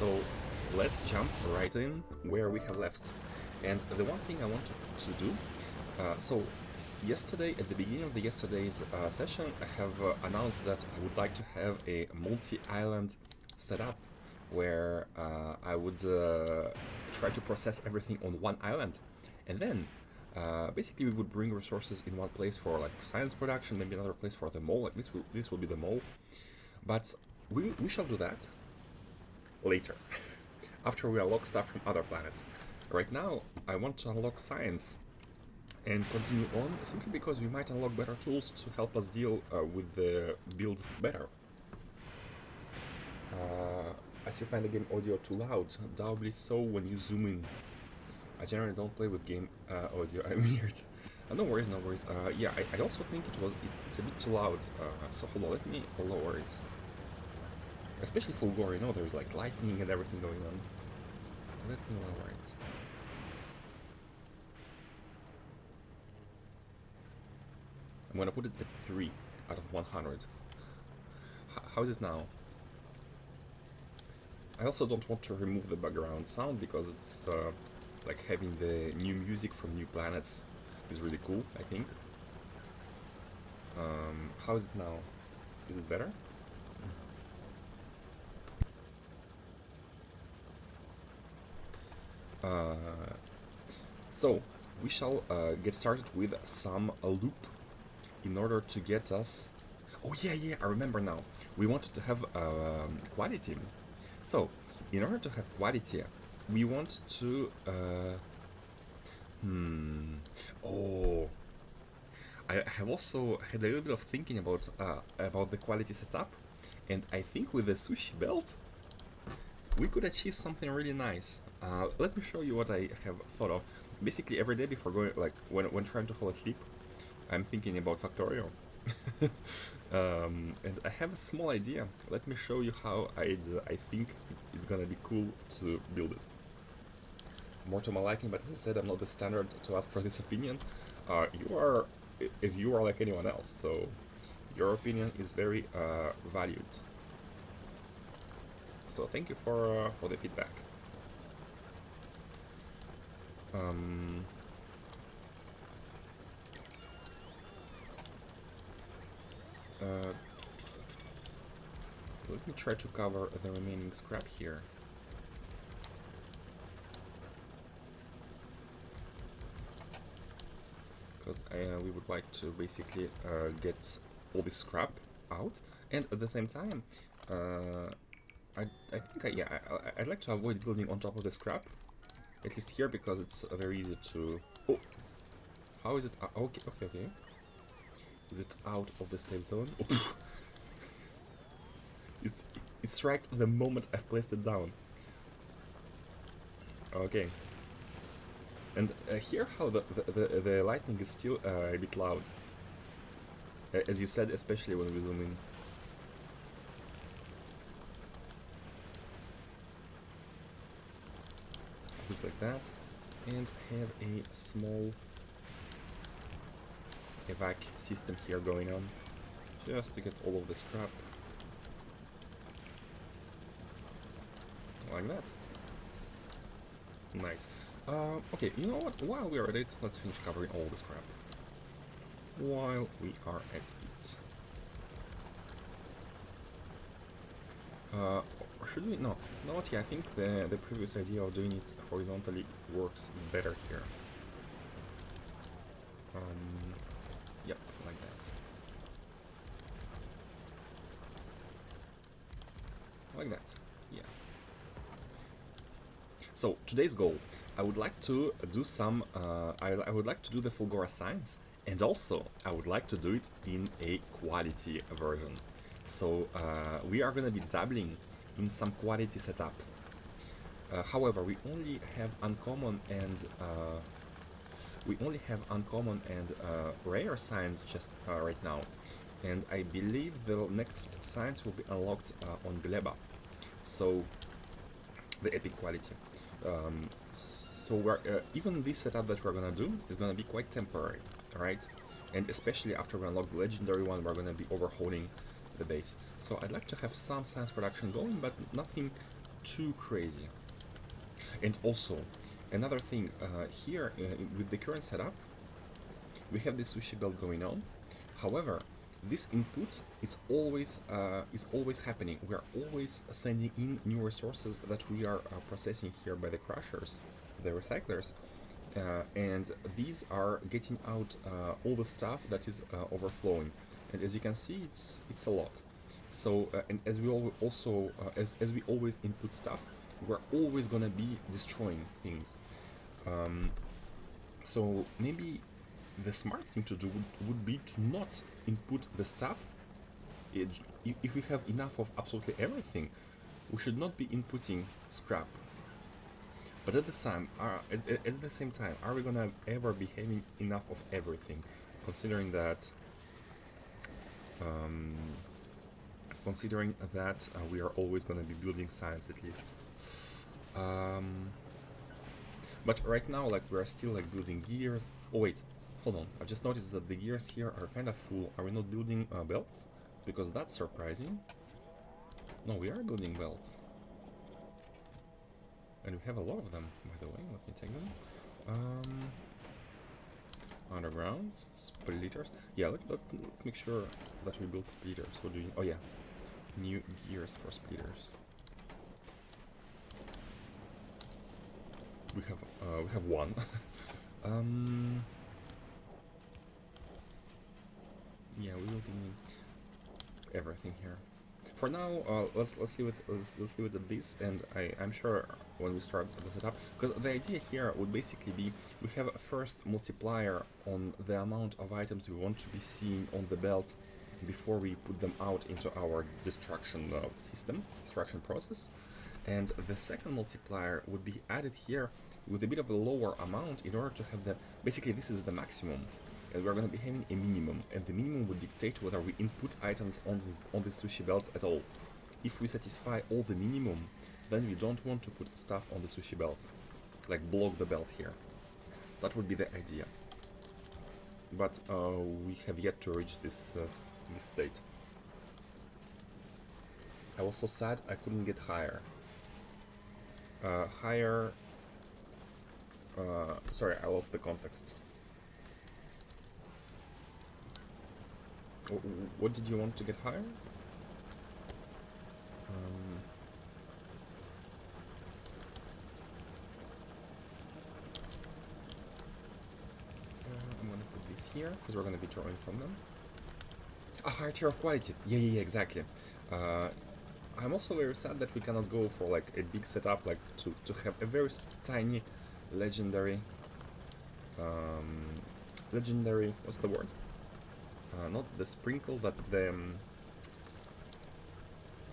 So let's jump right in where we have left. And the one thing I want to do, so yesterday, at the beginning of the yesterday's session, I have announced that I would like to have a multi-island setup where I would try to process everything on one island, and then basically we would bring resources in one place for like science production, maybe another place for the mall. Like this will be the mall, but we shall do that later, after we unlock stuff from other planets. Right now, I want to unlock science and continue on, simply because we might unlock better tools to help us deal with the build better. As you find the game audio too loud, doubly so when you zoom in. I generally don't play with game audio, I'm weird. No worries, no worries. Yeah, I also think it's a bit too loud, so hold on, let me lower it. Especially Fulgora, you know, there's like lightning and everything going on. Let me lower it. I'm gonna put it at 3 out of 100. How is it now? I also don't want to remove the background sound because it's like having the new music from new planets is really cool, I think. How is it now? Is it better? So we shall get started with some loop in order to get us. Oh yeah, I remember now. We wanted to have quality. So in order to have quality, we want to. Oh, I have also had a little bit of thinking about the quality setup, and I think with the sushi belt, we could achieve something really nice. Let me show you what I have thought of. Basically, every day before going, like when trying to fall asleep, I'm thinking about Factorio. And I have a small idea. Let me show you how I think it's gonna be cool to build it. More to my liking, but as I said, I'm not the standard to ask for this opinion. You are, if you are like anyone else, so your opinion is very valued. So thank you for the feedback. Let me try to cover the remaining scrap here. Because we would like to basically get all this scrap out, and at the same time, I think I'd like to avoid building on top of the scrap, at least here, because it's very easy to. Oh, how is it? Okay. Is it out of the safe zone? Oh, it struck the moment I've placed it down. Okay. And hear how the lightning is still a bit loud. As you said, especially when we zoom in. Zip like that. And have a small evac system here going on. Just to get all of the scrap. Like that. Nice. Okay, you know what? While we are at it, let's finish covering all the scrap. While we are at it. Or should we? No, not yet. I think the previous idea of doing it horizontally works better here. Yep, like that. Like that, yeah. So today's goal, I would like to do some. I would like to do the Fulgora Science, and also I would like to do it in a quality version. So we are gonna be dabbling in some quality setup. However, we only have uncommon and rare science just right now, and I believe the next science will be unlocked on Gleba. So the epic quality. So we're even this setup that we're gonna do is gonna be quite temporary, right? And especially after we unlock the legendary one, we're gonna be overhauling the base. So I'd like to have some science production going, but nothing too crazy. And also, another thing, here with the current setup, we have this sushi belt going on. However, this input is always happening. We are always sending in new resources that we are processing here by the crushers, the recyclers, and these are getting out all the stuff that is overflowing. And as you can see, it's a lot. So and as we also as we always input stuff, we're always gonna be destroying things. So maybe the smart thing to do would be to not input the stuff. If we have enough of absolutely everything, we should not be inputting scrap. But at the same time, are we gonna ever be having enough of everything? Considering that, we are always gonna be building science at least. But right now, like, we are still like building gears. Oh wait, hold on. I just noticed that the gears here are kind of full. Are we not building belts? Because that's surprising. No, we are building belts. And we have a lot of them, by the way. Let me take them. Undergrounds, splitters. Yeah, let's make sure that we build splitters. What do you? Oh yeah, new gears for splitters. We have one. Yeah, we will be needing everything here. For now, let's leave it at this, and I'm sure when we start the setup, because the idea here would basically be we have a first multiplier on the amount of items we want to be seeing on the belt before we put them out into our destruction process, and the second multiplier would be added here with a bit of a lower amount in order to have the basically this is the maximum. And we're going to be having a minimum, and the minimum would dictate whether we input items on the sushi belt at all. If we satisfy all the minimum, then we don't want to put stuff on the sushi belt, like block the belt here. That would be the idea. But we have yet to reach this state. I was so sad I couldn't get higher. Sorry, I lost the context. What did you want to get higher? I'm gonna put this here because we're gonna be drawing from them. A higher tier of quality. Yeah, exactly. I'm also very sad that we cannot go for like a big setup, like to have a very tiny legendary. Legendary. What's the word? Not the sprinkle, but the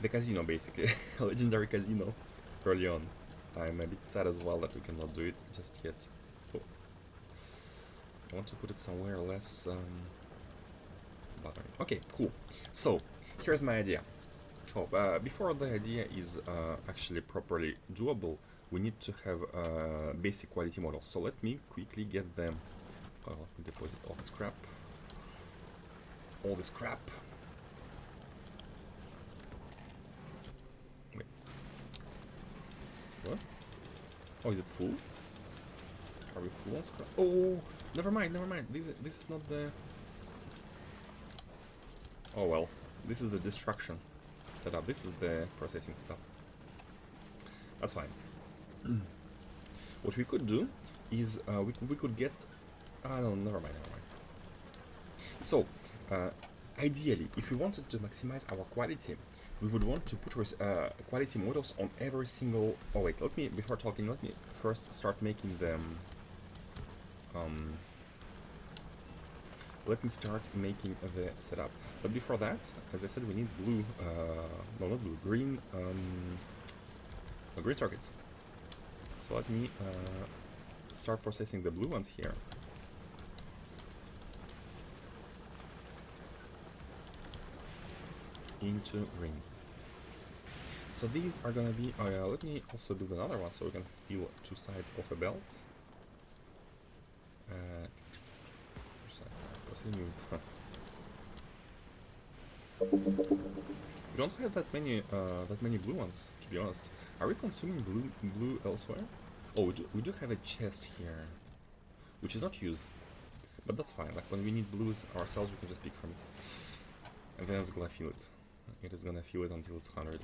casino, basically. A legendary casino early on. I'm a bit sad as well that we cannot do it just yet. Oh. I want to put it somewhere less bothering. Okay, cool. So, here's my idea. Before the idea is actually properly doable, we need to have basic quality models. So let me quickly get them. Let me deposit all the scrap. All this crap. Wait. What? Oh, is it full? Are we full on scrap? Oh, never mind. This is not the. Oh well, this is the destruction setup. This is the processing setup. That's fine. What we could do is we could get. No, never mind. So. Ideally, if we wanted to maximize our quality, we would want to put quality models on every single. Oh wait, before talking, let me first start making them. Let me start making the setup. But before that, as I said, we need blue. No, not blue. Green. Green targets. So let me start processing the blue ones here. Into green. So these are gonna be. Oh yeah, let me also build another one so we can feel two sides of a belt. We don't have that many blue ones, to be honest. Are we consuming blue elsewhere? Oh, we do have a chest here, which is not used, but that's fine. Like when we need blues ourselves, we can just pick from it, and then it's gonna feel it. It is gonna feel it until it's 100.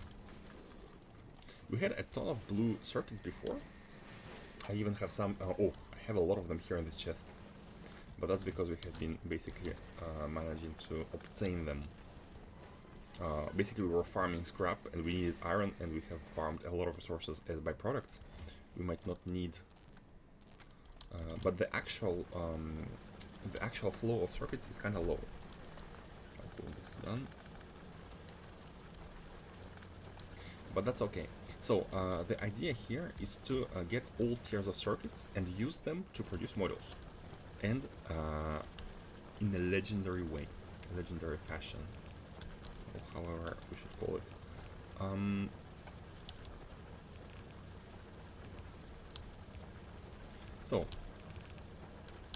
We had a ton of blue circuits before. I even have some. Oh, I have a lot of them here in this chest, but that's because we have been basically managing to obtain them. Basically, we were farming scrap and we needed iron, and we have farmed a lot of resources as byproducts. We might not need, but the actual flow of circuits is kind of low. Cool, this is done, but that's okay. So the idea here is to get all tiers of circuits and use them to produce modules, and in a legendary way, legendary fashion, or however we should call it. So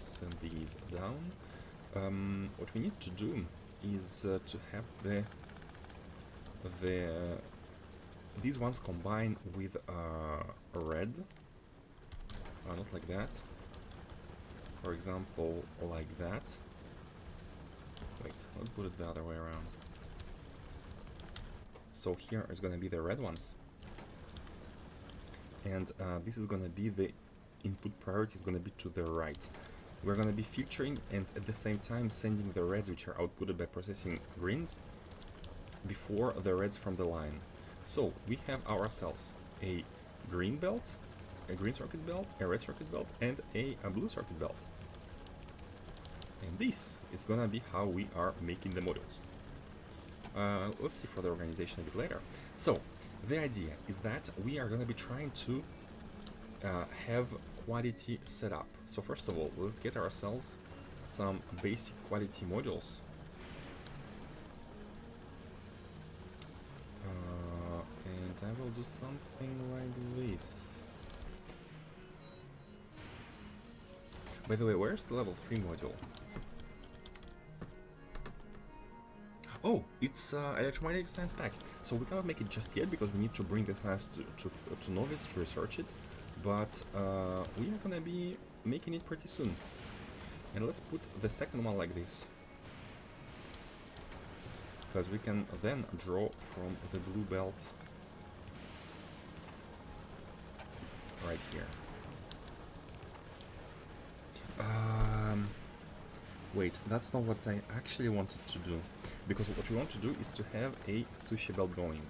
send these down. What we need to do is to have these ones combine with red, not like that. For example, like that. Wait, let's put it the other way around. So here is going to be the red ones, and this is going to be the input priority is going to be to the right. We're going to be filtering and at the same time sending the reds, which are outputted by processing greens, before the reds from the line. So we have ourselves a green belt, a green circuit belt, a red circuit belt, and a blue circuit belt. And this is gonna be how we are making the modules. Let's see for the organization a bit later. So the idea is that we are gonna be trying to have quality set up. So first of all, let's get ourselves some basic quality modules. And I will do something like this. By the way, where's the level 3 module? Oh, it's electromagnetic science pack. So we cannot make it just yet because we need to bring the science to Novice to research it. But we are gonna be making it pretty soon. And let's put the second one like this, because we can then draw from the blue belt right here. Wait, that's not what I actually wanted to do, because what we want to do is to have a sushi belt going.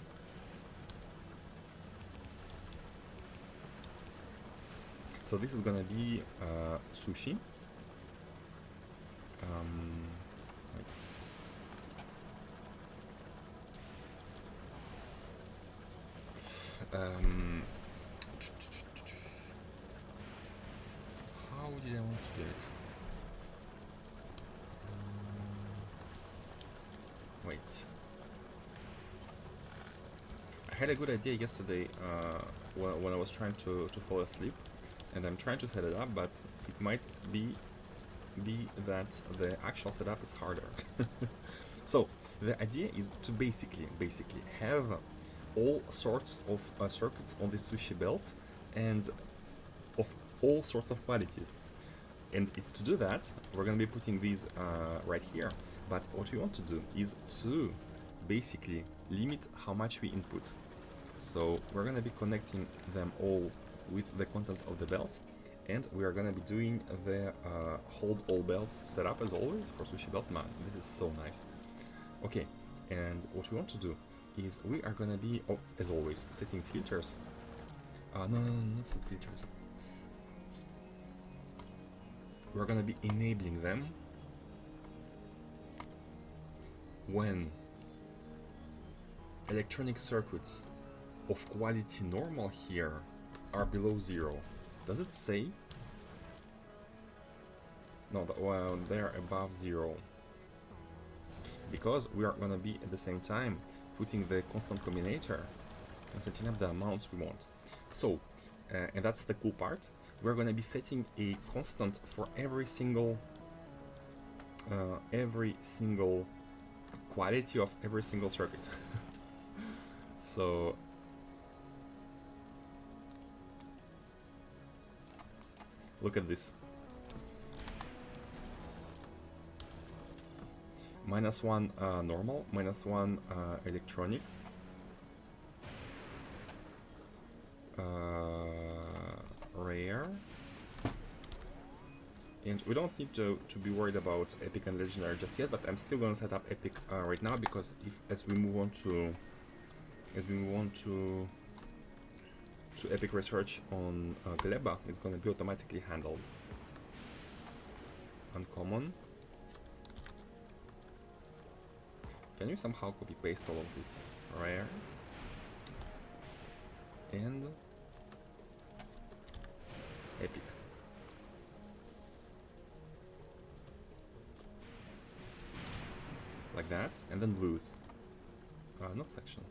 So this is gonna be sushi. Wait. How did I want to do it? Wait. I had a good idea yesterday when I was trying to fall asleep, and I'm trying to set it up, but it might be that the actual setup is harder. So the idea is to basically have all sorts of circuits on this sushi belt, and of all sorts of qualities. And to do that, we're going to be putting these right here. But what we want to do is to basically limit how much we input. So we're going to be connecting them all with the contents of the belt, and we are going to be doing the hold all belts setup as always for sushi belt. Man, this is so nice. Okay, and what we want to do is we are going to be, as always, setting filters. No, not set filters. We're going to be enabling them when electronic circuits of quality normal here are below 0. Does it say? No, well, they're above 0. Because we are going to be at the same time putting the constant combinator and setting up the amounts we want. So, and that's the cool part, we're going to be setting a constant for every single quality of every single circuit. So look at this. -1 normal, -1 electronic, rare, and we don't need to be worried about epic and legendary just yet, but I'm still gonna set up epic right now, because as we move on to epic research on Gleba, it's gonna be automatically handled. Uncommon. Can you somehow copy paste all of this? Rare. And epic. Like that, and then blues. Not section.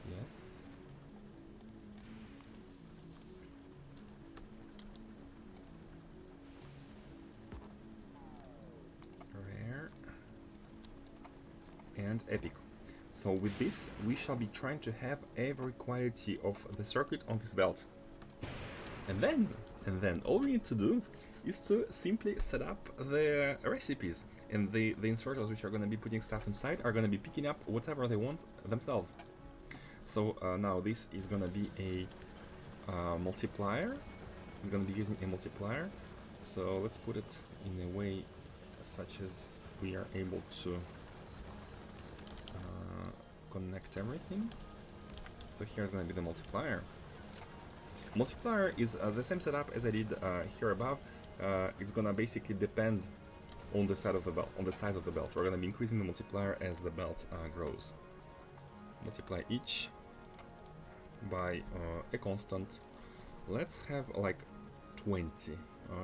Yes. Rare. And epic. So with this, we shall be trying to have every quality of the circuit on this belt. And then all we need to do is to simply set up the recipes, and the inserters which are going to be putting stuff inside are going to be picking up whatever they want themselves. So now this is going to be a multiplier. It's going to be using a multiplier. So let's put it in a way such as we are able to connect everything. So here's going to be the multiplier. Multiplier is the same setup as I did here above. It's gonna basically depend on the side of the belt, on the size of the belt. We're gonna be increasing the multiplier as the belt grows. Multiply each by a constant. Let's have like 20.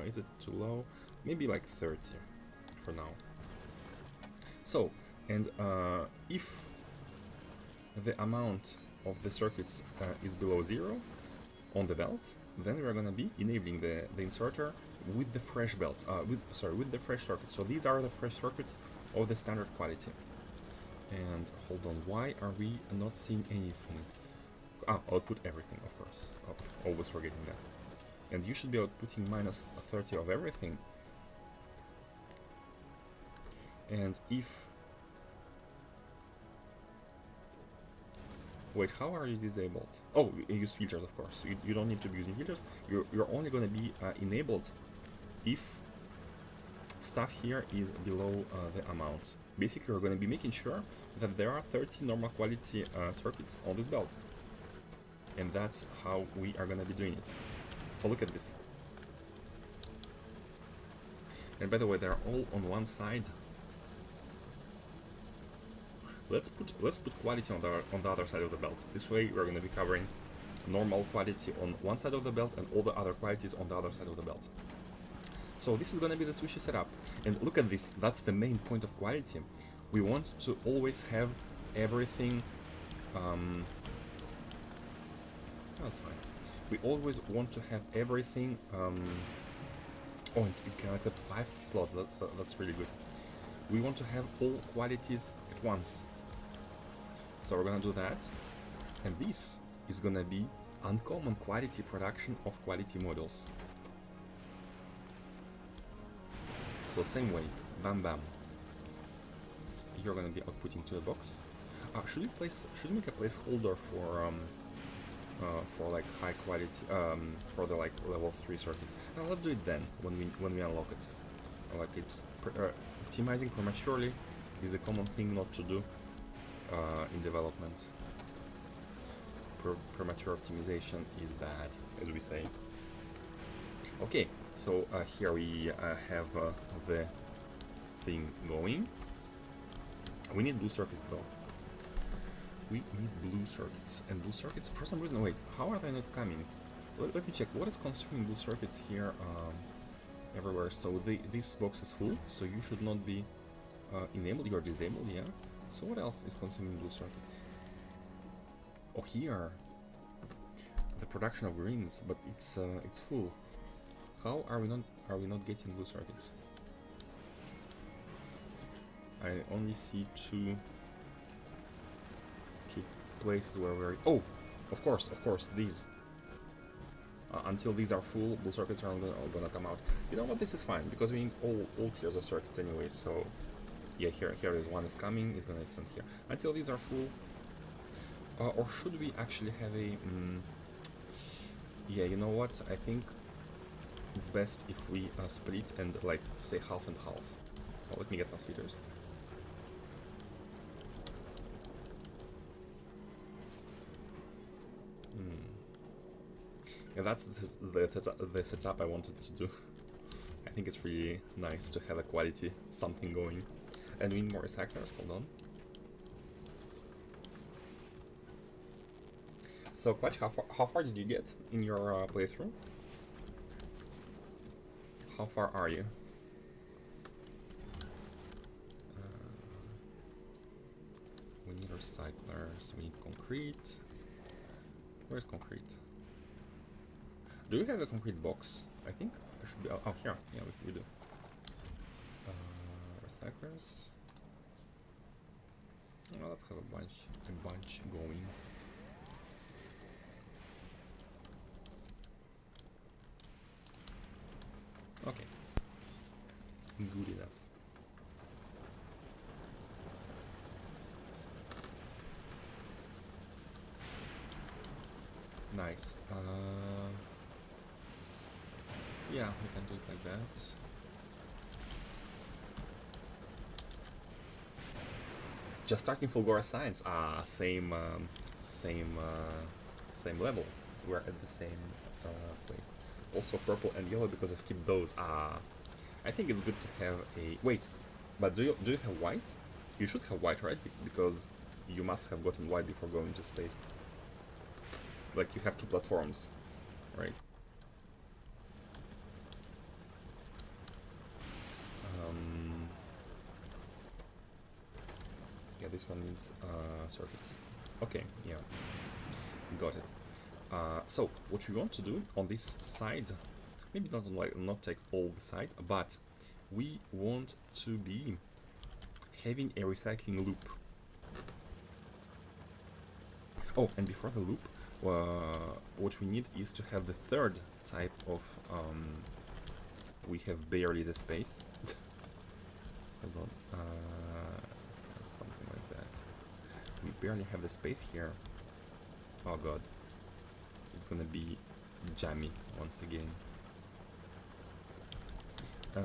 Is it too low? Maybe like 30 for now. So, and if the amount of the circuits is below 0 on the belt, then we are going to be enabling the inserter with the fresh belts, with the fresh circuits. So these are the fresh circuits of the standard quality. And hold on, why are we not seeing anything? Output everything, of course. Oh, always forgetting that. And you should be outputting -30 of everything. And if... Wait, how are you disabled? Oh, you use filters, of course. You don't need to be using filters. You're only going to be enabled if stuff here is below the amount. Basically, we're going to be making sure that there are 30 normal quality circuits on this belt. And that's how we are going to be doing it. So look at this. And by the way, they're all on one side. Let's put quality on the other side of the belt. This way we're going to be covering normal quality on one side of the belt and all the other qualities on the other side of the belt. So this is going to be the sushi setup. And look at this, that's the main point of quality. We want to always have everything... that's fine. We always want to have everything... oh, it can accept 5 slots, that's really good. We want to have all qualities at once. So we're gonna do that, and this is gonna be uncommon quality production of quality modules. So same way, bam bam. You're gonna be outputting to a box. Should we make a placeholder for like high quality for the like level 3 circuits? Now let's do it then when we unlock it. Like it's optimizing prematurely is a common thing not to do in development. Premature optimization is bad, as we say. Okay, so here we have the thing going. We need blue circuits though. We need blue circuits, and blue circuits for some reason. Wait, how are they not coming? Let me check. What is consuming blue circuits here? Everywhere. So this box is full, so you should not be enabled. You're disabled, yeah. So what else is consuming blue circuits? Oh, here, the production of greens, but it's full. How are we not getting blue circuits? I only see two places where we're... Oh! Of course, these. Until these are full, blue circuits are all gonna come out. You know what, this is fine, because we need all tiers of circuits anyway, so... Yeah, here is one is coming, it's gonna extend here. Until these are full... or should we actually have a... yeah, you know what, I think it's best if we split and, like, say half and half. Oh, let me get some splitters. Yeah, that's the setup I wanted to do. I think it's really nice to have a quality something going. And we need more recyclers, hold on. So, Clutch, how far did you get in your playthrough? How far are you? We need recyclers, we need concrete. Where's concrete? Do you have a concrete box? I think I should be... Oh, here. Yeah, we do. Recyclers. Well, let's have a bunch going. Okay. Good enough. Nice. Yeah, we can do it like that. Just starting Fulgora Science. Same level. We're at the same place. Also purple and yellow because I skipped those. I think it's good to have a... Wait, but do you have white? You should have white, right? Because you must have gotten white before going to space. Like, you have two platforms, right? Yeah, this one needs circuits. Okay, yeah, got it. So what we want to do on this side, maybe not take all the side, but we want to be having a recycling loop. Oh, and before the loop, what we need is to have the third type of... we have barely the space. Hold on. Something like that. We barely have the space here. Oh god. It's gonna be jammy once again.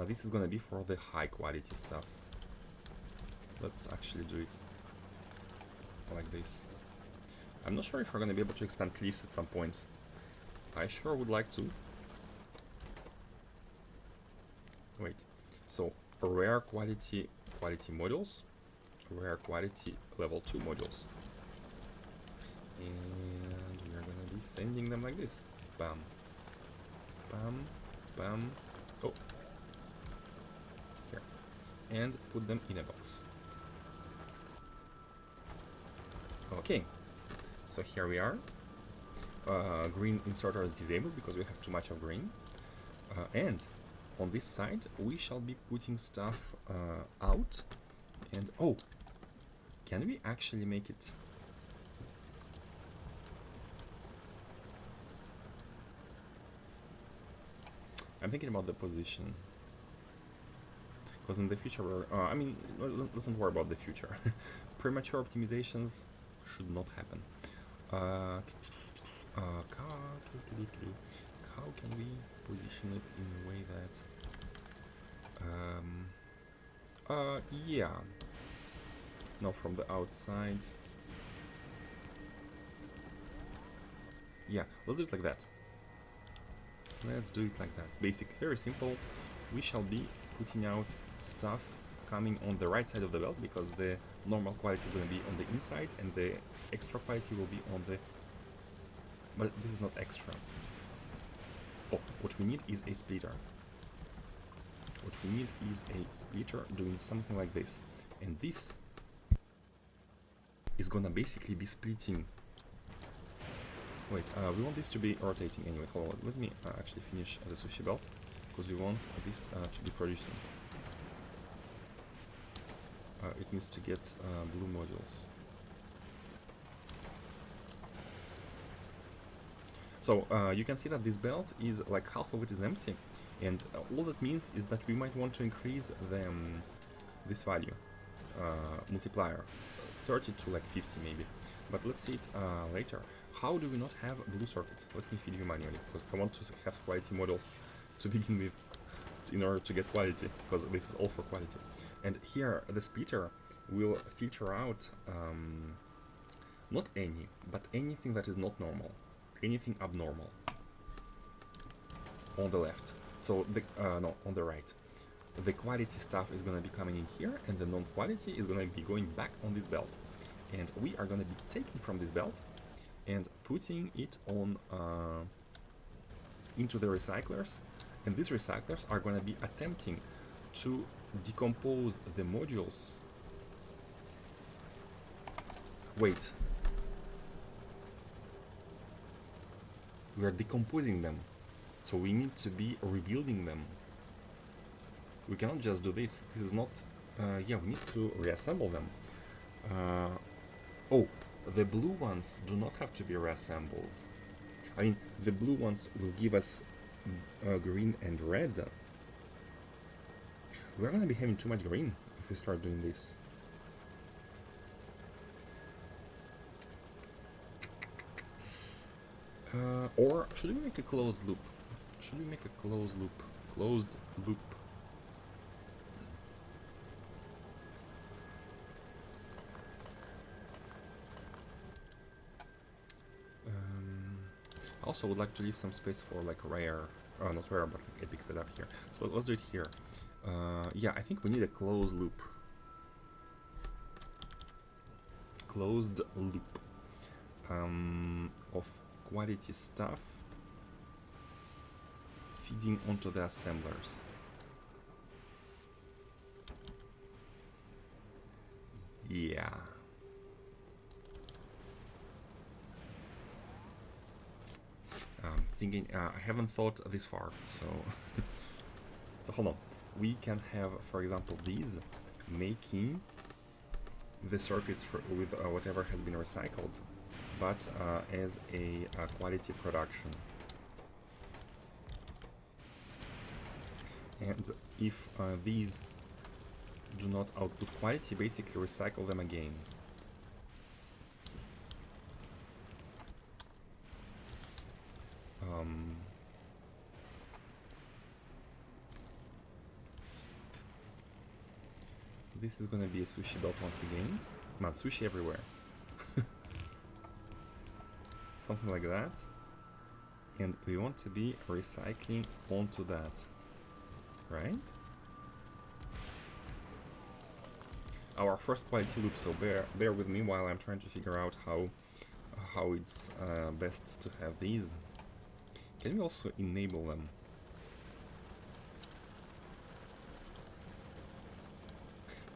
This is gonna be for the high quality stuff. Let's actually do it like this. I'm not sure if we're gonna be able to expand cliffs at some point. I sure would like to. Wait. So, rare quality modules. Rare quality level 2 modules. And we are gonna be sending them like this. Bam. Bam. Bam. Oh. Here. And put them in a box. Okay. So here we are. Green inserter is disabled because we have too much of green. And on this side we shall be putting stuff out. And oh, can we actually make it? I'm thinking about the position. Because in the future, I mean, let's not worry about the future. Premature optimizations should not happen. How can we position it in a way that... yeah. No, from the outside. Yeah, let's do it like that. Let's do it like that. Basic, very simple. We shall be putting out stuff coming on the right side of the belt because the normal quality is going to be on the inside and the extra quality will be on the... But this is not extra. Oh, what we need is a splitter. What we need is a splitter doing something like this. And this is gonna basically be splitting. Wait, we want this to be rotating anyway. Hold on, let me actually finish the sushi belt because we want this to be producing. it needs to get blue modules. So you can see that this belt is like half of it is empty, and all that means is that we might want to increase the this value multiplier 30 to like 50 maybe, but let's see it later. How do we not have blue circuits? Let me feed you manually, because I want to have quality models to begin with in order to get quality, because this is all for quality. And here the splitter will filter out not any, but anything that is not normal, anything abnormal on the left. So the no, on the right. The quality stuff is going to be coming in here, and the non-quality is going to be going back on this belt. And we are going to be taking from this belt and putting it on into the recyclers, and these recyclers are going to be attempting to decompose the modules. Wait. We are decomposing them, so we need to be rebuilding them. We cannot just do this. This is not... yeah, we need to reassemble them. Oh, the blue ones do not have to be reassembled. I mean, the blue ones will give us green and red. We're going to be having too much green if we start doing this. Or should we make a closed loop? Should we make a closed loop? Closed loop. I also would like to leave some space for like rare, not rare, but like epic setup here. So let's do it here. Yeah, I think we need a closed loop. Closed loop of quality stuff feeding onto the assemblers. Yeah. Thinking, I haven't thought this far, so so hold on. We can have, for example, these making the circuits for, with whatever has been recycled, but as a quality production. And if these do not output quality, basically recycle them again. This is gonna be a sushi belt once again. Man, sushi everywhere. Something like that. And we want to be recycling onto that. Right? Our first quality loop, so bear with me while I'm trying to figure out how it's best to have these. Can we also enable them?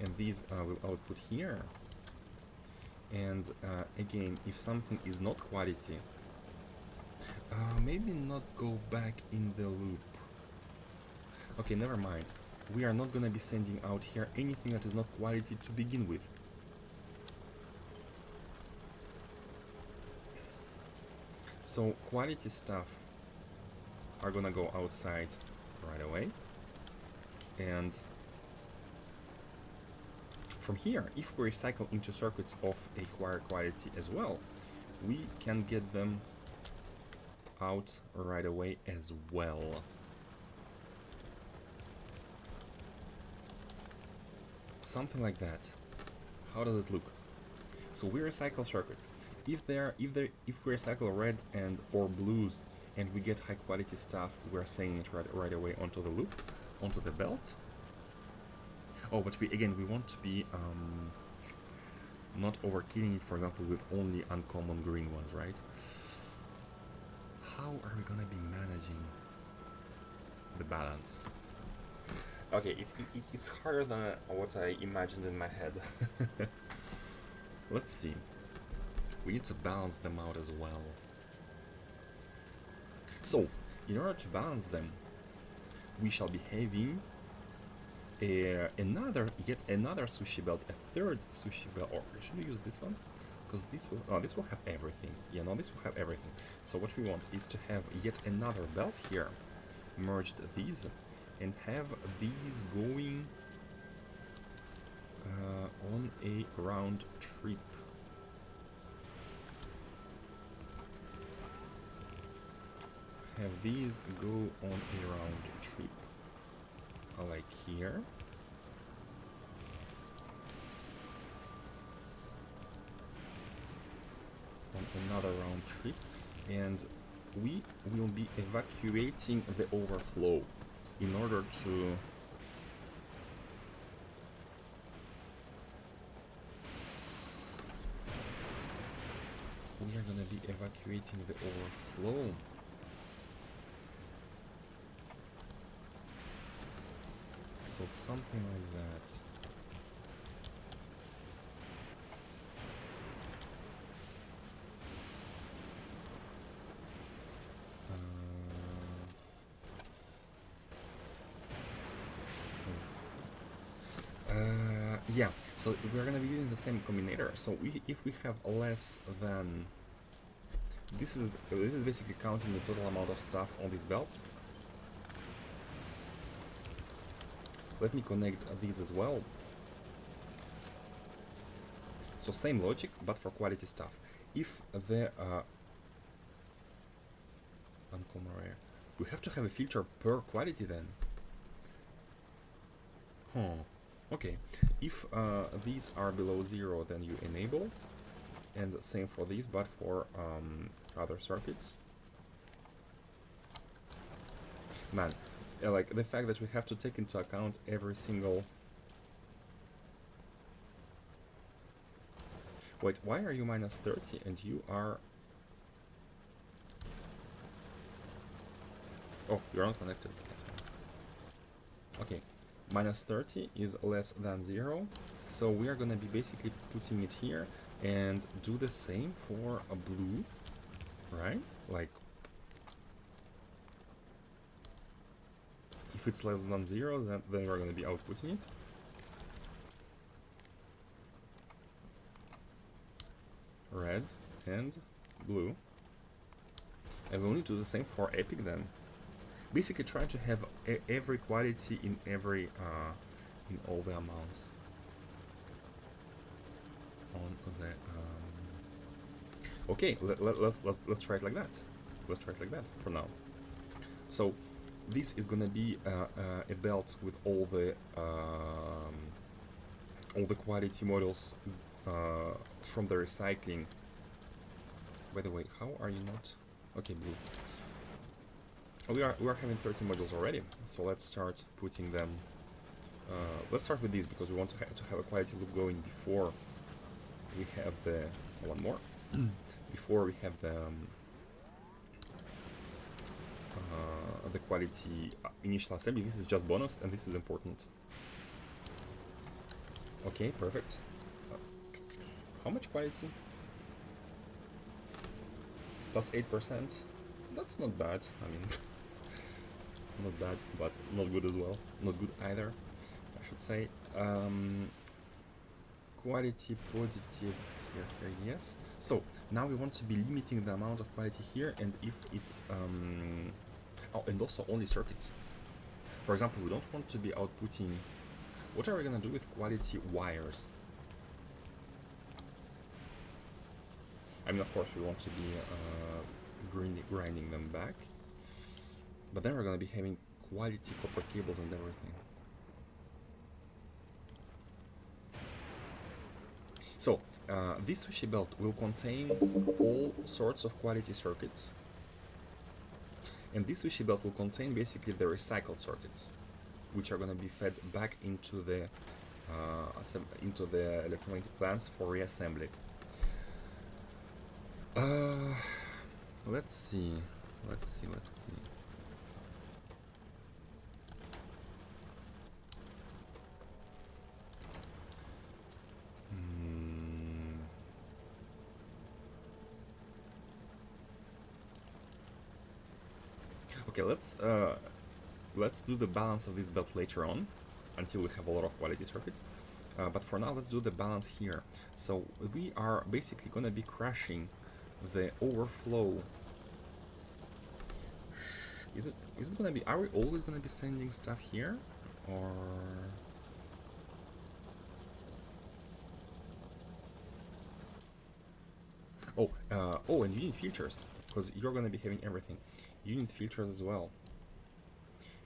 And these will output here. And again, if something is not quality, maybe not go back in the loop. Okay, never mind. We are not gonna be sending out here anything that is not quality to begin with. So quality stuff are gonna go outside right away. And from here, if we recycle into circuits of a higher quality as well, we can get them out right away as well. Something like that. How does it look? So we recycle circuits. If we recycle red and or blues and we get high quality stuff, we're sending it right away onto the loop, onto the belt. Oh, but we want to be not overkilling it, for example, with only uncommon green ones, right? How are we gonna be managing the balance? Okay, it's harder than what I imagined in my head. Let's see. We need to balance them out as well. So, in order to balance them, we shall be having yet another sushi belt, a third sushi belt, or should we use this one? Because this will have everything. Yeah, no, this will have everything. So what we want is to have yet another belt here, merged these, and have these going on a round trip. Have these go on a round trip, like here. On another round trip, and we will be evacuating the overflow in order to we are going to be evacuating the overflow. So something like that. Yeah, so we're gonna be using the same combinator. So if we have less than this is basically counting the total amount of stuff on these belts. Let me connect these as well. So same logic, but for quality stuff. If the uncommon rare, we have to have a filter per quality then. Huh. Okay. If these are below 0, then you enable, and same for these, but for other circuits. Man, like the fact that we have to take into account every single. Wait, why are you minus 30 and you are? Oh, you're not connected. That's fine. Okay, minus 30 is less than 0, so we are gonna be basically putting it here and do the same for a blue, right? Like, if it's less than 0, then we're gonna be outputting it. Red and blue. And we'll need to do the same for Epic then. Basically trying to have every quality in every in all the amounts on the okay, let's try it like that. Let's try it like that for now. So this is gonna be a belt with all the quality models from the recycling. By the way, how are you not? Okay, blue. We are having 30 modules already, so let's start putting them. Let's start with these because we want to have a quality loop going before we have the one more. Before we have the quality initial assembly. This is just bonus, and this is important. Okay, perfect. How much quality? Plus 8%. That's not bad. I mean, not bad, but not good as well. Not good either, I should say. Quality positive here, yes. So now we want to be limiting the amount of quality here, and if it's oh, and also only circuits. For example, we don't want to be outputting. What are we gonna do with quality wires? I mean, of course, we want to be grinding them back, but then we're gonna be having quality copper cables and everything. So this sushi belt will contain all sorts of quality circuits, and this sushi belt will contain basically the recycled circuits, which are going to be fed back into the electromagnetic plants for reassembly. Let's see. Okay, let's do the balance of this belt later on. until we have a lot of quality circuits. But for now, let's do the balance here. So we are basically gonna be crashing the overflow. Is it gonna be? Are we always gonna be sending stuff here, or? Oh, and you need filters because you're gonna be having everything. You need filters as well.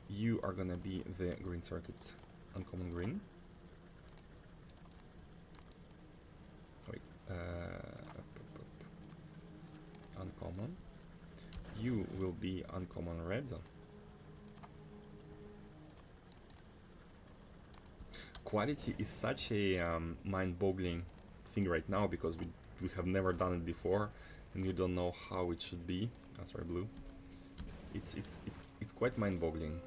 You are gonna be the green circuit, uncommon green. Wait, uncommon. You will be uncommon red. Quality is such a mind-boggling thing right now because we have never done it before, and we don't know how it should be. Oh, sorry, blue. It's quite mind-boggling,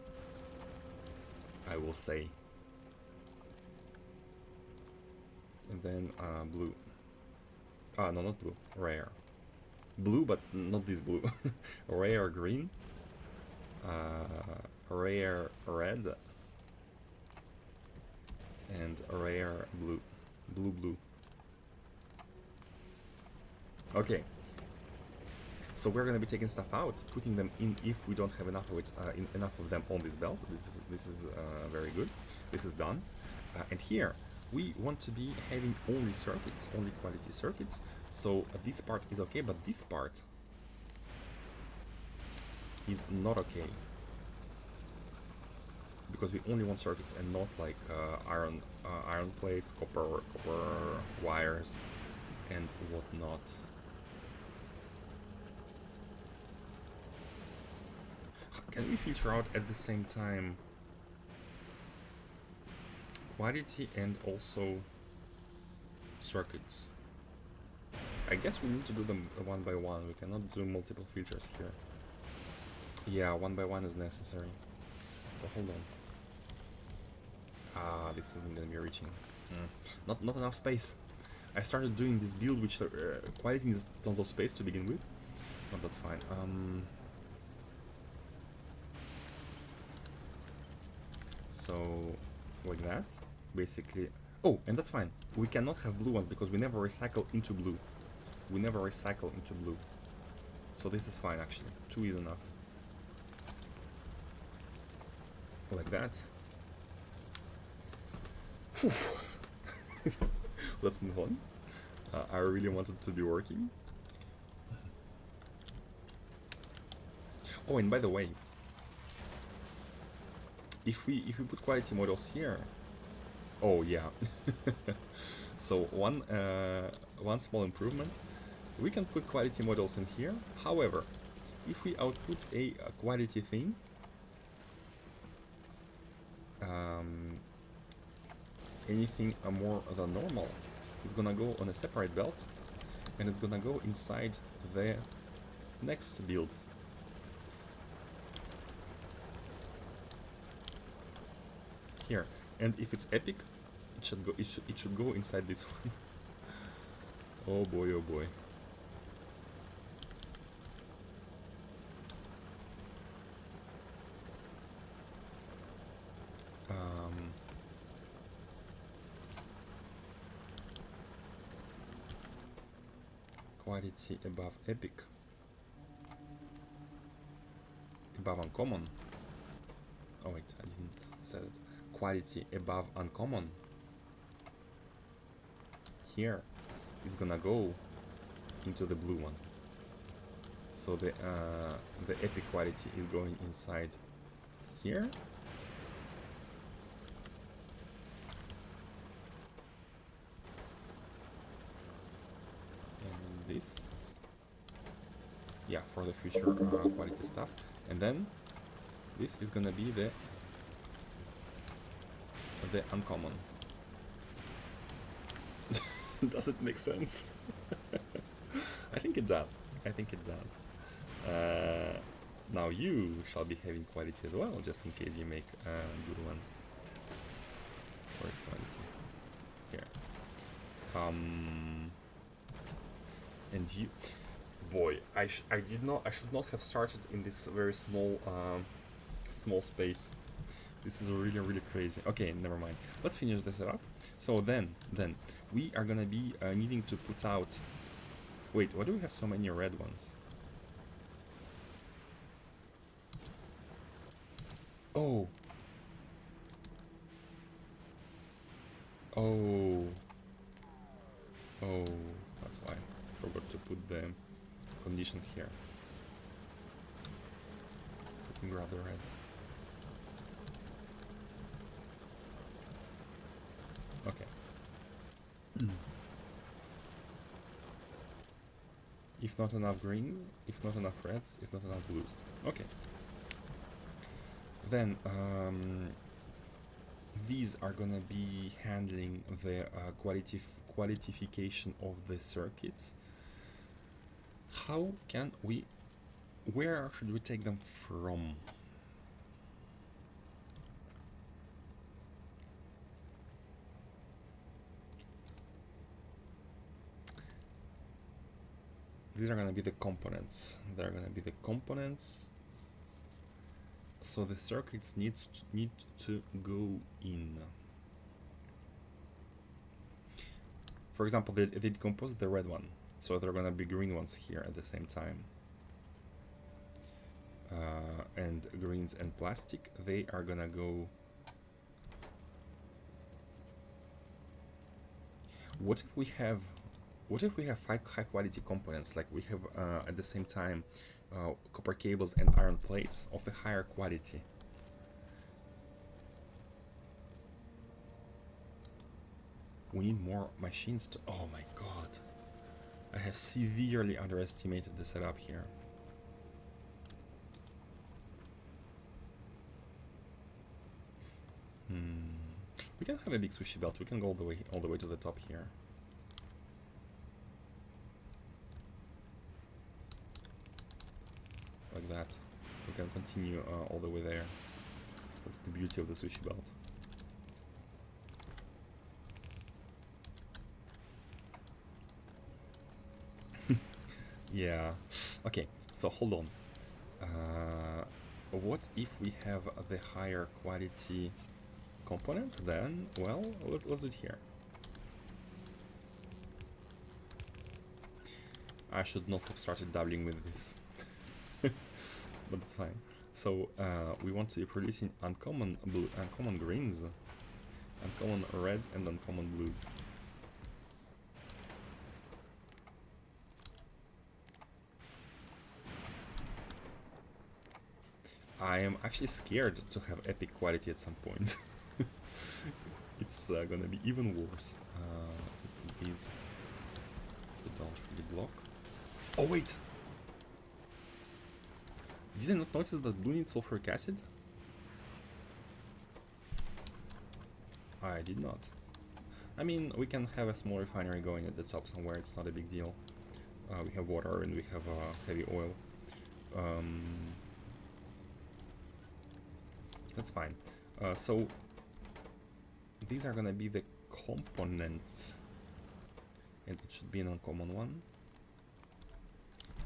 I will say. And then blue. Ah, no, not blue. Rare. Blue, but not this blue. Rare green. Rare red. And rare blue. Blue. Okay. So we're gonna be taking stuff out, putting them in if we don't have enough of it, enough of them on this belt. This is very good. This is done. And here we want to be having only circuits, only quality circuits. So this part is okay, but this part is not okay because we only want circuits and not like iron plates, copper wires, and whatnot. Can we filter out at the same time quality and also circuits? I guess we need to do them one by one. We cannot do multiple filters here. Yeah, one by one is necessary. So hold on. Ah, this isn't gonna be reaching. Not enough space. I started doing this build which quality needs tons of space to begin with, but that's fine. So like that, basically. Oh, and that's fine. We cannot have blue ones because we never recycle into blue. We never recycle into blue. So this is fine actually. 2 is enough. Like that. Let's move on. I really wanted to be working. Oh, and by the way, if we put quality models here, oh yeah. So one small improvement, we can put quality models in here. However, if we output a quality thing, anything more than normal is gonna go on a separate belt, and it's gonna go inside the next build. Here, and if it's epic, it should go inside this one. Oh boy, oh boy. Quality above epic, above uncommon. Oh wait, I didn't say it. Quality above uncommon. Here, it's gonna go into the blue one. So the epic quality is going inside here. And this, yeah, for the future quality stuff. And then this is gonna be the uncommon. Does it make sense? I think it does. I think it does. Now you shall be having quality as well, just in case you make good ones. Where's quality? Here. And you, boy, I should not have started in this very small space. This is really, really crazy. Okay, never mind. Let's finish this up. So then, we are gonna be needing to put out... Wait, why do we have so many red ones? Oh! Oh! Oh, that's why. Forgot to put the conditions here. We can grab the reds. Okay. If not enough greens, if not enough reds, if not enough blues. Okay. Then these are gonna be handling the qualification of the circuits. How can we... Where should we take them from? These are gonna be the components. They're gonna be the components. So the circuits need to go in. For example, they decomposed the red one, so there are gonna be green ones here at the same time. And greens and plastic, they are gonna go... What if we have high quality components, like we have at the same time copper cables and iron plates of a higher quality? We need more machines to... Oh my god. I have severely underestimated the setup here. We can have a big sushi belt. We can go all the way to the top here. Like that. We can continue all the way there. That's the beauty of the sushi belt. Yeah. Okay, so hold on. What if we have the higher quality components? Then, well, let's do it here. I should not have started dabbling with this. But it's fine. So we want to be producing uncommon greens, uncommon reds, and uncommon blues. I am actually scared to have epic quality at some point. It's gonna be even worse. These don't really block. Oh wait! Did I not notice that blue needs sulfuric acid? I did not. I mean, we can have a small refinery going at the top somewhere, it's not a big deal. We have water and we have heavy oil. That's fine. So these are gonna be the components, and it should be an uncommon one.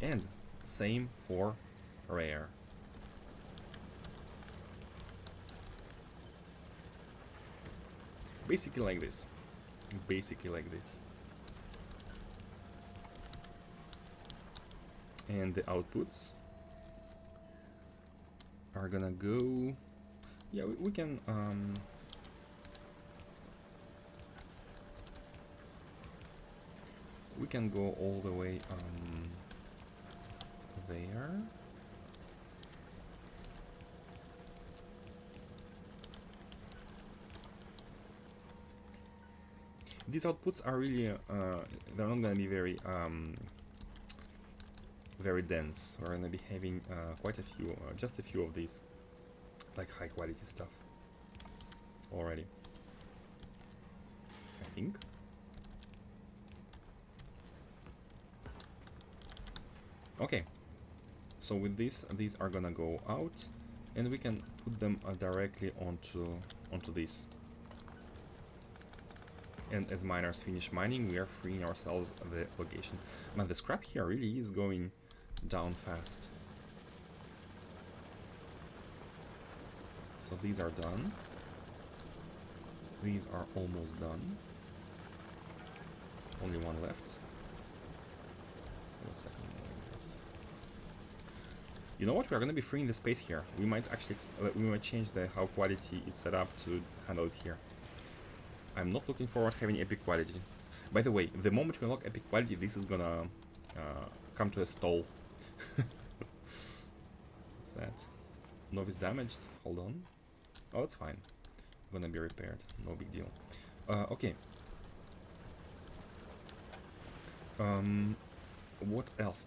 And same for rare. Basically like this. Basically like this. And the outputs are gonna go... Yeah, we can... we can go all the way there. These outputs are really they're not going to be very very dense. We're going to be having quite a few, just a few of these, like high quality stuff already, I think. Okay, so with this, these are gonna go out, and we can put them directly onto this. And as miners finish mining, we are freeing ourselves the location. Man, the scrap here really is going down fast. So these are done. These are almost done. Only one left. Let's give a second like this. You know what? We're going to be freeing the space here. We might actually change the how quality is set up to handle it here. I'm not looking forward to having epic quality. By the way, the moment we unlock epic quality, this is gonna come to a stall. What's that? Novice damaged. Hold on. Oh, that's fine. Gonna be repaired. No big deal. Okay. What else?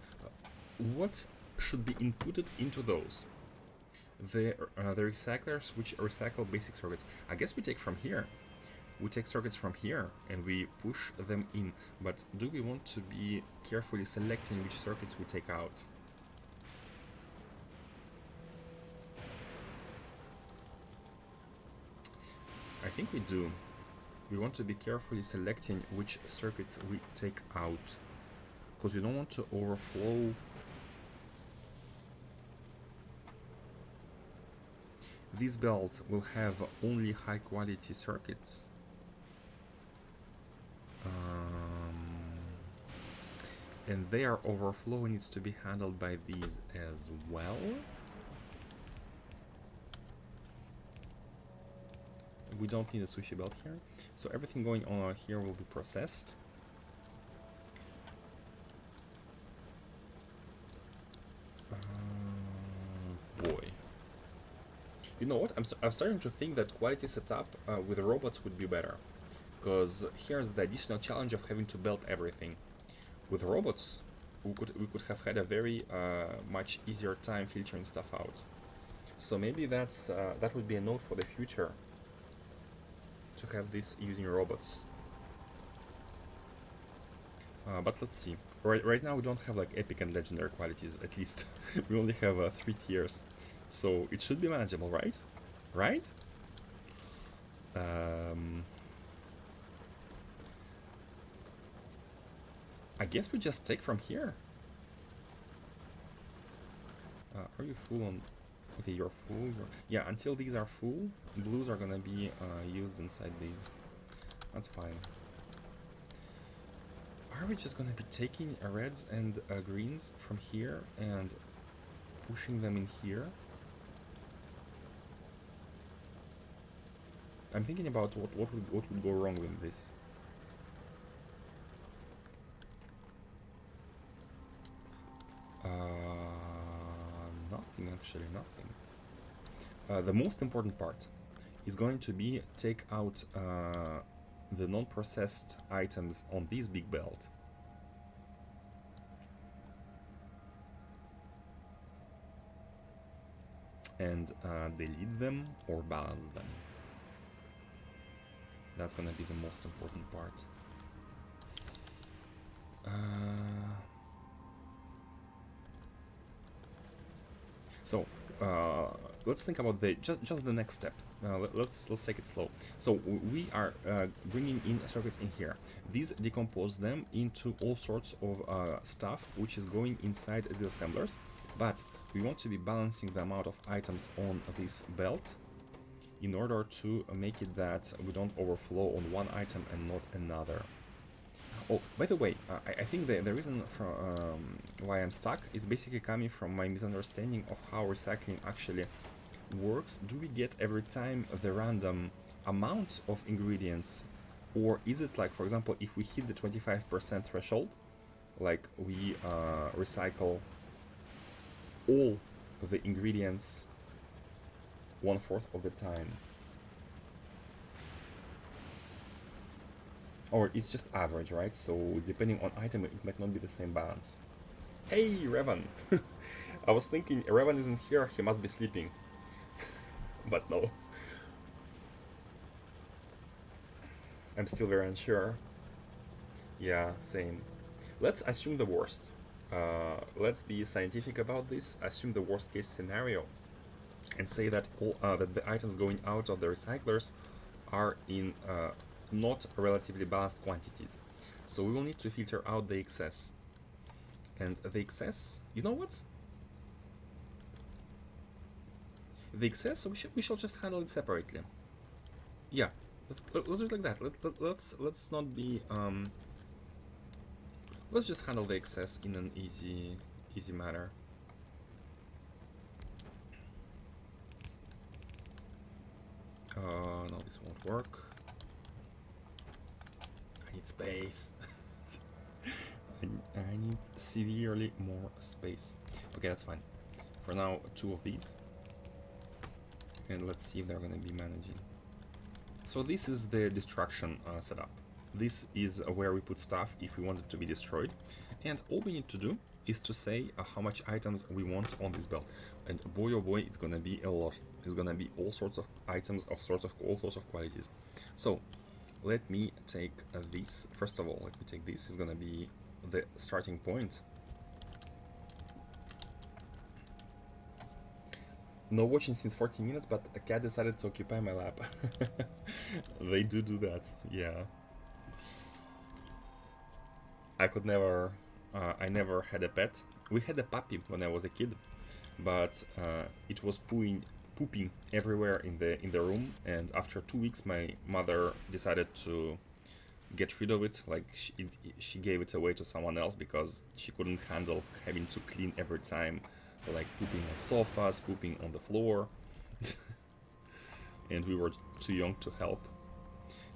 What should be inputted into those? The recyclers which recycle basic circuits. I guess we take from here. We take circuits from here and we push them in. But do we want to be carefully selecting which circuits we take out? I think we do. We want to be carefully selecting which circuits we take out, because we don't want to overflow. This belt will have only high quality circuits. And their overflow needs to be handled by these as well. We don't need a sushi belt here, so everything going on here will be processed. Boy. You know what? I'm starting to think that quality setup with robots would be better. Because here's the additional challenge of having to belt everything. With robots, we could have had a very much easier time filtering stuff out. So maybe that would be a note for the future, to have this using robots. But let's see. Right now we don't have like epic and legendary qualities, at least. We only have 3 tiers. So it should be manageable, right? Right? I guess we just take from here. Are you full on... Okay, you're full. Yeah, until these are full, blues are gonna be used inside these. That's fine. Are we just gonna be taking reds and greens from here and pushing them in here? I'm thinking about what would go wrong with this. Nothing, actually, nothing. The most important part is going to be take out the non-processed items on this big belt. And delete them or balance them. That's gonna be the most important part. So let's think about the just the next step. Let's take it slow. So we are bringing in circuits in here. These decompose them into all sorts of stuff which is going inside the assemblers, but we want to be balancing the amount of items on this belt in order to make it that we don't overflow on one item and not another. Oh, by the way, I think the reason for, why I'm stuck is basically coming from my misunderstanding of how recycling actually works. Do we get every time the random amount of ingredients, or is it like, for example, if we hit the 25% threshold, like we recycle all the ingredients 1/4 of the time? Or it's just average, right? So depending on item, it might not be the same balance. Hey, Revan! I was thinking Revan isn't here, he must be sleeping. But no. I'm still very unsure. Yeah, same. Let's assume the worst. Let's be scientific about this. Assume the worst case scenario and say that all that the items going out of the recyclers are in not relatively balanced quantities. So we will need to filter out the excess. And the excess, you know what? the excess, we shall just handle it separately. Yeah, let's do it like that. Let's not be let's just handle the excess in an easy manner. No, this won't work. I need space. I need severely more space. Okay, that's fine. For now, 2 of these. And let's see if they're gonna be managing. So this is the destruction setup. This is where we put stuff if we want it to be destroyed. And all we need to do is to say how much items we want on this belt. And boy oh boy, it's gonna be a lot. It's gonna be all sorts of items of all sorts of qualities. So let me take this. First of all, let me take this. It's gonna be the starting point. No watching since 40 minutes, but a cat decided to occupy my lap. They do that, yeah. I could never, I never had a pet. We had a puppy when I was a kid, but it was pooping everywhere in the room, and after 2 weeks my mother decided to get rid of it. Like she gave it away to someone else because she couldn't handle having to clean every time, like pooping on sofas, pooping on the floor. And we were too young to help.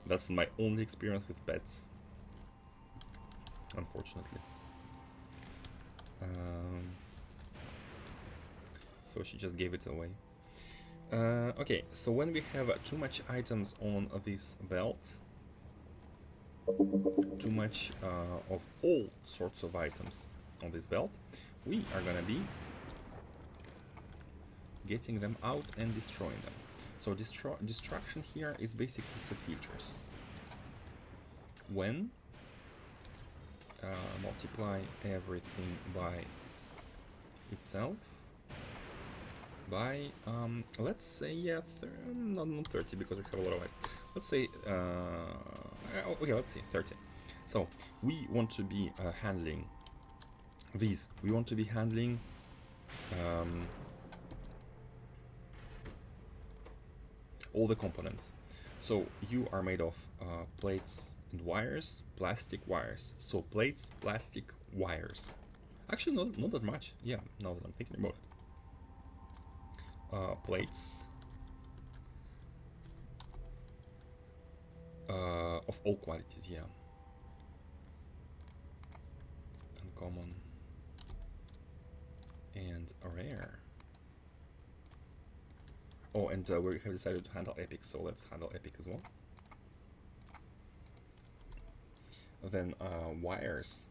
That's my only experience with pets, unfortunately. So she just gave it away. Okay, so when we have too much items on this belt, too much of all sorts of items on this belt, we are gonna be getting them out and destroying them. So destruction here is basically set features. When multiply everything by itself by let's say, yeah, not 30 because we have a lot of it. Let's say okay, let's see, 30. So we want to be handling these. We want to be handling all the components. So you are made of plates and wires, plastic wires. So plates, plastic, wires. Actually, not that much. Yeah, now that I'm thinking about it. Plates of all qualities, yeah. Uncommon and rare. Oh, and we have decided to handle epic, so let's handle epic as well. Then wires.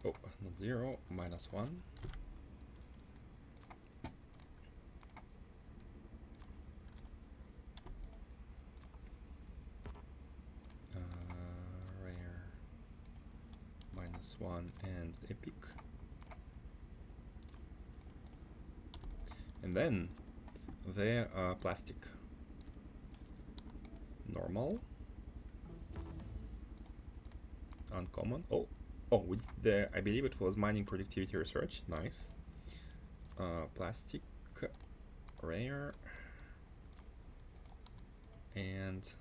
Oh, not 0, -1. Rare, -1, and epic. And then the plastic. Normal. Uncommon. Oh, with the, I believe it was mining productivity research. Nice. Plastic, rare, and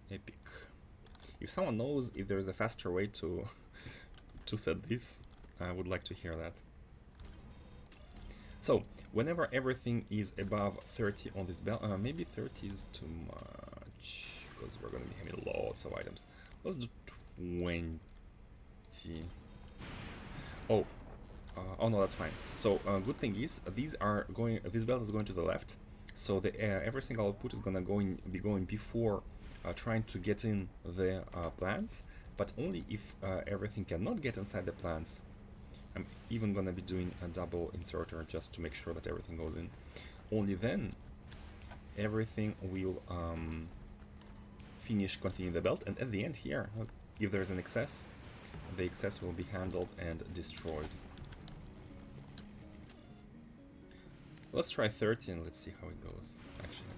epic. If someone knows if there's a faster way to set this, I would like to hear that. So whenever everything is above 30 on this belt, maybe 30 is too much because we're going to be having lots of items. Let's do 20. Oh, oh no, that's fine. So good thing is these are going. This belt is going to the left, so the every single output is gonna be going before trying to get in the plants, but only if everything cannot get inside the plants. I'm even gonna be doing a double inserter just to make sure that everything goes in. Only then everything will finish continuing the belt, and at the end here, if there's an excess, the excess will be handled and destroyed. Let's try 30 and let's see how it goes, actually.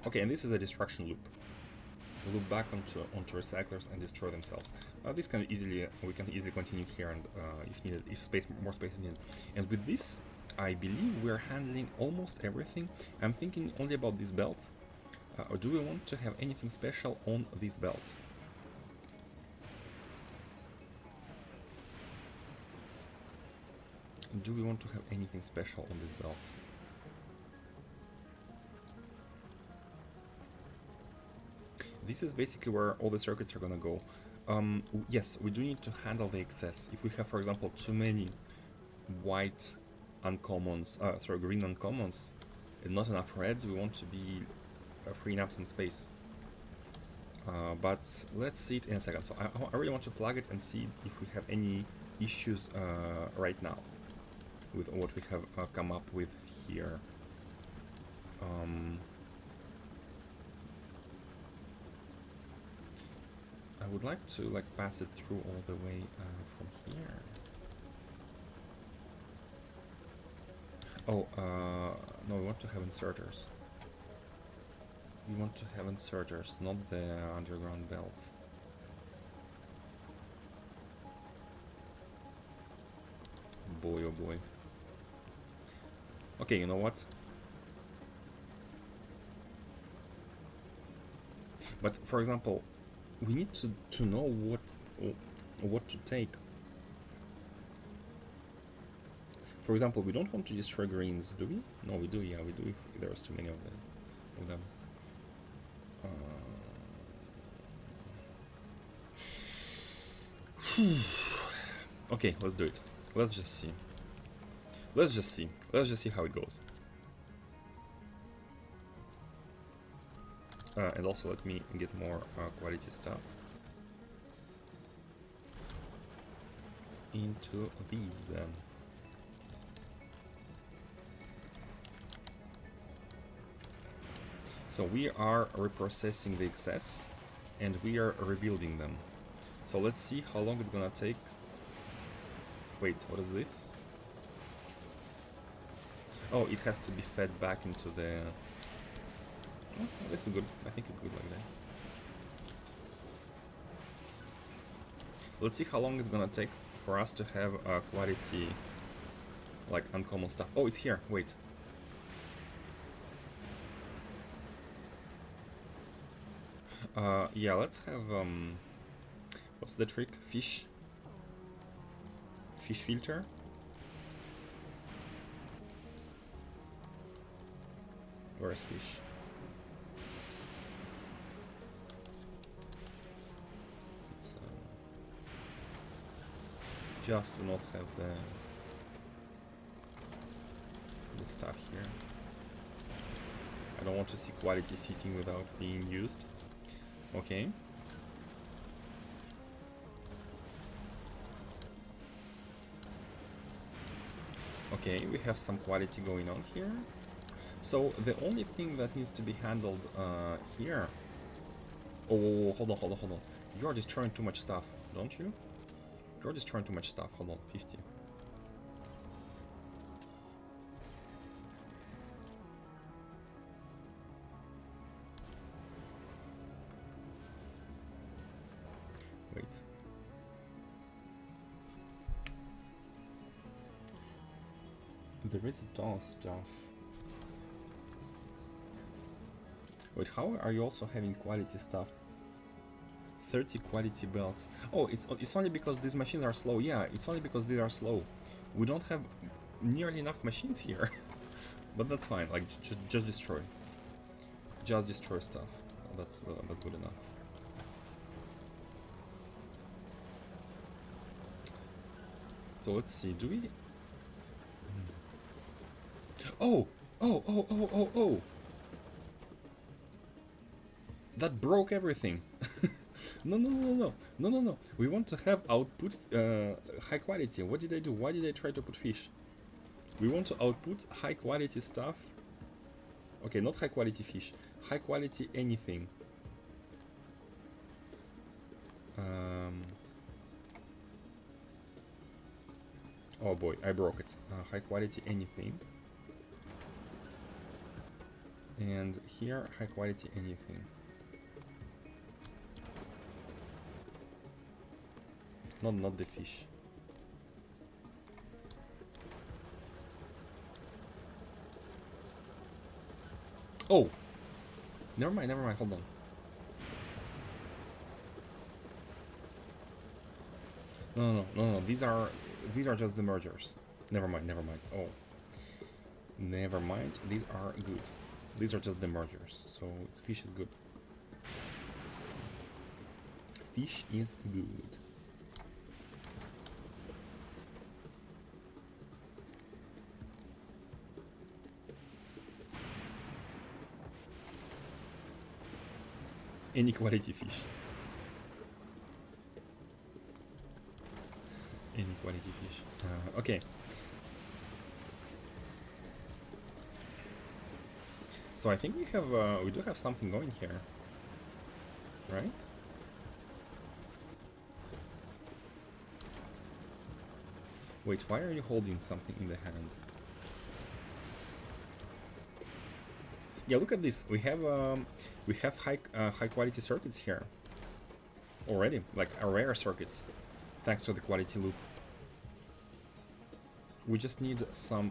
Okay, and this is a destruction loop. Loop back onto recyclers and destroy themselves. This can easily we can easily continue here, and if needed, if more space is needed. And with this, I believe we're handling almost everything. I'm thinking only about this belt. Or do we want to have anything special on this belt? Do we want to have anything special on this belt? This is basically where all the circuits are gonna go. Yes, we do need to handle the excess. If we have, for example, too many white uncommons, green uncommons, and not enough reds, we want to be freeing up some space. But let's see it in a second. So I really want to plug it and see if we have any issues right now with what we have come up with here. I would like to pass it through all the way from here. Oh, no, we want to have inserters. We want to have inserters, not the underground belt. Boy, oh boy. Okay, you know what? But for example, we need to know what to take. For example, we don't want to destroy greens, do we? No, we do. Yeah, we do. If there's too many of them. Okay, let's do it. Let's just see. Let's just see. Let's just see how it goes. And also let me get more quality stuff into these. So we are reprocessing the excess and we are rebuilding them. So let's see how long it's gonna take. Wait, what is this? Oh, it has to be fed back into the... Oh, this is good. I think it's good like that. Let's see how long it's gonna take for us to have quality, like uncommon stuff. Oh, it's here. Wait. Yeah, let's have what's the trick? Fish filter. Where's fish? It's just to not have the stuff here. I don't want to see quality sitting without being used. Okay. Okay, we have some quality going on here. So the only thing that needs to be handled here... Oh, hold on. You're destroying too much stuff, don't you? You're destroying too much stuff. Hold on, 50. Wait. There is dull stuff. Wait, how are you also having quality stuff? 30 quality belts. Oh, it's only because these machines are slow. Yeah, it's only because they are slow. We don't have nearly enough machines here. But that's fine. Like, just destroy. Just destroy stuff. That's good enough. So let's see. Do we? Oh! That broke everything. No. We want to have output high quality. What did I do? Why did I try to put fish? We want to output high quality stuff. Okay, not high quality fish. High quality anything. Oh boy, I broke it. High quality anything. And here, high quality anything. Not the fish. Oh! Never mind, hold on. No, these are just the mergers. Never mind. Oh. Never mind, these are good. These are just the mergers, so fish is good. Fish is good. Any quality fish. Any quality fish. Okay. So I think we do have something going here, right? Wait, why are you holding something in the hand? Yeah, look at this. We have high quality circuits here already, like rare circuits, thanks to the quality loop. We just need some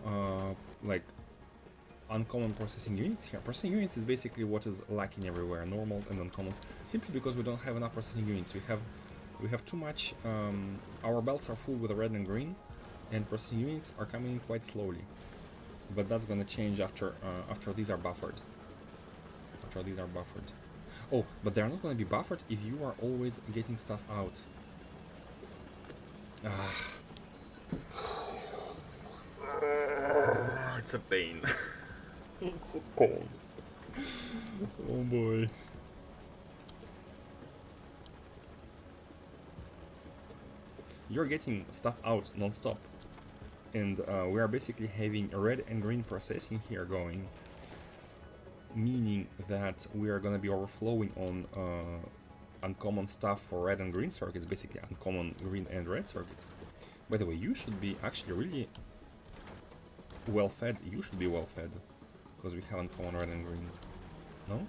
like uncommon processing units here. Processing units is basically what is lacking everywhere, normals and uncommons, simply because we don't have enough processing units. We have too much. Our belts are full with red and green, and processing units are coming in quite slowly. But that's gonna change after these are buffered. After these are buffered. Oh, but they're not gonna be buffered if you are always getting stuff out. It's a pain. It's a pain. Oh boy. You're getting stuff out non-stop. And we are basically having red and green processing here going, meaning that we are going to be overflowing on uncommon stuff for red and green circuits, basically uncommon green and red circuits. By the way, you should be actually really well fed. You should be well fed, because we have uncommon red and greens. No?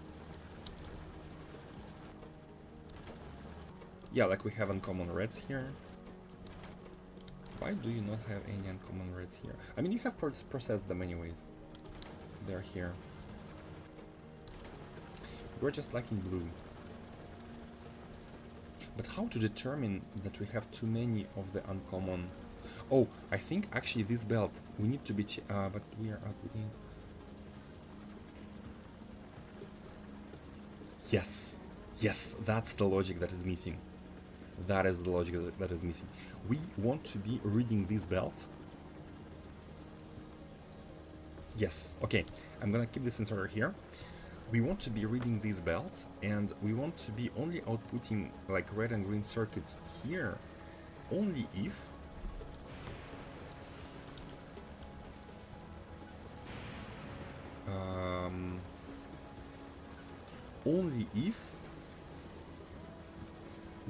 Yeah, like we have uncommon reds here. Why do you not have any uncommon reds here? I mean, you have processed them anyways. They're here. We're just lacking blue. But how to determine that we have too many of the uncommon? Oh, I think actually this belt, we need to be... but we are outputting it. Yes. Yes, that's the logic that is missing. That is the logic that is missing. We want to be reading this belt. Yes, okay. I'm gonna keep this inserter here. We want to be reading this belt, and we want to be only outputting like red and green circuits here, only if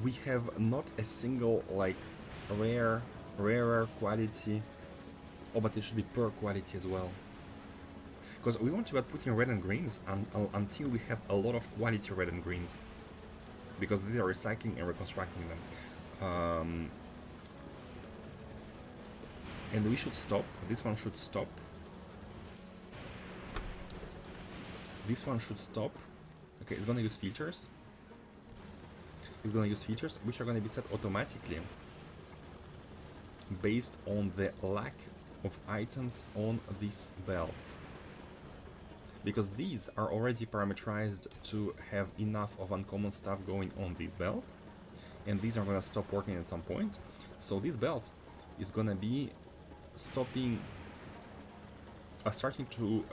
we have not a single like rarer quality. Oh, but it should be per quality as well. Because we want to be outputting red and greens until we have a lot of quality red and greens. Because these are recycling and reconstructing them. And we should stop. This one should stop. This one should stop. Okay, it's gonna use filters. It's gonna use filters which are gonna be set automatically based on the lack of items on this belt. Because these are already parameterized to have enough of uncommon stuff going on this belt, and these are gonna stop working at some point. So this belt is gonna be starting to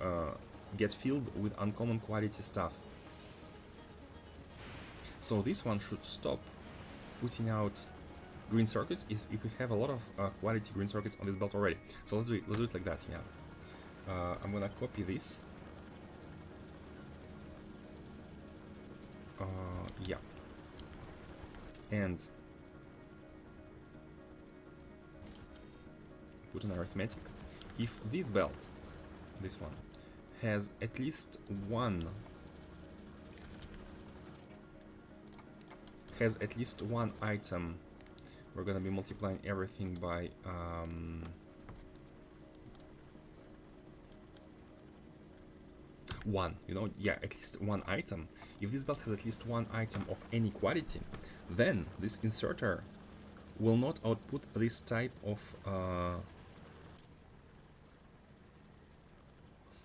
get filled with uncommon quality stuff. So this one should stop putting out green circuits if we have a lot of quality green circuits on this belt already. So let's do it like that. Yeah, I'm gonna copy this. Yeah, and put an arithmetic. If this belt, this one, has at least one item, we're gonna be multiplying everything by one, you know, yeah, at least one item. If this belt has at least one item of any quality, then this inserter will not output this type of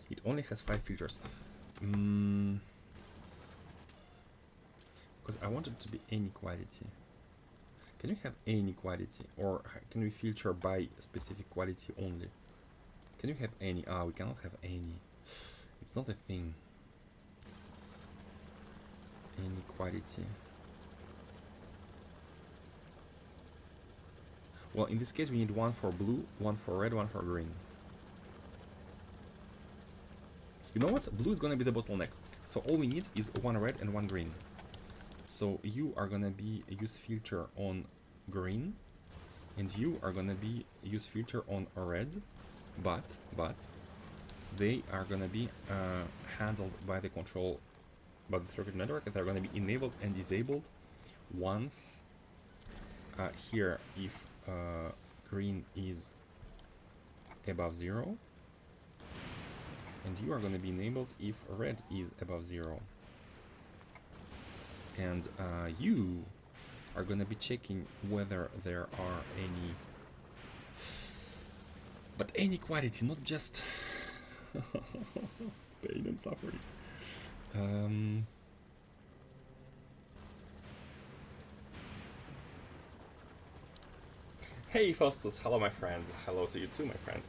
it only has 5 filters. Because I want it to be any quality. Can you have any quality, or can we filter by specific quality only? Can you have any? Ah, we cannot have any. It's not a thing. Any quality. Well, in this case we need one for blue, one for red, one for green. You know what? Blue is gonna be the bottleneck. So all we need is one red and one green. So you are gonna be use filter on green, and you are gonna be use filter on red, but they are gonna be handled by the control, by the circuit network, and they're gonna be enabled and disabled once here if green is above 0, and you are gonna be enabled if red is above 0. And you are gonna be checking whether there are any, but any quality, not just pain and suffering. Hey Faustus, hello my friend. Hello to you too, my friend.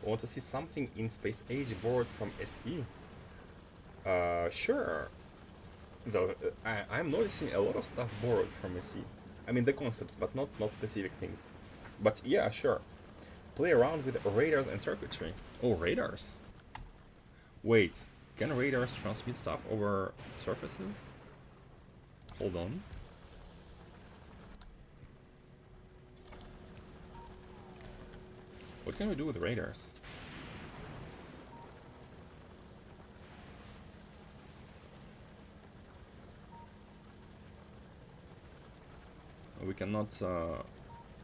Want to see something in Space Age borrowed from SE? Sure. Though I'm noticing a lot of stuff borrowed from SE. I mean the concepts, but not specific things. But yeah, sure. Play around with radars and circuitry. Oh, radars? Wait, can radars transmit stuff over surfaces? Hold on. What can we do with radars? We cannot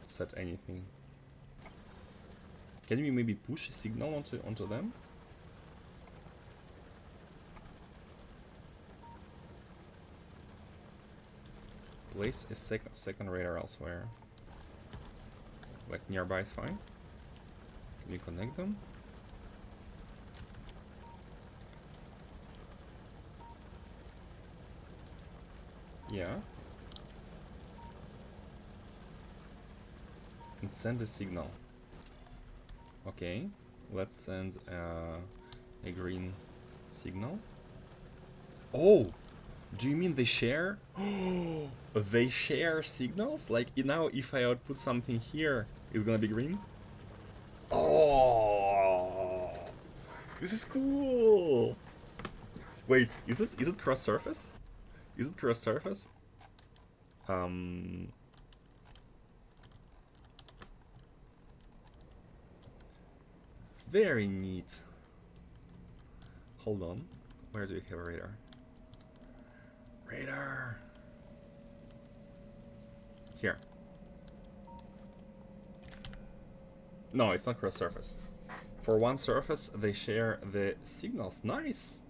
set anything. Can we maybe push a signal onto them? Place a second radar elsewhere. Like nearby is fine. Can you connect them? Yeah. And send a signal. Okay, let's send a green signal. Oh, do you mean they share? Oh, they share signals? Like now if I output something here, it's gonna be green? Oh, this is cool. Wait, is it cross surface? Is it cross surface? Very neat. Hold on. Where do we have a radar? Radar. Here. No, it's not cross surface. For one surface, they share the signals. Nice.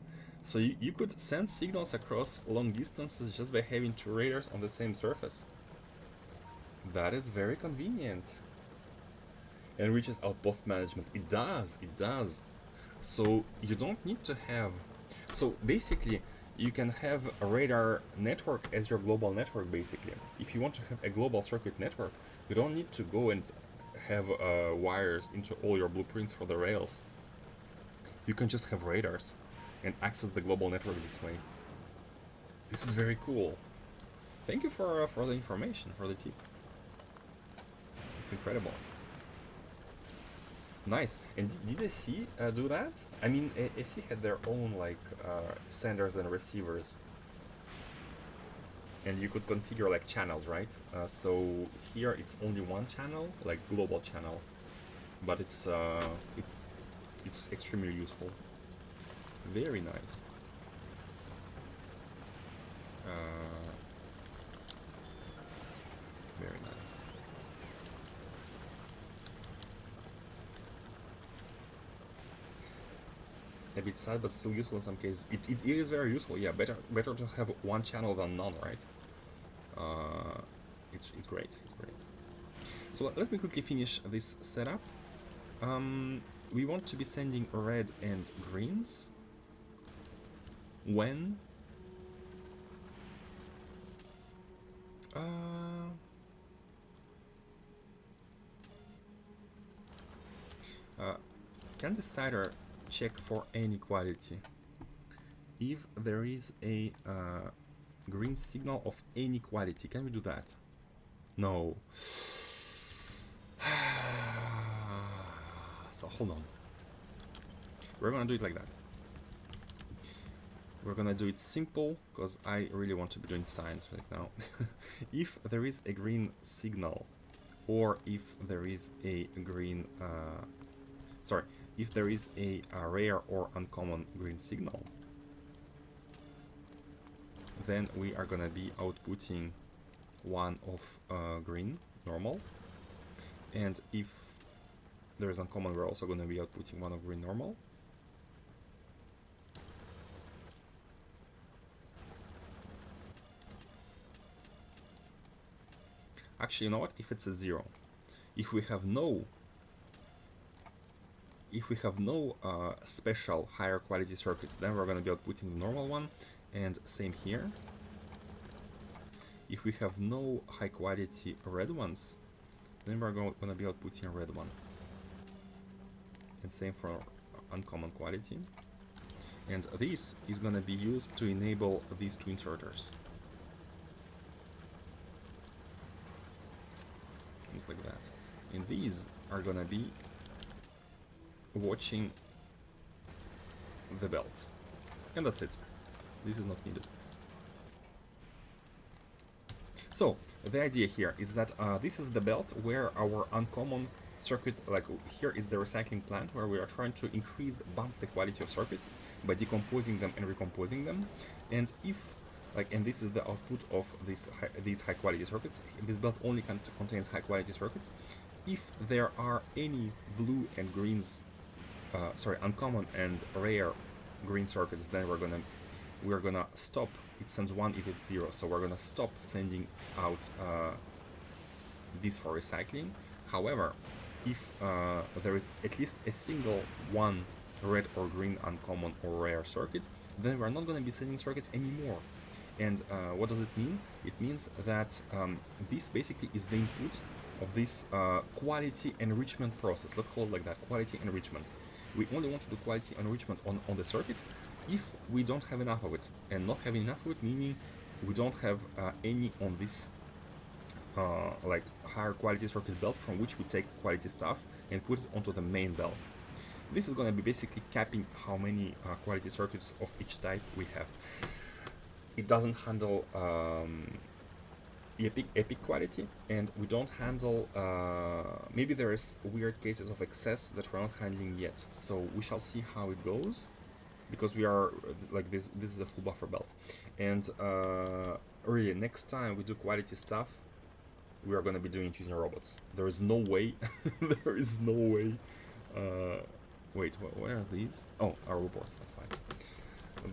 So you could send signals across long distances just by having two radars on the same surface. That is very convenient. Enriches outpost management. It does. So you don't need to have... So basically, you can have a radar network as your global network, basically. If you want to have a global circuit network, you don't need to go and have wires into all your blueprints for the rails. You can just have radars and access the global network this way. This is very cool. Thank you for the information, for the tip. It's incredible. Nice. And did SE do that? I mean, SE had their own like senders and receivers, and you could configure like channels, right? So here it's only one channel, like global channel, but it's extremely useful. Very nice. Very nice. A bit sad, but still useful in some cases. It is very useful. Yeah, better to have one channel than none, right? It's great. It's great. So let me quickly finish this setup. We want to be sending red and greens when can decider check for inequality if there is a green signal of any quality? Can we do that? No. So hold on. We're gonna do it like that. We're gonna do it simple because I really want to be doing science right now. If there is a green signal, or if there is a green if there is a rare or uncommon green signal, then we are gonna be outputting one of green normal, and if there is uncommon, we're also gonna be outputting one of green normal. Actually, you know what? If it's a 0, if we have no special higher quality circuits, then we're going to be outputting the normal one, and same here. If we have no high quality red ones, then we're going to be outputting a red one, and same for uncommon quality. And this is going to be used to enable these two inserters. Like that. And these are going to be watching the belt. And that's it. This is not needed. So the idea here is that this is the belt where our uncommon circuit, like here is the recycling plant where we are trying to bump the quality of circuits by decomposing them and recomposing them. And if and this is the output of these high quality circuits. This belt only contains high quality circuits. If there are any blue and greens, uncommon and rare green circuits, then we're gonna stop. It sends 1 if it's 0, so we're gonna stop sending out this for recycling. However, if there is at least a single one red or green uncommon or rare circuit, then we're not gonna be sending circuits anymore. And what does it mean? It means that this basically is the input of this quality enrichment process. Let's call it like that, quality enrichment. We only want to do quality enrichment on the circuit if we don't have enough of it. And not having enough of it, meaning we don't have any on this higher quality circuit belt from which we take quality stuff and put it onto the main belt. This is going to be basically capping how many quality circuits of each type we have. It doesn't handle epic quality, and we don't handle maybe there is weird cases of excess that we're not handling yet, so we shall see how it goes, because we are like this is a full buffer belt. And really, next time we do quality stuff, we are going to be doing it using robots. There is no way there is no way wait, where are these? Oh, our robots, that's fine.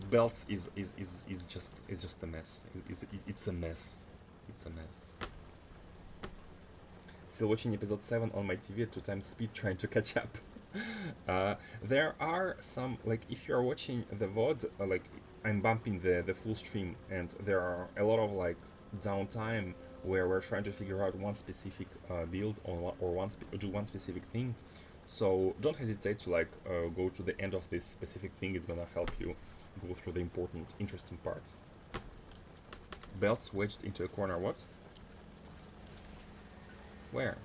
Belts is just a mess. It's a mess. It's a mess. Still watching episode 7 on my TV at 2x speed, trying to catch up. There are some, like, if you're watching the VOD, I'm bumping the full stream, and there are a lot of downtime where we're trying to figure out one specific build or do one specific thing. So don't hesitate to go to the end of this specific thing. It's gonna help you go through the important, interesting parts. Belts wedged into a corner, what? Where?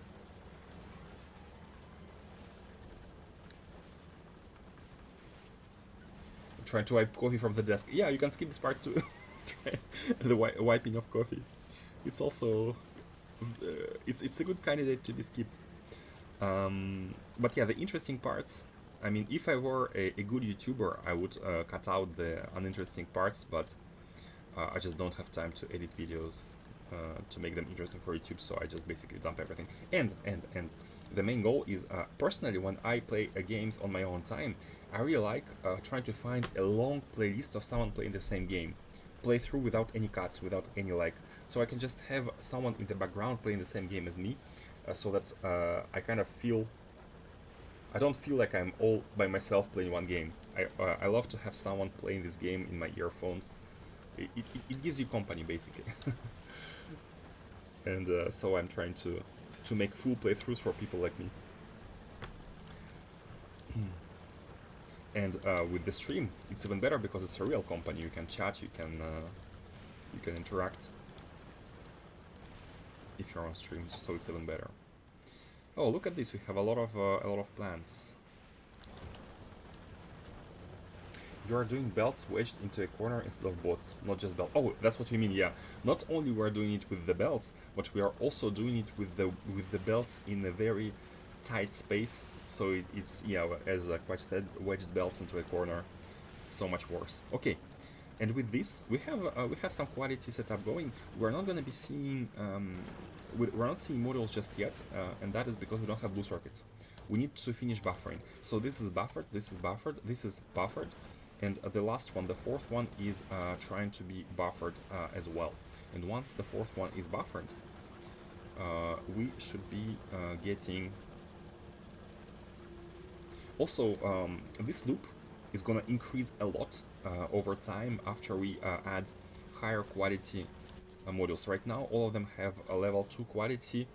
I'm trying to wipe coffee from the desk. Yeah, you can skip this part too. The wiping of coffee. It's also... it's a good candidate to be skipped. But yeah, the interesting parts I mean, if I were a good YouTuber, I would cut out the uninteresting parts, but I just don't have time to edit videos to make them interesting for YouTube, so I just basically dump everything. And the main goal is, personally, when I play games on my own time, I really like trying to find a long playlist of someone playing the same game. Play through without any cuts, without any like, so I can just have someone in the background playing the same game as me, so that I kind of feel, I don't feel like I'm all by myself playing one game. I love to have someone playing this game in my earphones. It gives you company basically. And so I'm trying to make full playthroughs for people like me. And with the stream, it's even better because it's a real company. You can chat, you can interact if you're on stream, so it's even better. Oh, look at this! We have a lot of plants. You are doing belts wedged into a corner instead of bots, not just belts. Oh, that's what we mean. Yeah. Not only we are doing it with the belts, but we are also doing it with the belts in a very tight space. So it's, yeah, as Quach said, wedged belts into a corner. So much worse. Okay. And with this, we have some quality setup going. We're not going to be seeing we're not seeing modules just yet, and that is because we don't have blue circuits. We need to finish buffering. So this is buffered, this is buffered, this is buffered, and the last one, the fourth one, is trying to be buffered as well. And once the fourth one is buffered, we should be getting. Also, this loop is gonna increase a lot over time after we add higher quality modules. Right now, all of them have a level 2 quality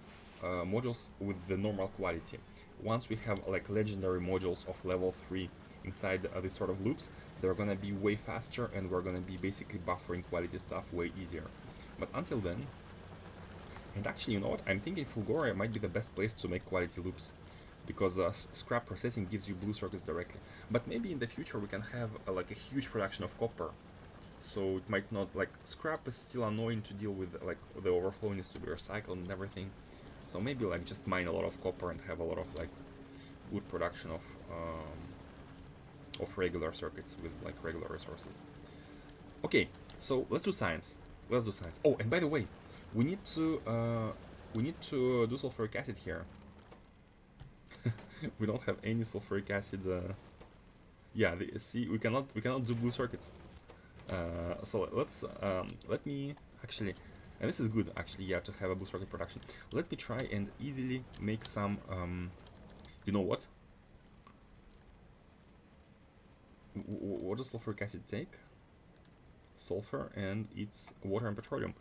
modules with the normal quality. Once we have like legendary modules of level 3 inside these sort of loops, they're gonna be way faster, and we're gonna be basically buffering quality stuff way easier. But until then, and actually, you know what? I'm thinking Fulgora might be the best place to make quality loops, because scrap processing gives you blue circuits directly. But maybe in the future we can have like a huge production of copper, so it might not, like, scrap is still annoying to deal with, like the overflow needs to be recycled and everything. So maybe like just mine a lot of copper and have a lot of like good production of regular circuits with like regular resources. Okay, so let's do science. Let's do science. Oh, and by the way, we need to do sulfuric acid here. We don't have any sulfuric acid. Yeah, see, we cannot do blue circuits. So let's let me actually, and this is good actually, yeah, to have a blue circuit production. Let me try and easily make some. You know what? What does sulfuric acid take? Sulfur, and it's water and petroleum.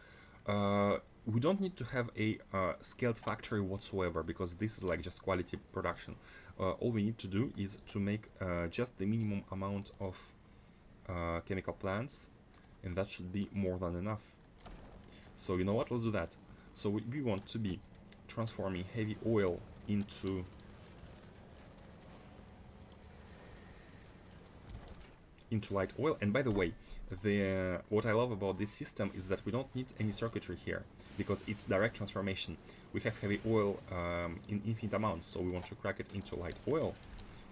We don't need to have a scaled factory whatsoever, because this is like just quality production. All we need to do is to make just the minimum amount of chemical plants, and that should be more than enough. So you know what, let's do that. So we want to be transforming heavy oil into light oil. And by the way, what I love about this system is that we don't need any circuitry here, because it's direct transformation. We have heavy oil in infinite amounts, so we want to crack it into light oil.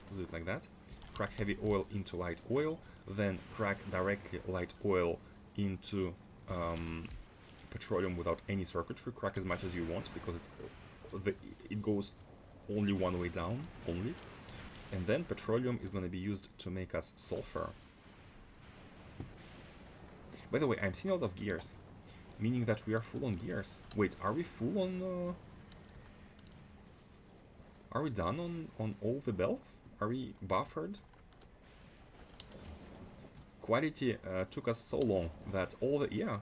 Let's do it like that. Crack heavy oil into light oil, then crack directly light oil into petroleum without any circuitry. Crack as much as you want, because it goes only one way down, only. And then petroleum is going to be used to make us sulfur. By the way, I'm seeing a lot of gears, meaning that we are full on gears. Wait, are we full on... Are we done on all the belts? Are we buffered? Quality took us so long that all the... Yeah,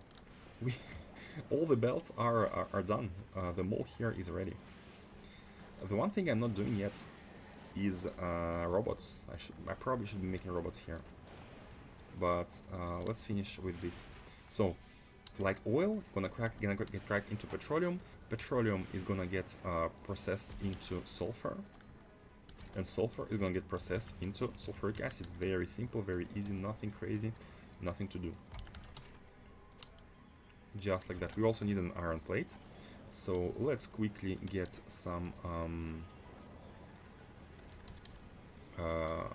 all the belts are done. The mold here is ready. The one thing I'm not doing yet is robots. I probably should be making robots here. But let's finish with this. So, light oil gonna get cracked into petroleum. Petroleum is gonna get processed into sulfur, and sulfur is gonna get processed into sulfuric acid. Very simple, very easy, nothing crazy, nothing to do. Just like that. We also need an iron plate. So let's quickly get some Uh,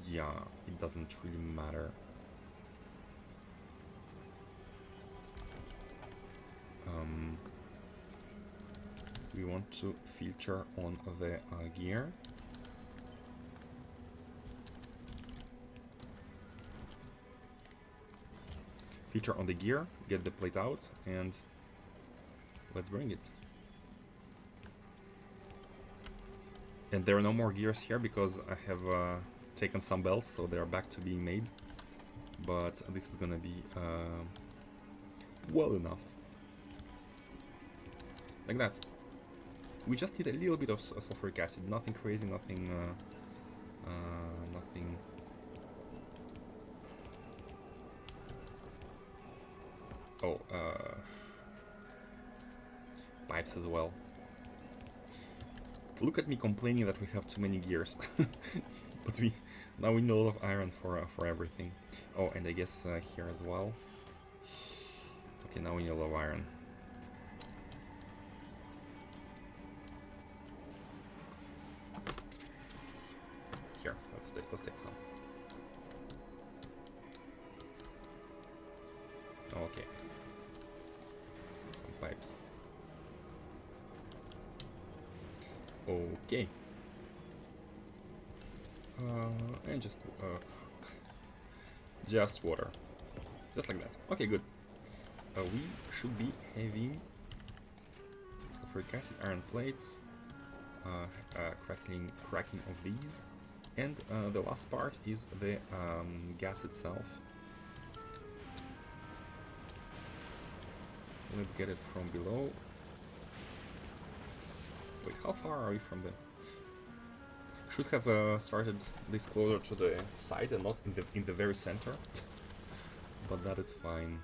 yeah, it doesn't really matter. We want to filter on the gear. Filter on the gear, get the plate out, and let's bring it. And there are no more gears here because I have taken some belts, so they are back to being made. But this is gonna be well enough. Like that. We just need a little bit of sulfuric acid, nothing crazy, nothing... nothing... Oh, pipes as well. Look at me complaining that we have too many gears. But now we need a lot of iron for everything. Oh, and I guess here as well. Okay, now we need a lot of iron. Here, let's take some. Okay. Some pipes. Okay. And just water. Just like that. Okay, good. We should be having sulfuric acid, iron plates, cracking of these, and the last part is the gas itself. Let's get it from below. Wait, how far are we from the... Should have started this closer to the side and not in the very center. But that is fine.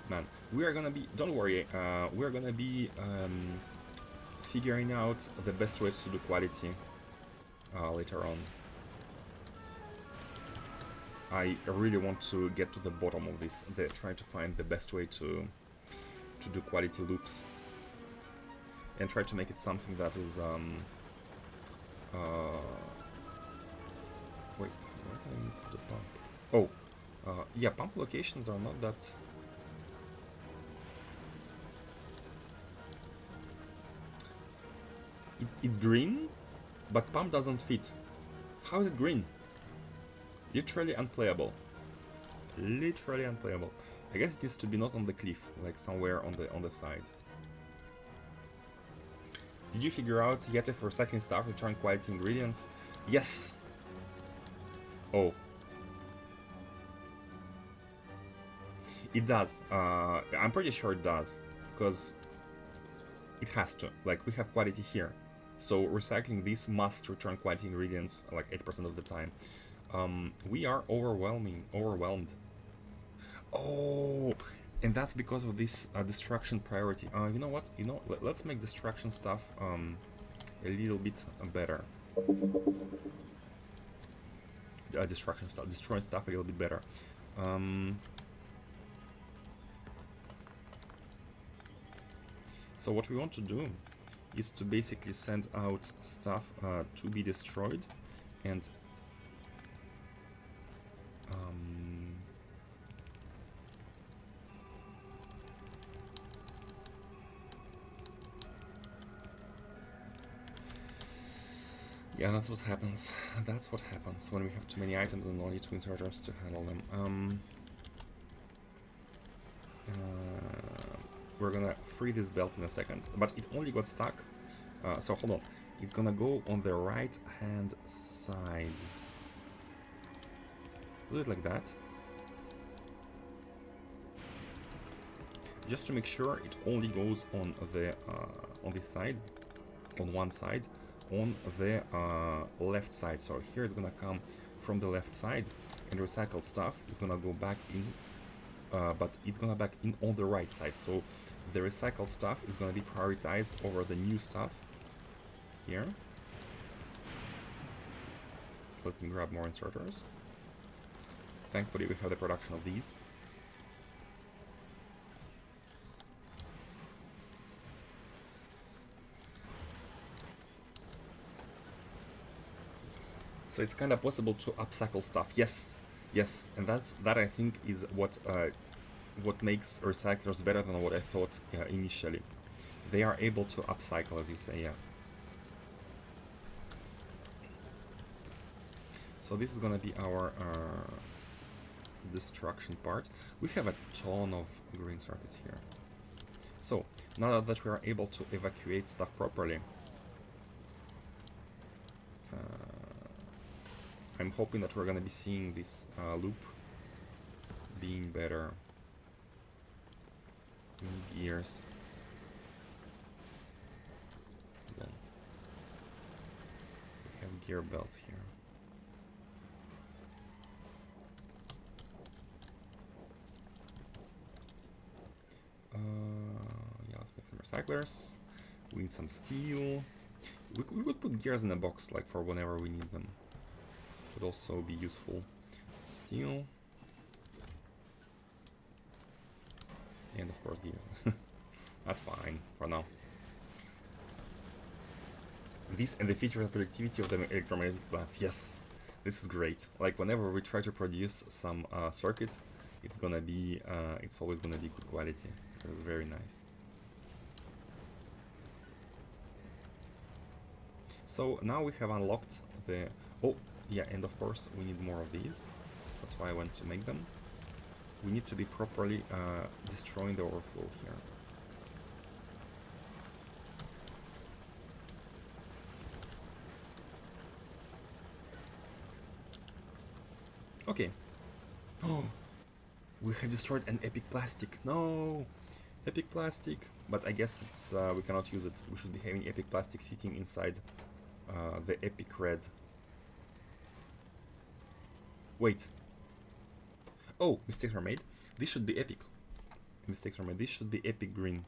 Man, we are gonna be... Don't worry, we're gonna be figuring out the best ways to do quality later on. I really want to get to the bottom of this, trying to find the best way to do quality loops. And try to make it something that is... wait, where can I put the pump? Oh, yeah, pump locations are not that... It's green, but pump doesn't fit. How is it green? Literally unplayable. Literally unplayable. I guess it needs to be not on the cliff, like somewhere on the side. Did you figure out yet if recycling stuff return quality ingredients? Yes! Oh. It does. I'm pretty sure it does. Because it has to. Like, we have quality here. So recycling this must return quality ingredients like 8% of the time. We are overwhelmed. Oh! And that's because of this destruction priority. You know what? Let's make destruction stuff a little bit better. Destruction stuff, destroying stuff a little bit better. So what we want to do is to basically send out stuff to be destroyed, and yeah, that's what happens. That's what happens when we have too many items and only two inserters to handle them. We're gonna free this belt in a second, but it only got stuck. So hold on. It's gonna go on the right hand side. Do it like that. Just to make sure it only goes on the on this side, on one side, on the left side. So here it's gonna come from the left side, and recycled stuff is gonna go back in, but it's gonna back in on the right side. So the recycled stuff is gonna be prioritized over the new stuff. Here. Let me grab more inserters. Thankfully we have the production of these. So it's kind of possible to upcycle stuff. Yes, yes, and that I think is what makes recyclers better than what I thought initially. They are able to upcycle, as you say, yeah. So this is gonna be our destruction part. We have a ton of green circuits here. So now that we are able to evacuate stuff properly, I'm hoping that we're gonna be seeing this loop being better. Gears. Then we have gear belts here. Yeah, let's make some recyclers. We need some steel. We could put gears in a box, like for whenever we need them. Would also be useful. Steel. And of course gears. That's fine for now. This and the feature and productivity of the electromagnetic plants. Yes, this is great. Like whenever we try to produce some circuit, it's gonna be, it's always gonna be good quality. It's very nice. So now we have unlocked the. Oh yeah, and of course we need more of these. That's why I want to make them. We need to be properly destroying the overflow here. Okay. Oh, we have destroyed an epic plastic. No, epic plastic. But I guess it's we cannot use it. We should be having epic plastic sitting inside the epic red. Wait. Oh, mistakes were made. This should be epic. Mistakes were made. This should be epic green.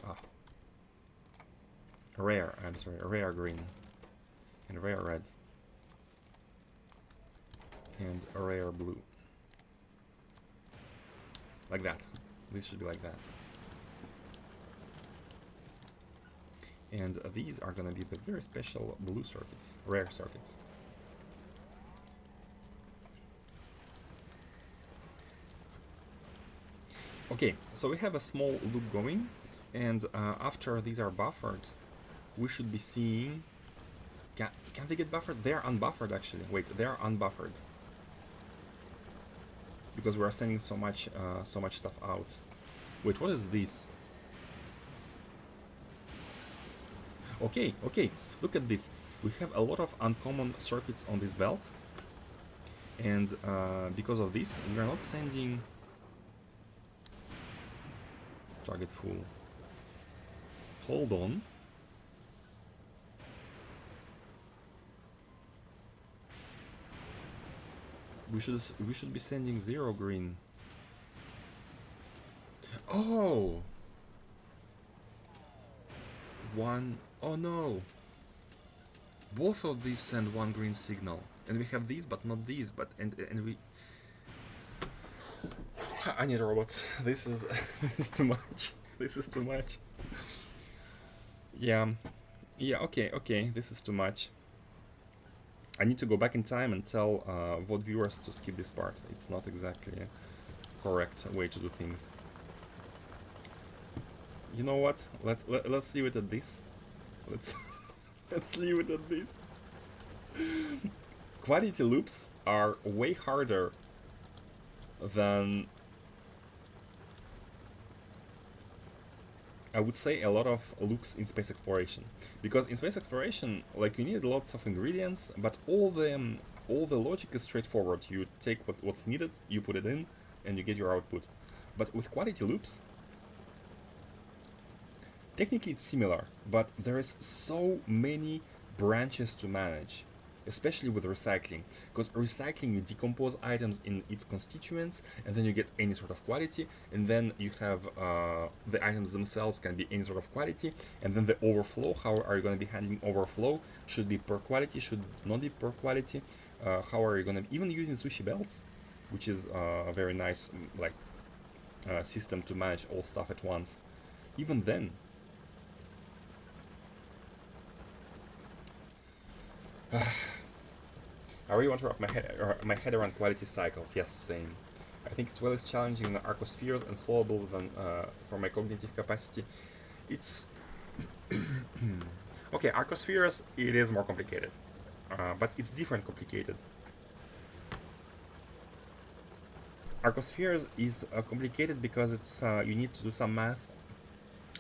Ah. Rare. I'm sorry. Rare green. And rare red. And a rare blue. Like that. This should be like that. And these are gonna be the very special blue circuits, rare circuits. Okay, so we have a small loop going, and after these are buffered, we should be seeing... Can they get buffered? They are unbuffered actually. Wait, they are unbuffered. Because we are sending so much stuff out. Wait, what is this? Okay, okay, look at this. We have a lot of uncommon circuits on this belt. And because of this, we are not sending... Target full. Hold on. We should be sending 0 green. Oh! One... Oh no! Both of these send 1 green signal. And we have these, but not these, but... And we... I need robots. This is... this is too much. This is too much. Yeah. Yeah, okay, okay. This is too much. I need to go back in time and tell VOD viewers to skip this part. It's not exactly a correct way to do things. You know what? Let's leave it at this. Let's leave it at this. Quality loops are way harder than, I would say, a lot of loops in space exploration. Because in space exploration, like, you need lots of ingredients, but all the logic is straightforward. You take what's needed, you put it in, and you get your output. But with quality loops, technically it's similar, but there is so many branches to manage, especially with recycling. Because recycling, you decompose items in its constituents, and then you get any sort of quality, and then you have the items themselves can be any sort of quality, and then the overflow, how are you going to be handling overflow? Should be per quality, should not be per quality. How are you going to, even using sushi belts, which is a very nice like system to manage all stuff at once. Even then, I really want to wrap my head around quality cycles. Yes, same. I think it's well as challenging in the arcospheres and solvable than for my cognitive capacity. It's okay. Arcospheres, it is more complicated, but it's different complicated. Arcospheres is complicated because it's you need to do some math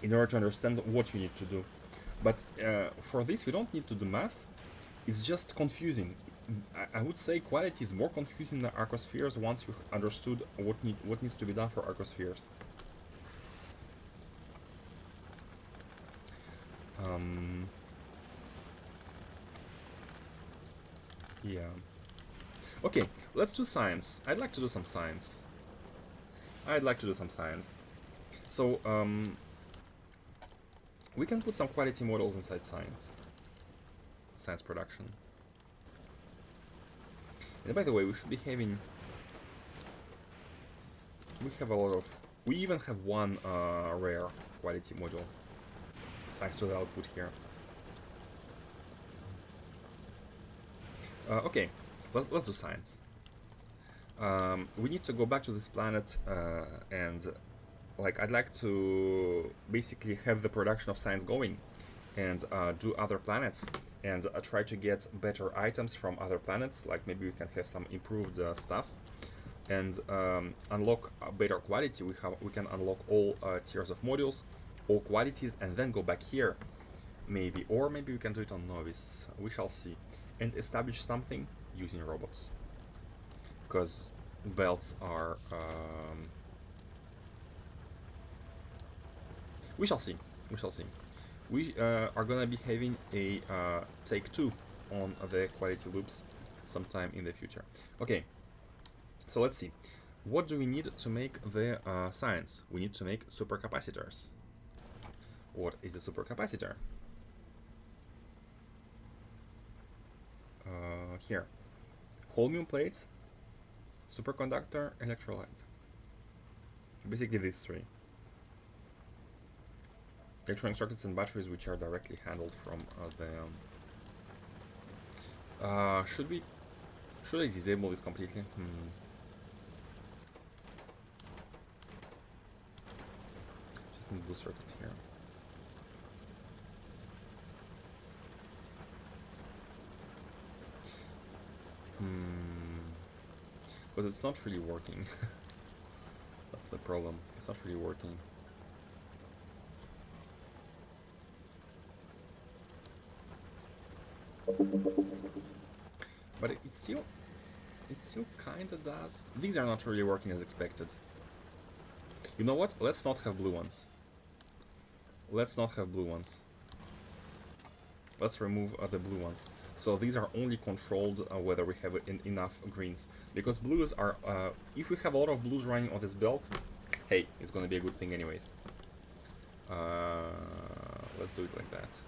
in order to understand what you need to do. But for this, we don't need to do math. It's just confusing. I would say quality is more confusing than arcospheres once you understood what needs to be done for arcospheres. Yeah. Okay, let's do science. I'd like to do some science. So, we can put some quality models inside science production. And by the way, we should be having... We have a lot of... We even have one rare quality module, thanks to the output here. Okay, let's do science. We need to go back to this planet and like I'd like to basically have the production of science going and do other planets and try to get better items from other planets, like maybe we can have some improved stuff and unlock better quality. We can unlock all tiers of modules, all qualities, and then go back here maybe, or maybe we can do it on novice, we shall see, and establish something using robots, because belts are we shall see. We are gonna be having a take 2 on the quality loops sometime in the future. Okay, so let's see. What do we need to make the science? We need to make supercapacitors. What is a supercapacitor? Here. Holmium plates, superconductor, electrolyte. Basically these three. Electronic circuits and batteries which are directly handled from the... Should I disable this completely? Just need blue circuits here. Because it's not really working. That's the problem. It's not really working. But it still kinda does. These are not really working as expected. You know what? Let's not have blue ones. Let's remove the blue ones. So these are only controlled whether we have enough greens. Because blues are... if we have a lot of blues running on this belt, hey, it's gonna be a good thing anyways. Let's do it like that.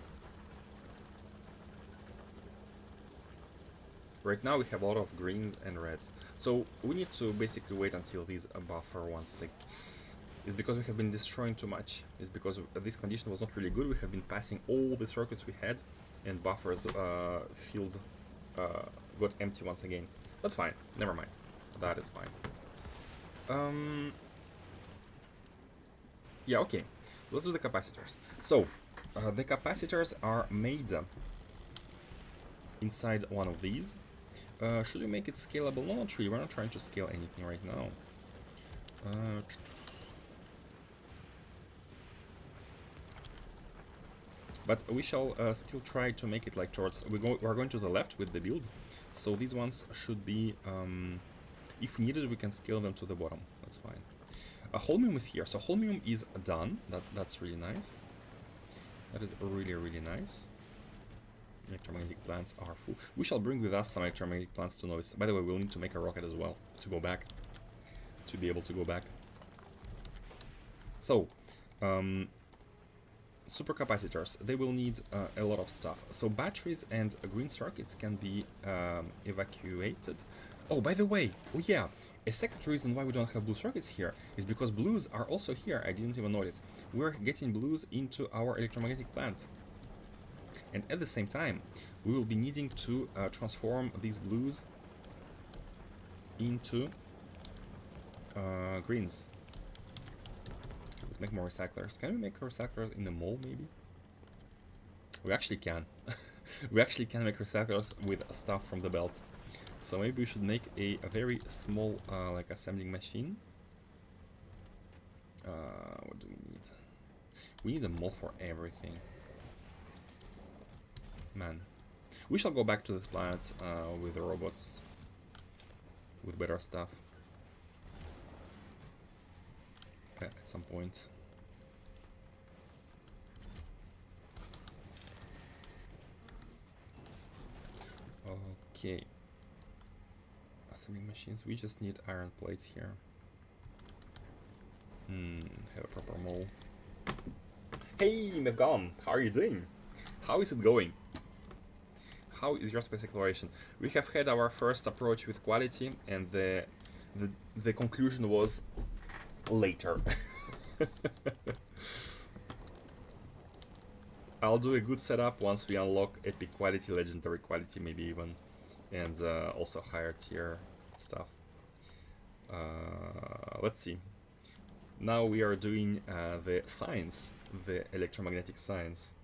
Right now we have a lot of greens and reds. So we need to basically wait until these buffer once. It's because we have been destroying too much. It's because this condition was not really good. We have been passing all the circuits we had, and buffers fields got empty once again. That's fine. Never mind. That is fine. Yeah, okay. Let's do the capacitors. So, the capacitors are made inside one of these. Should we make it scalable? No, not really. We're not trying to scale anything right now. But we shall still try to make it like towards... We're going to the left with the build. So these ones should be... if needed, we can scale them to the bottom. That's fine. Holmium is here. So holmium is done. That's really nice. That is really, really nice. Electromagnetic plants are full. We shall bring with us some electromagnetic plants to novice. By the way, we'll need to make a rocket as well to go back. To be able to go back. So, supercapacitors, they will need a lot of stuff. So batteries and green circuits can be evacuated. Oh, by the way, oh yeah, a second reason why we don't have blue circuits here is because blues are also here. I didn't even notice. We're getting blues into our electromagnetic plant. And at the same time, we will be needing to transform these blues into greens. Let's make more recyclers. Can we make recyclers in the mall, maybe? We actually can. We actually can make recyclers with stuff from the belt. So maybe we should make a very small like assembling machine. What do we need? We need a mall for everything. Man. We shall go back to this planet with the robots. With better stuff. At some point. Okay. Assembling machines. We just need iron plates here. Have a proper mole. Hey, Mevgam! How are you doing? How is it going? How is your space exploration? We have had our first approach with quality, and the conclusion was later. I'll do a good setup once we unlock epic quality, legendary quality, maybe even, and also higher tier stuff. Let's see. Now we are doing the science, the electromagnetic science.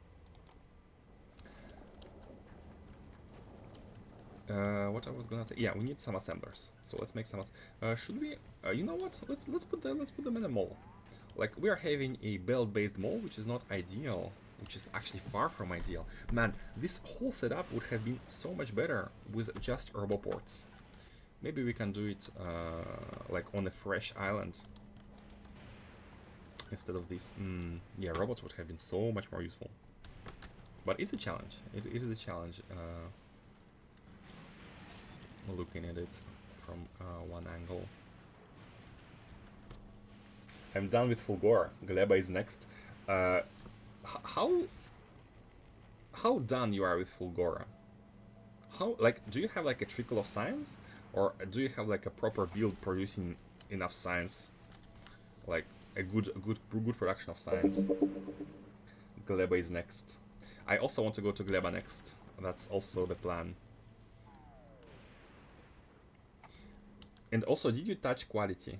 What I was gonna say? Yeah, we need some assemblers. So let's make some. Should we? You know what? Let's put them in a mall. Like, we are having a belt-based mall, which is not ideal, which is actually far from ideal. Man, this whole setup would have been so much better with just herboports. Maybe we can do it like on a fresh island instead of this. Yeah, robots would have been so much more useful. But it's a challenge. It is a challenge. Looking at it from one angle. I'm done with Fulgora. Gleba is next. How done you are with Fulgora? How, like, do you have like a trickle of science, or do you have like a proper build producing enough science, like a good production of science? Gleba is next. I also want to go to Gleba next. That's also the plan. And also, did you touch quality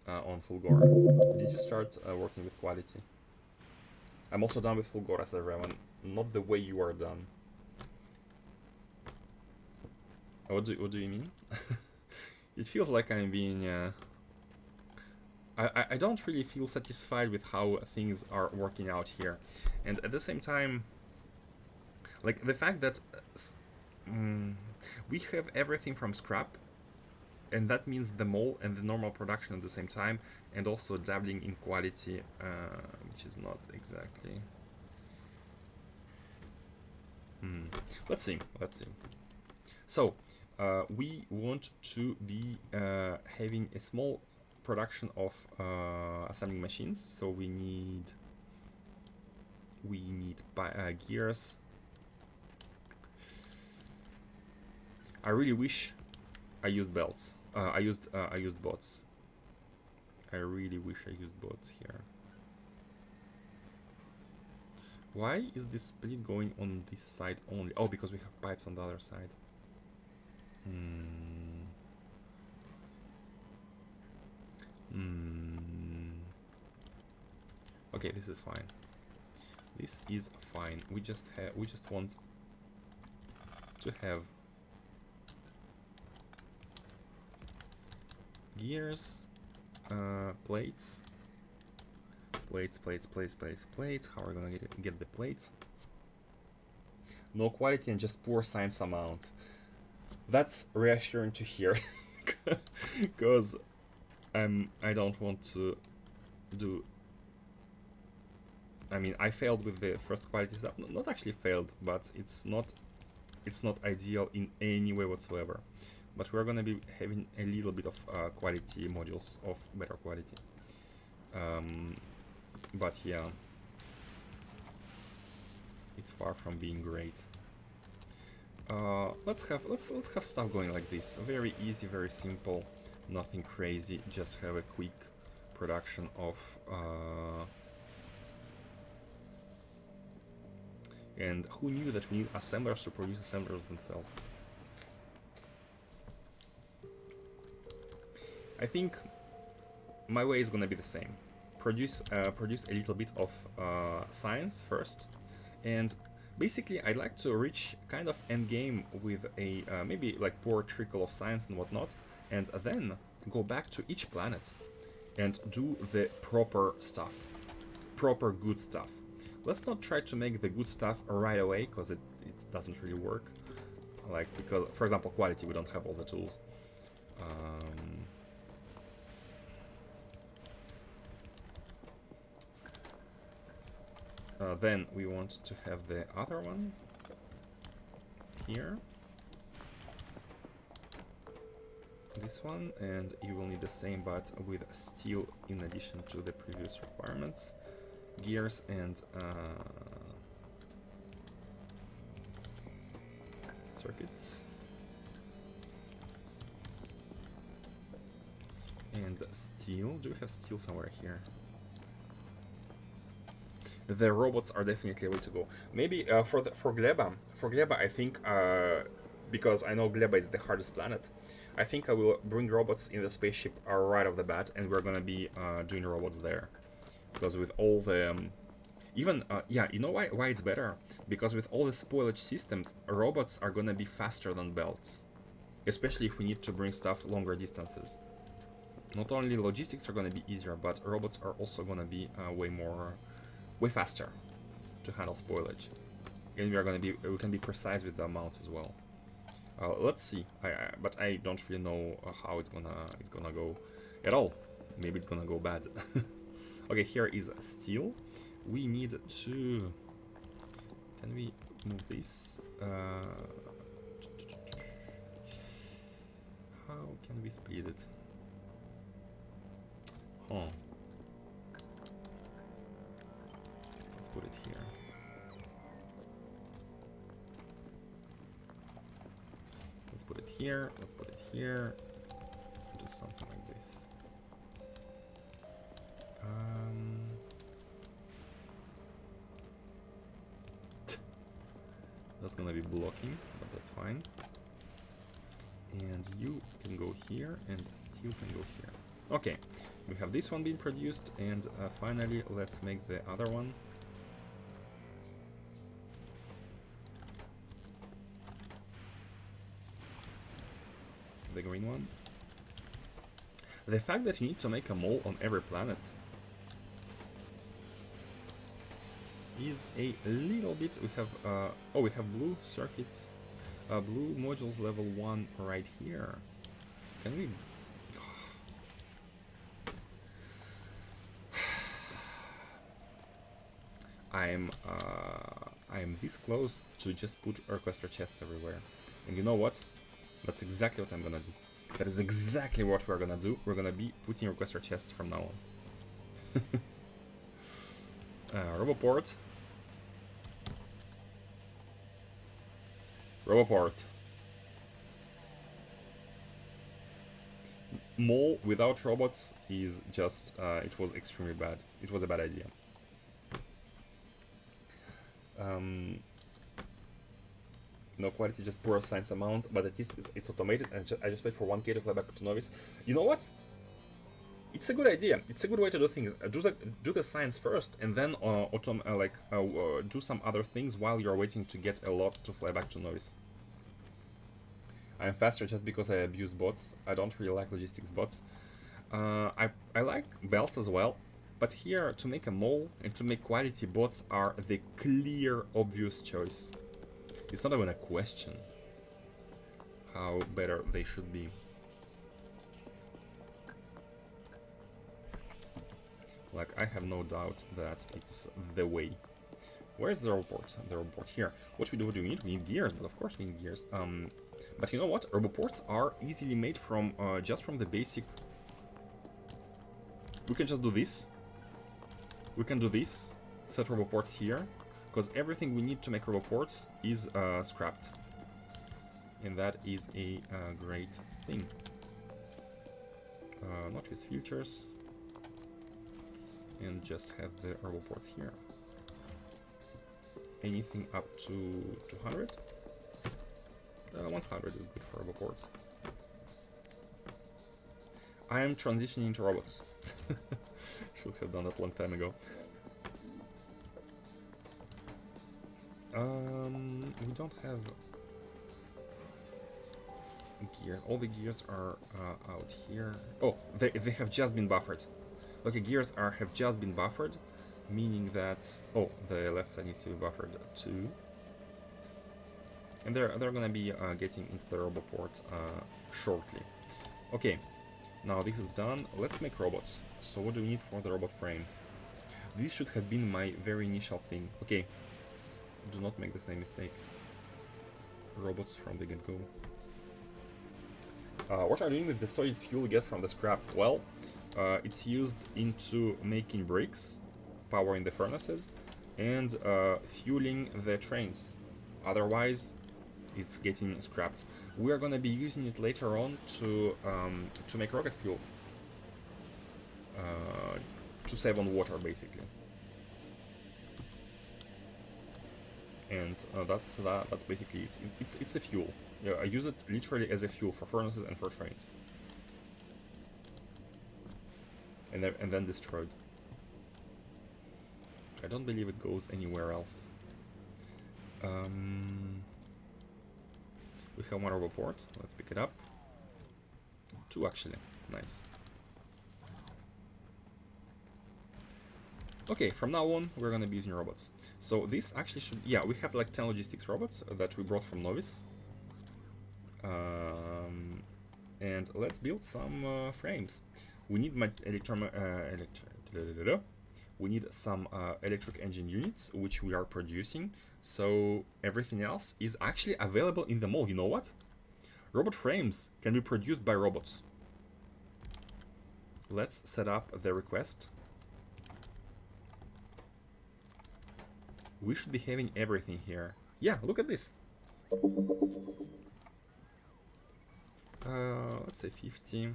on Fulgora? Did you start working with quality? I'm also done with Fulgora, says everyone. Not the way you are done. What do you mean? It feels like I'm being... I don't really feel satisfied with how things are working out here. And at the same time, like, the fact that we have everything from scrap, and that means the mole and the normal production at the same time, and also dabbling in quality, which is not exactly... Let's see. So, we want to be having a small production of assembling machines, so we need gears. I really wish I used belts. I used bots. I really wish I used bots here. Why is this split going on this side only? Oh, because we have pipes on the other side. Okay, this is fine. This is fine. We just want to have gears, plates. How are we gonna get the plates? No quality and just poor science amount. That's reassuring to hear, because I don't want to do... I mean, I failed with the first quality stuff. Not actually failed, but it's not ideal in any way whatsoever. But we're gonna be having a little bit of quality modules of better quality. But yeah, it's far from being great. Let's have stuff going like this. Very easy, very simple, nothing crazy. Just have a quick production of And who knew that we need assemblers to produce assemblers themselves? I think my way is gonna be the same. Produce a little bit of science first, and basically I'd like to reach kind of end game with a maybe like poor trickle of science and whatnot, and then go back to each planet and do the proper stuff, proper good stuff. Let's not try to make the good stuff right away, because it doesn't really work. Like, because, for example, quality, we don't have all the tools. Then we want to have the other one here. This one, and you will need the same but with steel in addition to the previous requirements. Gears and circuits. And steel. Do we have steel somewhere here? The robots are definitely a way to go. Maybe for Gleba, I think because I know Gleba is the hardest planet, I think I will bring robots in the spaceship right off the bat, and we're gonna be doing robots there. Because with all the yeah, you know why it's better? Because with all the spoilage systems, robots are gonna be faster than belts, especially if we need to bring stuff longer distances. Not only logistics are gonna be easier, but robots are also gonna be way faster to handle spoilage, and we can be precise with the amounts as well. Let's see. But I don't really know how it's gonna go at all. Maybe it's gonna go bad. Okay, here is steel. We need to. Can we move this? How can we speed it? Huh. Let's put it here. Let's put it here. Let's put it here. Do something like this. That's gonna be blocking, but that's fine. And you can go here, and steel can go here. Okay, we have this one being produced, and finally let's make the other one. The green one. The fact that you need to make a mole on every planet is a little bit. We have oh, we have blue circuits, blue modules level 1 right here. Can we? I'm this close to just put orchestra chests everywhere, and you know what? That's exactly what I'm gonna do. That is exactly what we're gonna do. We're gonna be putting orchestra chests from now on. Roboport. Roboport. Mole without robots is just, it was extremely bad. It was a bad idea. No quality, just poor science amount, but at least it's automated, and I just paid for 1K to fly back to novice. You know what? It's a good idea. It's a good way to do things. Do the science first, and then do some other things while you're waiting to get a lot to fly back to novice. I'm faster just because I abuse bots. I don't really like logistics bots. I like belts as well, but here to make a mole and to make quality bots are the clear, obvious choice. It's not even a question how better they should be. Like, I have no doubt that it's the way. Where's the roboport? The roboport here. What do we need? We need gears, but of course we need gears. But you know what? Roboports are easily made from just from the basic. We can just do this. We can do this. Set roboports here, because everything we need to make roboports is scrapped, and that is a great thing. Not use filters, and just have the roboports here. anything up to 200. 100 is good for roboports. I am transitioning to robots. Should have done that a long time ago. We don't have gear. All the gears are out here. Oh, they have just been buffered. Okay, gears have just been buffered, meaning that the left side needs to be buffered too. And they're gonna be getting into the roboport shortly. Okay, now this is done. Let's make robots. So what do we need for the robot frames? This should have been my very initial thing. Okay, do not make the same mistake. Robots from the get-go. What are you doing with the solid fuel you get from the scrap? Well, it's used into making bricks, powering the furnaces, and fueling the trains. Otherwise, it's getting scrapped. We are gonna be using it later on to make rocket fuel, to save on water, basically. And that's basically it. It's a fuel. Yeah, I use it literally as a fuel for furnaces and for trains. And then destroyed. I don't believe it goes anywhere else. We have one roboport. Let's pick it up. 2 actually. Nice. Okay, from now on, we're gonna be using robots. So this actually should... Yeah, we have like 10 logistics robots that we brought from Novice. And let's build some frames. We need we need some electric engine units, which we are producing. So everything else is actually available in the mall. You know what? Robot frames can be produced by robots. Let's set up the request. We should be having everything here. Yeah, look at this. Let's say 50.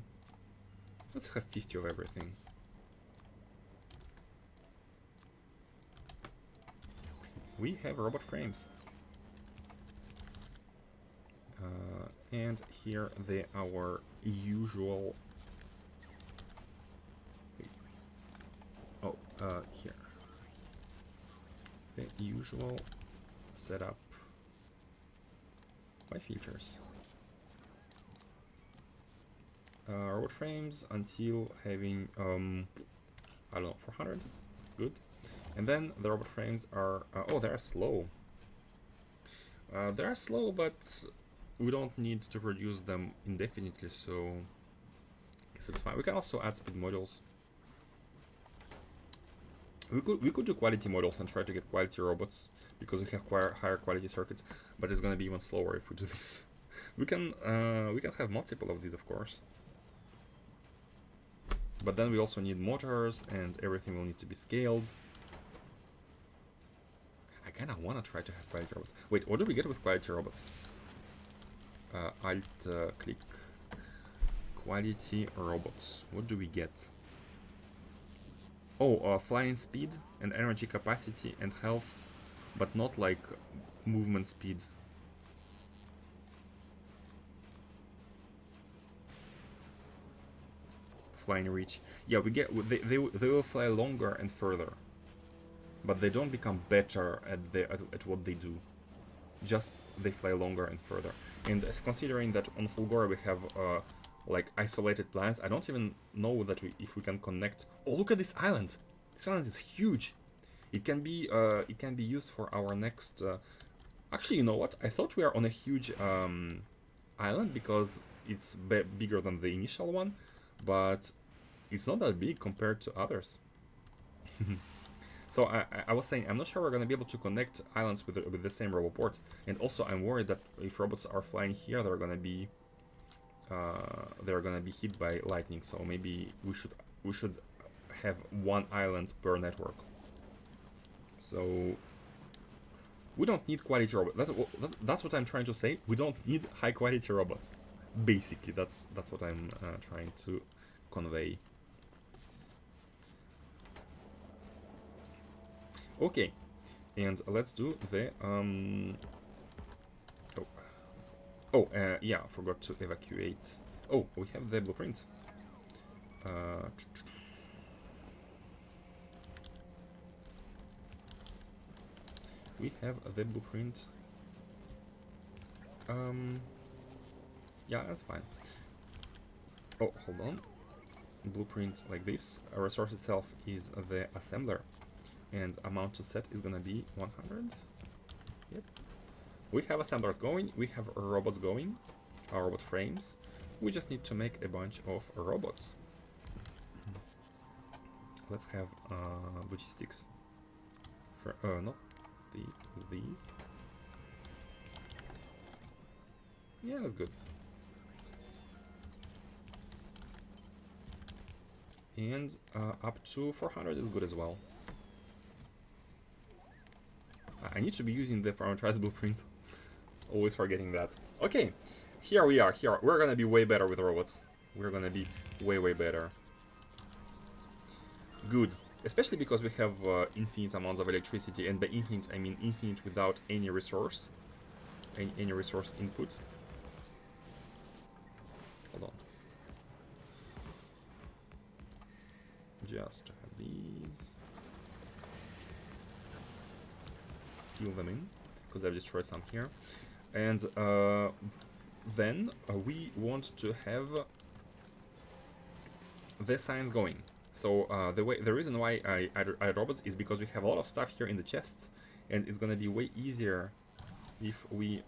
Let's have 50 of everything. We have robot frames. And here our usual... here. The usual setup by features. Robot frames until having, I don't know, 400. That's good. And then the robot frames are, they're slow. They're slow, but we don't need to produce them indefinitely, so I guess it's fine. We can also add speed modules. We could do quality models and try to get quality robots because we have higher quality circuits, but it's gonna be even slower if we do this. We can have multiple of these, of course, but then we also need motors and everything will need to be scaled. I kinda wanna try to have quality robots. Wait, what do we get with quality robots? Alt click quality robots. What do we get? Oh, flying speed and energy capacity and health, but not like movement speed. Flying reach. Yeah, we get they will fly longer and further, but they don't become better at what they do. Just they fly longer and further. And considering that on Fulgora we have like isolated planets, I don't even know that if we can connect. Oh, look at this island! This island is huge. It can be used for our next. Actually, you know what? I thought we are on a huge island because it's bigger than the initial one, but it's not that big compared to others. So I was saying I'm not sure we're gonna be able to connect islands with the same roboport, and also I'm worried that if robots are flying here, they're gonna be hit by lightning. So maybe we should have one island per network. So we don't need quality robots. That's what I'm trying to say. We don't need high quality robots. Basically, that's what I'm trying to convey. Okay, And let's do the yeah, I forgot to evacuate. Oh, we have the blueprint. We have the blueprint. Yeah, that's fine. Oh, hold on. Blueprint like this. A resource itself is the assembler, and amount to set is gonna be 100. Yep. We have assemblers going. We have robots going. Robot frames. We just need to make a bunch of robots. Let's have logistics. For not these. Yeah, that's good. And up to 400 is good as well. I need to be using the parameterized blueprint. Always forgetting that. Okay, here we are. Here we're gonna be way better with robots. We're gonna be way better. Good, especially because we have infinite amounts of electricity, and by infinite I mean infinite without any resource, any resource input. Hold on. Just to have these. Fill them in, because I've destroyed some here. And then we want to have the science going. So the reason why I add robots is because we have a lot of stuff here in the chests, and it's gonna be way easier if we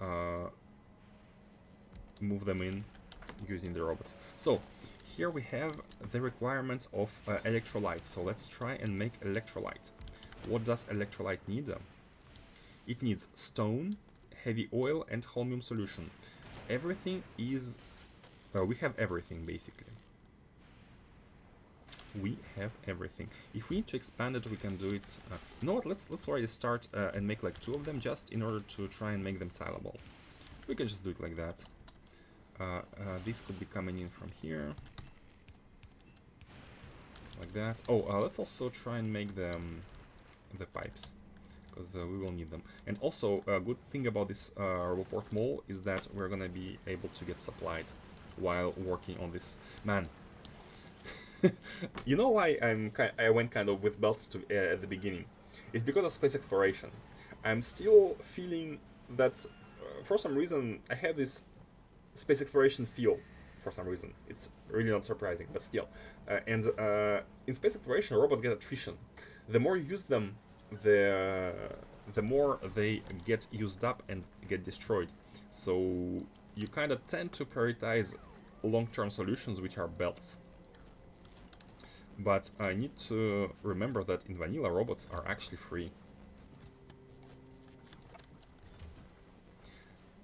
move them in using the robots. So here we have the requirement of electrolyte. So let's try and make electrolyte. What does electrolyte need? It needs stone, heavy oil, and holmium solution. Everything is... we have everything, basically. We have everything. If we need to expand it, we can do it... you know what, let's already start and make like 2 of them, just in order to try and make them tileable. We can just do it like that. This could be coming in from here. Like that. Oh, let's also try and make them the pipes, because we will need them. And also, a good thing about this Roboport mall is that we're gonna be able to get supplied while working on this. Man, you know why I went kind of with belts to at the beginning? It's because of space exploration. I'm still feeling that for some reason I have this space exploration feel. For some reason, it's really not surprising, but still. And in space exploration, robots get attrition. The more you use them, the more they get used up and get destroyed. So you kind of tend to prioritize long-term solutions, which are belts. But I need to remember that in vanilla, robots are actually free.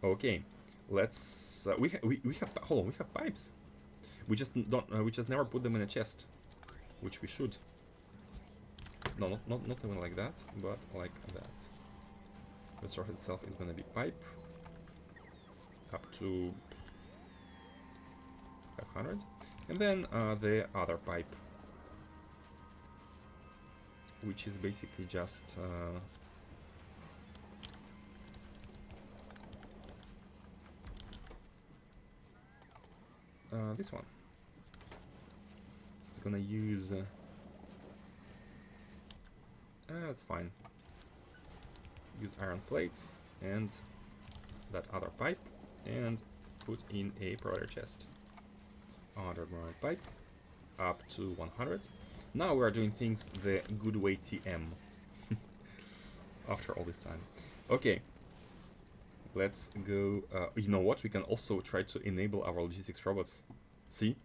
Okay, let's we have hold on, we have pipes. We just don't we just never put them in a chest, which we should. No, not even like that, but like that. The source itself is gonna be pipe up to 500, and then the other pipe, which is basically just this one. It's gonna use that's fine. Use iron plates and that other pipe, and put in a provider chest. Underground pipe up to 100. Now we are doing things the good way, TM. After all this time. Okay, let's go. You know what? We can also try to enable our logistics robots. See?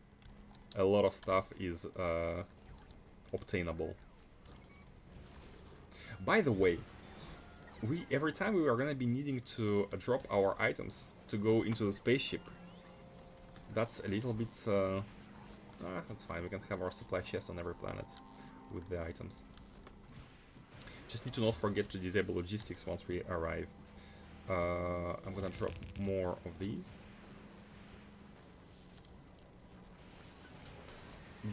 A lot of stuff is obtainable. By the way, every time we are gonna be needing to drop our items to go into the spaceship. That's a little bit... that's fine, we can have our supply chest on every planet with the items. Just need to not forget to disable logistics once we arrive. I'm gonna drop more of these.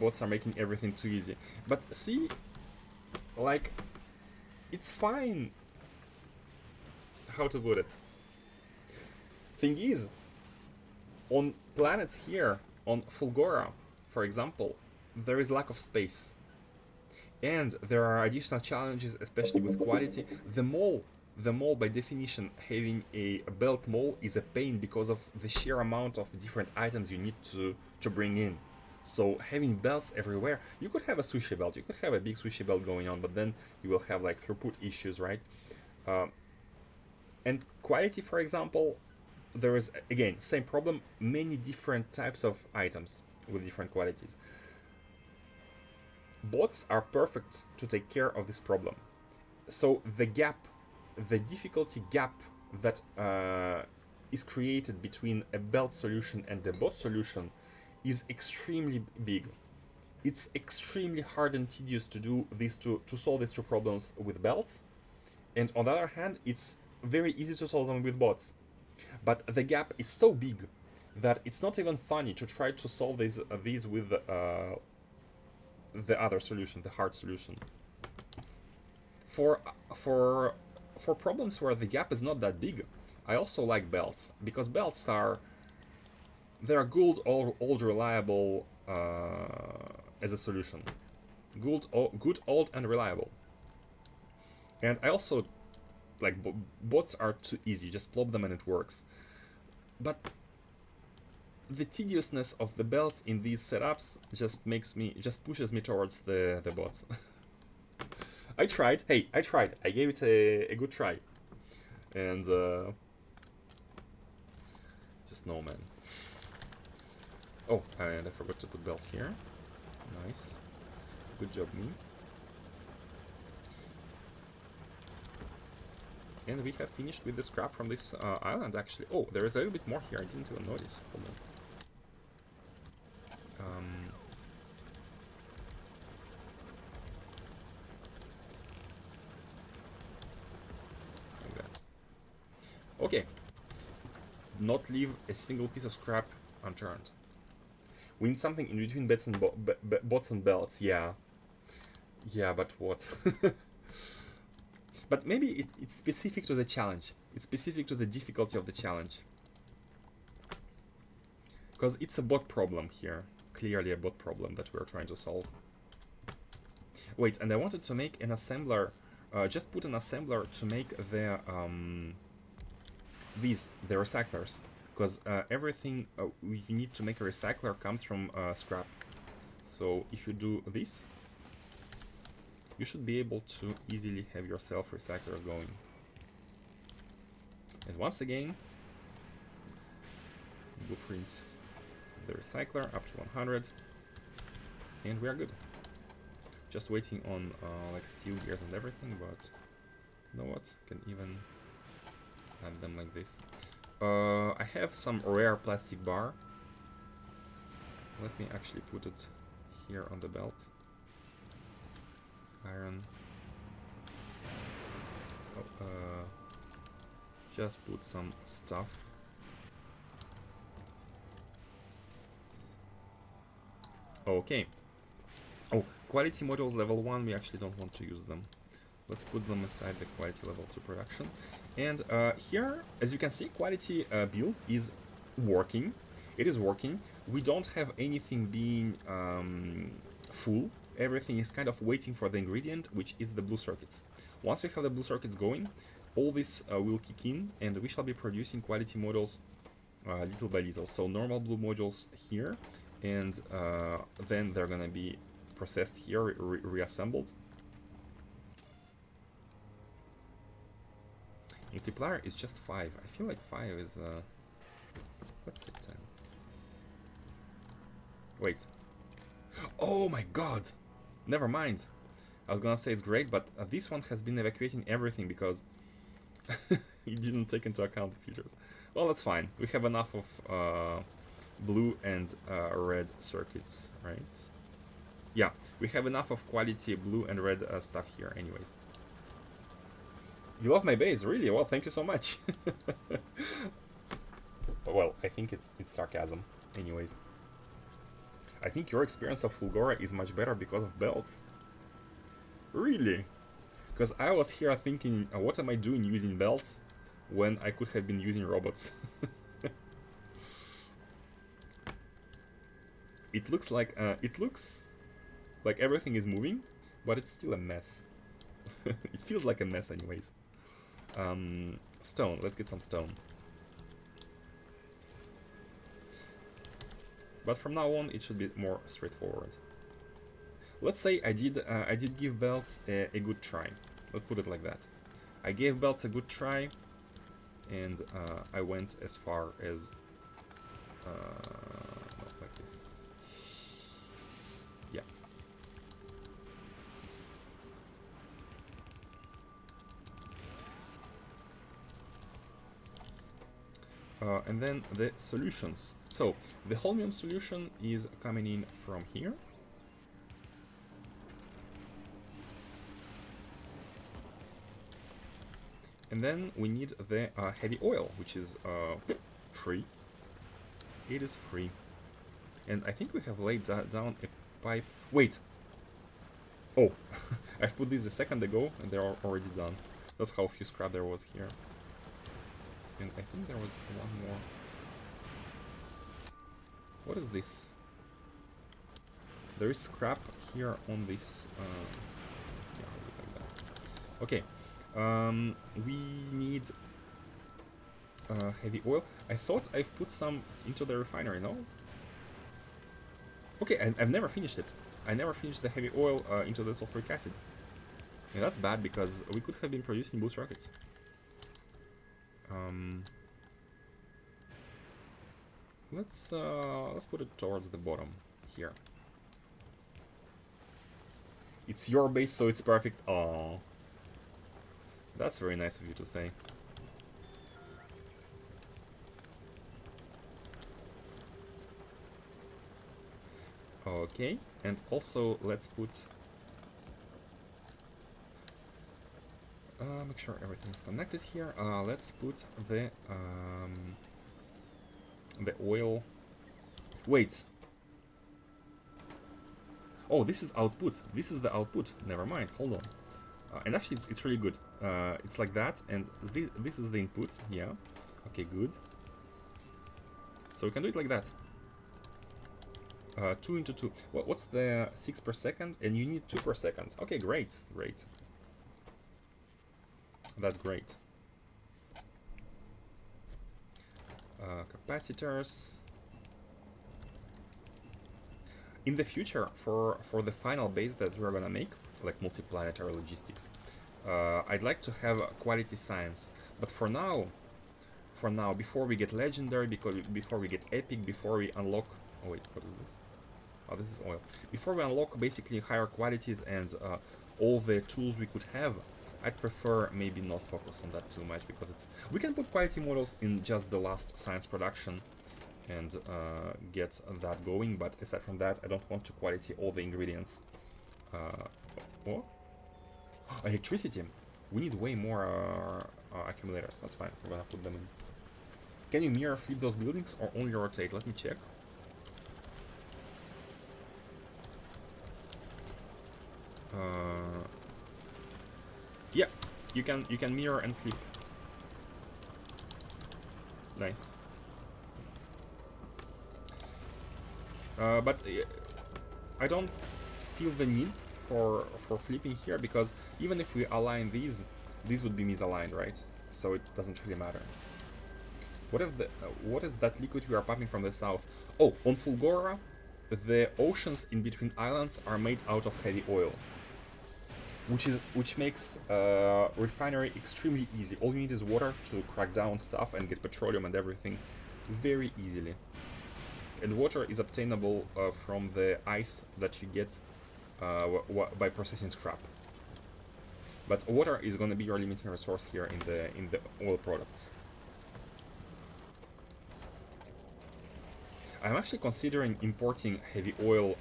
Bots are making everything too easy. But see, like, it's fine how to put it. Thing is, on planets here, on Fulgora, for example, there is lack of space. And there are additional challenges, especially with quality. The mall by definition, having a belt mall is a pain because of the sheer amount of different items you need to bring in. So having belts everywhere, you could have a sushi belt, you could have a big sushi belt going on, but then you will have like throughput issues, right? Uh, and quality, for example, there is again same problem, many different types of items with different qualities. Bots are perfect to take care of this problem. So the difficulty gap that is created between a belt solution and the bot solution is extremely big. It's extremely hard and tedious to do these to solve these two problems with belts, and on the other hand, it's very easy to solve them with bots. But the gap is so big that it's not even funny to try to solve these with the other solution, the hard solution. For for for problems where the gap is not that big, I also like belts, because belts are good, old reliable as a solution. Good, old, and reliable. And I also like bots are too easy. You just plop them and it works. But the tediousness of the belts in these setups just pushes me towards the bots. I tried. Hey, I tried. I gave it a good try. And just no, man. Oh, and I forgot to put belts here. Nice. Good job, me. And we have finished with the scrap from this island, actually. Oh, there is a little bit more here. I didn't even notice. Hold on. Like that. Okay. Not leave a single piece of scrap unturned. We need something in between bots and belts, yeah. Yeah, but what? But maybe it's specific to the challenge. It's specific to the difficulty of the challenge. Because it's a bot problem here. Clearly a bot problem that we're trying to solve. Wait, and I wanted to make an assembler. Just put an assembler to make the the recyclers. Because everything you need to make a recycler comes from scrap. So if you do this, you should be able to easily have yourself recyclers going. And once again, blueprint the recycler up to 100, and we are good. Just waiting on like steel gears and everything, but you know what? Can even add them like this. I have some rare plastic bar. Let me actually put it here on the belt. Iron. Oh, just put some stuff. Okay. Oh, quality modules level 1, we actually don't want to use them. Let's put them aside the quality level 2 production. And here, as you can see, quality build is working. It is working. We don't have anything being full. Everything is kind of waiting for the ingredient, which is the blue circuits. Once we have the blue circuits going, all this will kick in, and we shall be producing quality modules little by little. So normal blue modules here, and then they're gonna be processed here, reassembled. Multiplier is just 5. I feel like 5 is let's say 10. Wait. Oh my god! Never mind. I was gonna say it's great, but this one has been evacuating everything because it didn't take into account the features. Well, that's fine. We have enough of blue and red circuits, right? Yeah, we have enough of quality blue and red stuff here anyways. You love my base, really? Well, thank you so much. Well, I think it's sarcasm anyways. I think your experience of Fulgora is much better because of belts. Really? Because I was here thinking, what am I doing using belts when I could have been using robots. It looks like everything is moving, but it's still a mess. It feels like a mess anyways. Stone, let's get some stone. But from now on, it should be more straightforward. Let's say I did give belts a good try. Let's put it like that. I gave belts a good try, and I went as far as not like this. Yeah. And then the solutions. So the holmium solution is coming in from here. And then we need the heavy oil, which is free. It is free. And I think we have laid down a pipe. Wait! Oh, I've put this a second ago and they're already done. That's how few scrap there was here. And I think there was one more. What is this? There is scrap here on this. Yeah, I'll do it like that. Okay. We need heavy oil. I thought I've put some into the refinery, no? Okay, I've never finished it. I never finished the heavy oil into the sulfuric acid. And that's bad because we could have been producing boost rockets. Let's put it towards the bottom here. It's your base, so it's perfect. Oh, that's very nice of you to say. Okay, and also let's put. Make sure everything is connected here. Let's put the oil. Wait. Oh, this is output. This is the output. Never mind. Hold on. And actually, it's really good. It's like that, and this is the input. Yeah. Okay, good. So we can do it like that. 2 into 2. What's the 6 per second? And you need 2 per second. Okay, great, great. That's great. Capacitors. In the future, for the final base that we're gonna make, like multiplanetary logistics, I'd like to have quality science. But for now, before we get legendary, before we get epic, before we unlock. Oh wait, what is this? Oh, this is oil. Before we unlock basically higher qualities and all the tools we could have, I'd prefer maybe not focus on that too much, because we can put quality models in just the last science production and get that going, but aside from that, I don't want to quality all the ingredients. What? Electricity. We need way more accumulators. That's fine. We're gonna put them in. Can you mirror flip those buildings or only rotate? Let me check. Yeah, you can mirror and flip. Nice. But I don't feel the need for flipping here, because even if we align these would be misaligned, right? So it doesn't really matter. What is that liquid we are pumping from the south? Oh, on Fulgora, the oceans in between islands are made out of heavy oil, which makes refinery extremely easy. All you need is water to crack down stuff and get petroleum and everything very easily. And water is obtainable from the ice that you get by processing scrap. But water is going to be your limiting resource here in the oil products. I'm actually considering importing heavy oil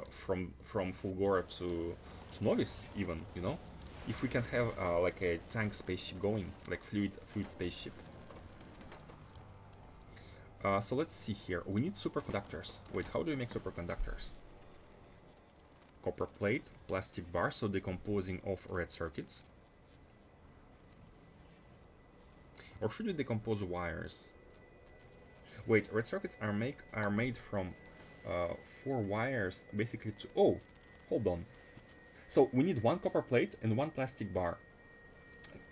from Fulgora to Novis, even, you know, if we can have like a tank spaceship going, like fluid spaceship. So let's see here. We need superconductors. Wait, how do we make superconductors? Copper plate, plastic bar, so decomposing of red circuits. Or should we decompose wires? Wait, red circuits are made from 4 wires, basically to... Oh, hold on. So we need 1 copper plate and 1 plastic bar.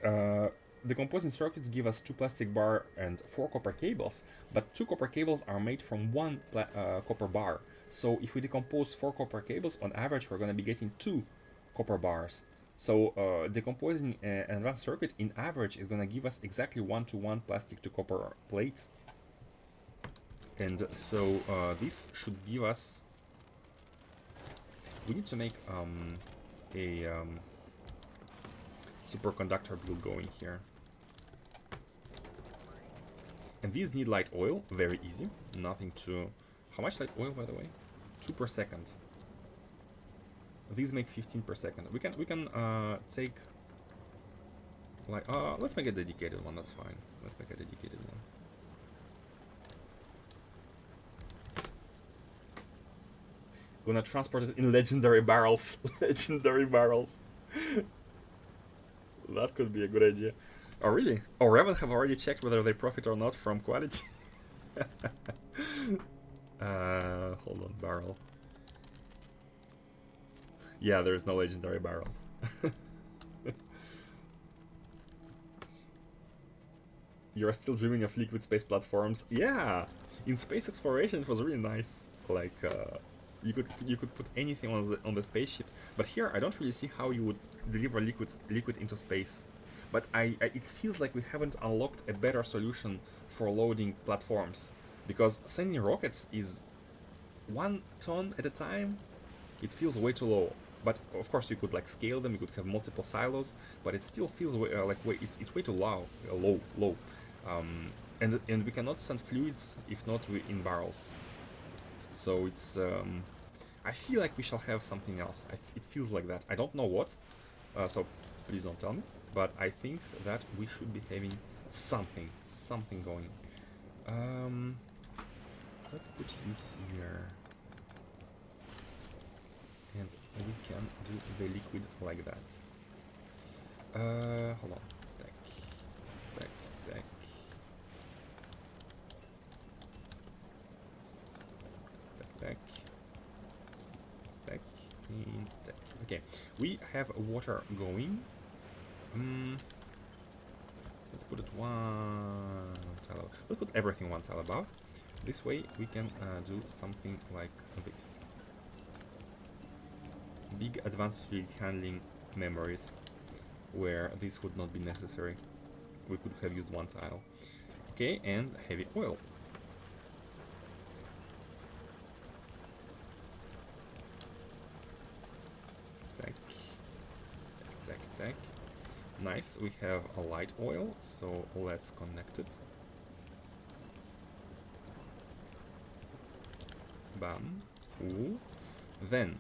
The composing circuits give us 2 plastic bar and 4 copper cables, but 2 copper cables are made from 1 copper bar. So if we decompose 4 copper cables, on average we're going to be getting 2 copper bars. So decomposing an advanced circuit in average is going to give us exactly 1-to-1 plastic to copper plates. And so this should give us... We need to make a superconductor glue going here. And these need light oil, very easy, nothing to... How much light oil, by the way? 2 per second. These make 15 per second. We can take... Like, let's make a dedicated one, that's fine. Let's make a dedicated one. Gonna transport it in legendary barrels. Legendary barrels. That could be a good idea. Oh, really? Oh, Raven have already checked whether they profit or not from quality. Hold on, barrel. Yeah, there's no legendary barrels. You're still dreaming of liquid space platforms? Yeah! In space exploration it was really nice. Like, you could put anything on the spaceships, but here I don't really see how you would deliver liquid into space. But it feels like we haven't unlocked a better solution for loading platforms, because sending rockets is 1 ton at a time. It feels way too low. But of course you could like scale them, you could have multiple silos, but it still feels it's way too low. And we cannot send fluids if not in barrels. So it's I feel like we shall have something else. It feels like that. I don't know what, so please don't tell me. But I think that we should be having something going. Let's put you here. And we can do the liquid like that. Hold on. Tack. And tack. Okay, we have water going. Let's put it 1 tile above. Let's put everything 1 tile above. This way we can do something like this. Big advanced fluid handling memories where this would not be necessary. We could have used 1 tile. Okay, and heavy oil. Tack. Nice, we have a light oil, so let's connect it. Bam. Ooh. Then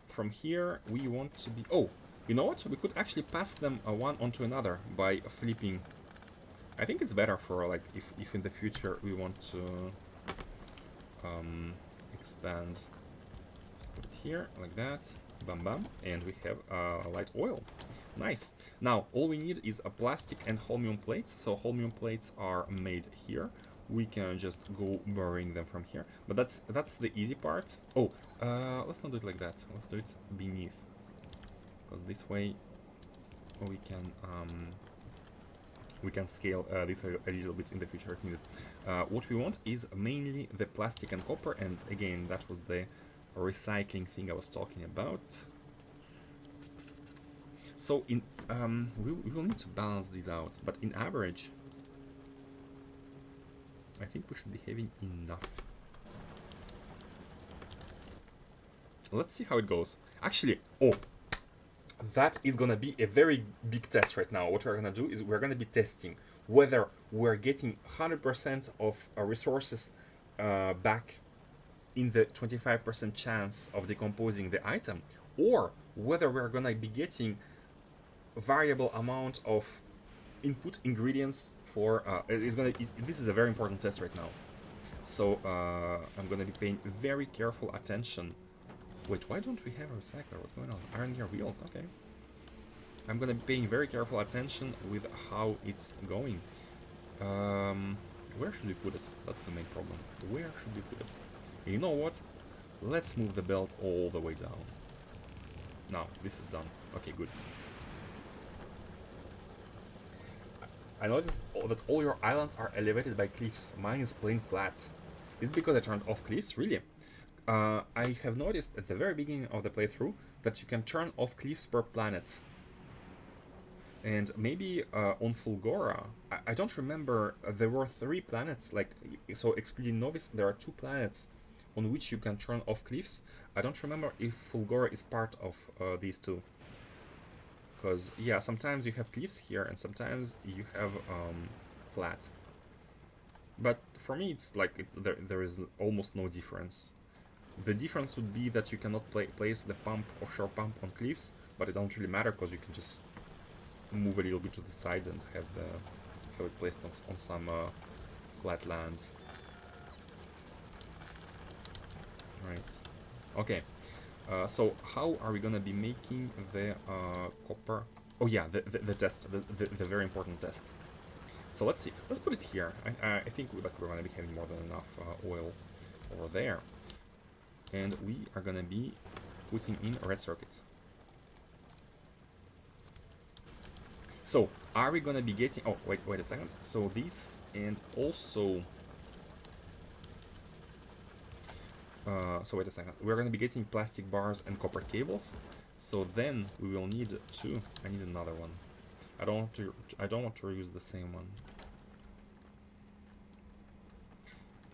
from here we want to be... Oh, you know what? We could actually pass them one onto another by flipping. I think it's better for like if in the future we want to expand. Just put it here like that. Bam, and we have light oil. Nice. Now all we need is a plastic and holmium plates. So holmium plates are made here. We can just go burying them from here. But that's the easy part. Oh, let's not do it like that. Let's do it beneath, because this way we can scale this a little bit in the future if needed. What we want is mainly the plastic and copper, and again that was the recycling thing I was talking about. So in we will need to balance these out, but in average I think we should be having enough. Let's see how it goes. Actually, oh, that is gonna be a very big test right now. What we're gonna do is we're gonna be testing whether we're getting 100% of our resources back in the 25% chance of decomposing the item, or whether we're gonna be getting a variable amount of input ingredients for this is a very important test right now. So I'm gonna be paying very careful attention. Wait, why don't we have a recycler? What's going on? Iron gear wheels, okay. I'm gonna be paying very careful attention with how it's going. Where should we put it? That's the main problem. Where should we put it? You know what? Let's move the belt all the way down. Now, this is done. Okay, good. I noticed that all your islands are elevated by cliffs. Mine is plain flat. Is it because I turned off cliffs? Really? I have noticed at the very beginning of the playthrough that you can turn off cliffs per planet. And maybe on Fulgora, I don't remember, there were 3 planets, like, so excluding Novice, there are 2 planets on which you can turn off cliffs. I don't remember if Fulgora is part of these 2. Because, yeah, sometimes you have cliffs here, and sometimes you have flat. But for me, it's like, there is almost no difference. The difference would be that you cannot place the offshore pump on cliffs, but it don't really matter, because you can just move a little bit to the side and have it placed on some flat lands. Right. Okay. So how are we gonna be making the copper? Oh yeah, the test, the very important test. So let's see. Let's put it here. I think we're gonna be having more than enough oil over there, and we are gonna be putting in red circuits. So, are we gonna be getting... Oh, wait a second. So this, and also... so wait a second. We're gonna be getting plastic bars and copper cables. So then we will need 2. I need another one. I don't want to reuse the same one.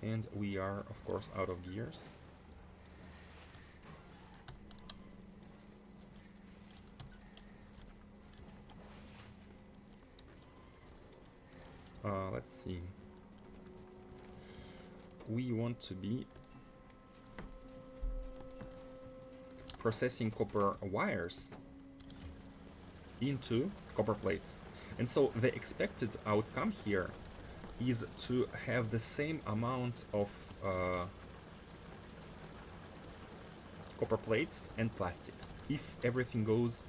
And we are, of course, out of gears. Let's see. We want to be processing copper wires into copper plates. And so the expected outcome here is to have the same amount of copper plates and plastic, if everything goes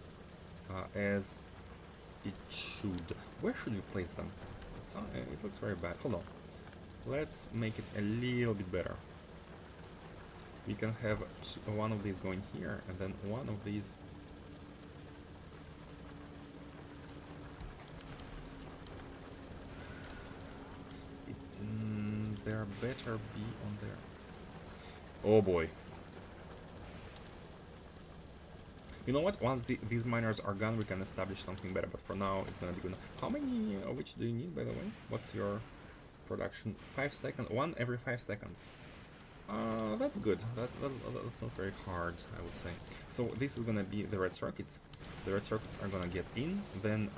as it should. Where should we place them? It looks very bad. Hold on. Let's make it a little bit better. We can have one of these going here, and then one of these... there better be on there. Oh boy. You know what? Once these miners are gone, we can establish something better. But for now, it's gonna be good. How many of which do you need, by the way? What's your production? 5 seconds. 1 every 5 seconds. That's good. That's not very hard, I would say. So this is gonna be the red circuits. The red circuits are gonna get in, then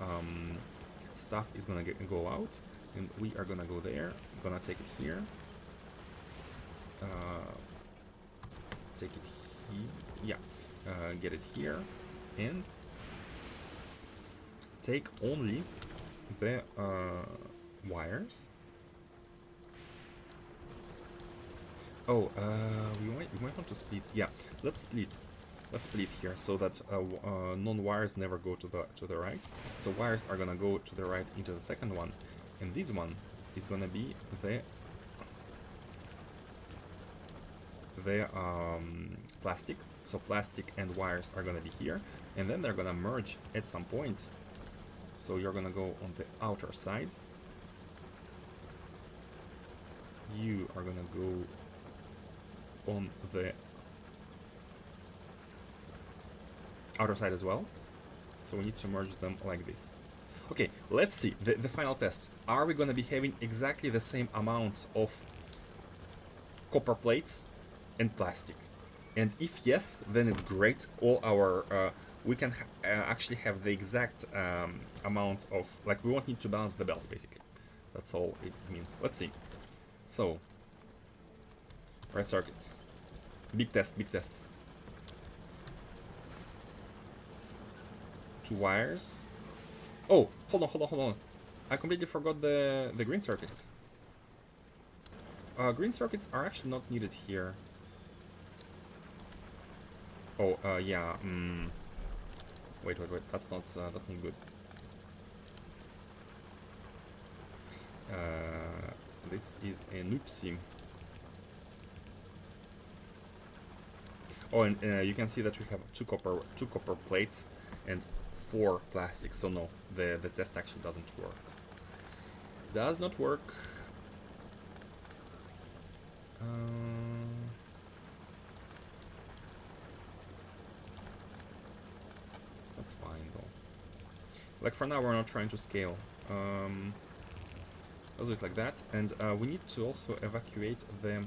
stuff is gonna go out, and we are gonna go there. Gonna take it here. Take it here. Yeah. Get it here, and take only the wires. Oh, we might want to split. Yeah, let's split. Let's split here so that non-wires never go to the right. So wires are gonna go to the right into the second one, and this one is gonna be the plastic. So plastic and wires are gonna be here, and then they're gonna merge at some point. So you're gonna go on the outer side. You are gonna go on the outer side as well. So we need to merge them like this. Okay, let's see the final test. Are we gonna be having exactly the same amount of copper plates and plastic? And if yes, then it's great. All our we can actually have the exact amount of, like, we won't need to balance the belts, basically. That's all it means. Let's see. So red circuits, big test, big test. 2 wires. Oh, hold on. I completely forgot the green circuits. Green circuits are actually not needed here. Oh, yeah. Wait. That's not good. This is an oopsie. Oh, and you can see that we have two copper plates and 4 plastics. So no, the test actually doesn't work. Does not work. That's fine though. Like for now, we're not trying to scale. Let's do it like that, and we need to also evacuate the.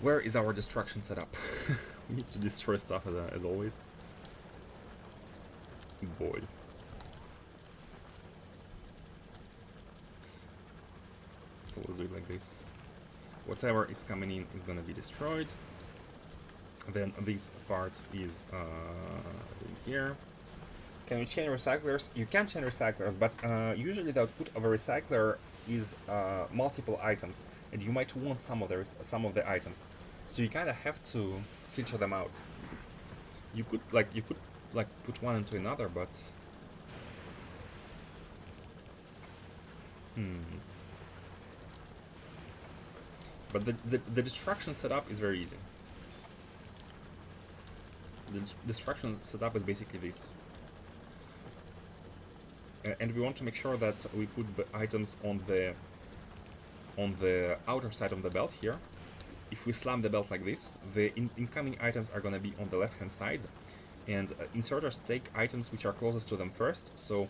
Where is our destruction setup? We need to destroy stuff as always. Boy. So let's do it like this. Whatever is coming in is gonna be destroyed. Then this part is here. Can we chain recyclers? You can chain recyclers, but usually the output of a recycler is multiple items, and you might want some of the items. So you kind of have to filter them out. You could put one into another, but But the destruction setup is very easy. The destruction setup is basically this. And we want to make sure that we put the items on the outer side of the belt here. If we slam the belt like this, the incoming items are going to be on the left hand side, and inserters take items which are closest to them first. So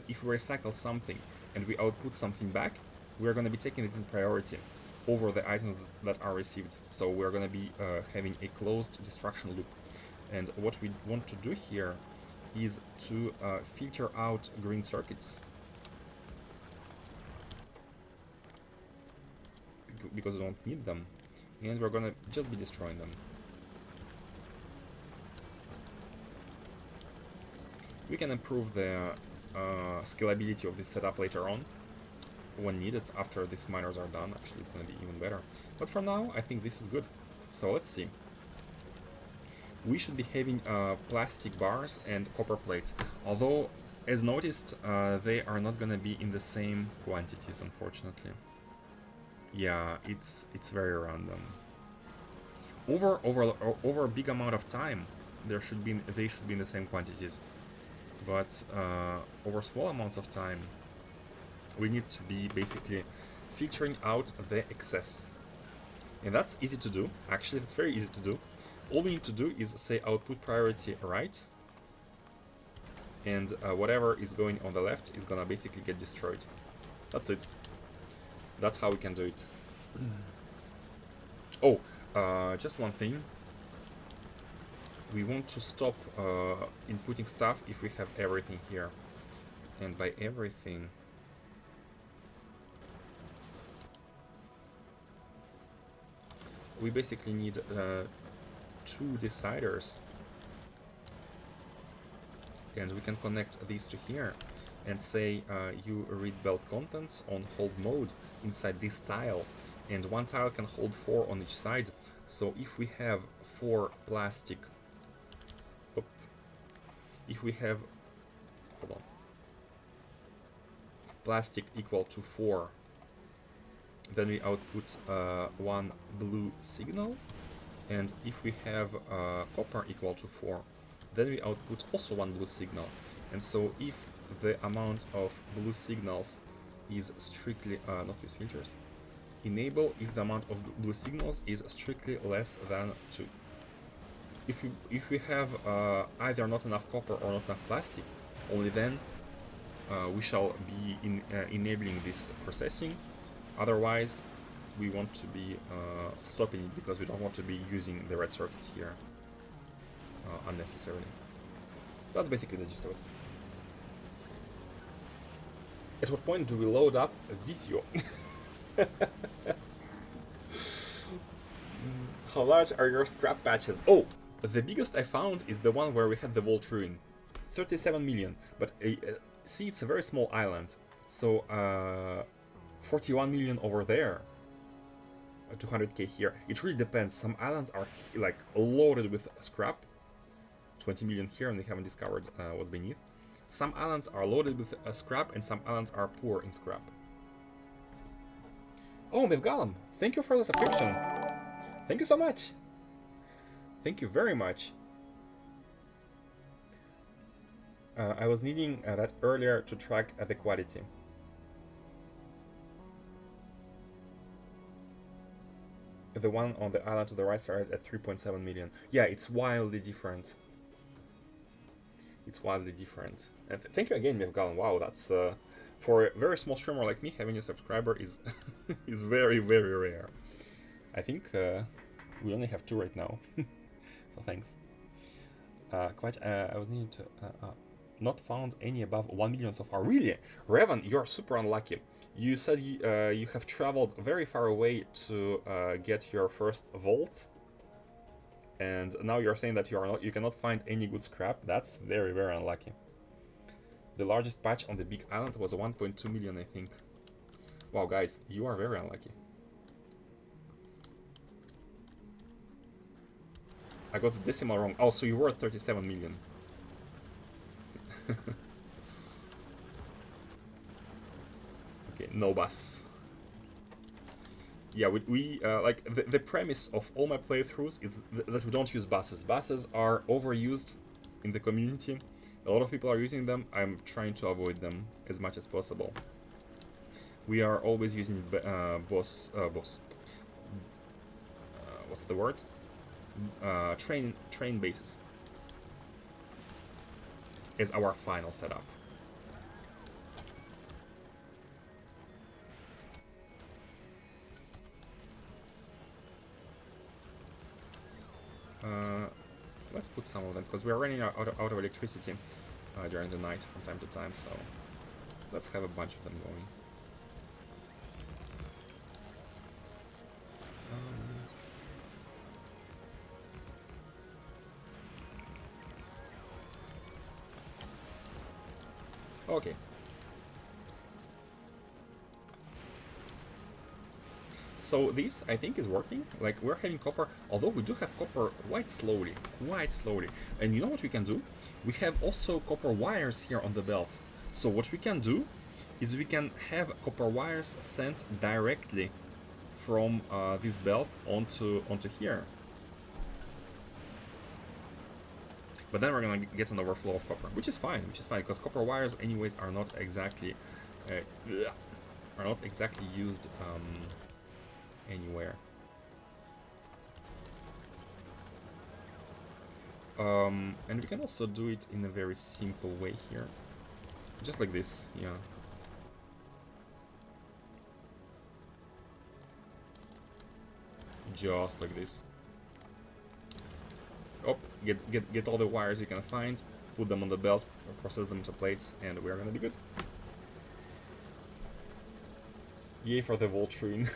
if we recycle something and we output something back, we are going to be taking it in priority over the items that are received. So we are going to be having a closed destruction loop. And what we want to do here is to filter out green circuits, because we don't need them, and we're gonna just be destroying them. We can improve the scalability of this setup later on when needed. After these miners are done, actually it's gonna be even better. But for now, I think this is good. So let's see. We should be having plastic bars and copper plates, although, as noticed, they are not gonna be in the same quantities, unfortunately. Yeah, it's very random. Over a big amount of time, they should be in the same quantities, but over small amounts of time, we need to be basically filtering out the excess, and that's easy to do. Actually, that's very easy to do. All we need to do is say output priority right, and whatever is going on the left is gonna basically get destroyed. That's it. That's how we can do it. Oh, just one thing. We want to stop inputting stuff if we have everything here. And by everything, we basically need 2 deciders, and we can connect these to here and say you read belt contents on hold mode inside this tile, and one tile can hold 4 on each side. So if we have 4 plastic, if we have, hold on, plastic equal to 4, then we output 1 blue signal. And if we have copper equal to 4, then we output also 1 blue signal. And so if the amount of blue signals is strictly, not use filters, enable if the amount of blue signals is strictly less than 2. If we have either not enough copper or not enough plastic, only then we shall be enabling this processing. Otherwise, we want to be stopping it, because we don't want to be using the red circuits here unnecessarily. That's basically the gist of it. At what point do we load up a video? How large are your scrap patches? Oh, the biggest I found is the one where we had the Vault Ruin. 37 million, but see, it's a very small island. So 41 million over there. 200k here. It really depends. Some islands are like loaded with scrap. 20 million here, and we haven't discovered what's beneath. Some islands are loaded with scrap and some islands are poor in scrap. Oh, Mevgalam, thank you for the subscription. Thank you so much. Thank you very much. I was needing that earlier to track the quality. The one on the island to the right started at 3.7 million. Yeah, it's wildly different. It's wildly different. And thank you again, Mevgalan. Wow, that's for a very small streamer like me, having a subscriber is is very, very rare. I think we only have 2 right now. So thanks. I was needing to not found any above 1 million so far. Really? Revan, you're super unlucky. You said you have traveled very far away to get your first vault, and now you're saying that you cannot find any good scrap. That's very, very unlucky. The largest patch on the big island was 1.2 million, I think. Wow, guys, you are very unlucky. I got the decimal wrong. Oh, so you were at 37 million. Okay, no bus. Yeah, we like the premise of all my playthroughs is that we don't use buses. Buses are overused in the community. A lot of people are using them. I'm trying to avoid them as much as possible. We are always using what's the word? Train bases is our final setup. Let's put some of them, because we are running out of electricity during the night from time to time, so let's have a bunch of them going. Okay. So this, I think, is working. Like, we're having copper, although we do have copper quite slowly. And you know what we can do? We have also copper wires here on the belt. So what we can do is we can have copper wires sent directly from this belt onto here. But then we're gonna get an overflow of copper, which is fine, because copper wires, anyways, are not exactly used anywhere. And we can also do it in a very simple way here, just like this, yeah. Just like this. Oh, get all the wires you can find, put them on the belt, process them into plates, and we're gonna be good. Yay for the Voltruin.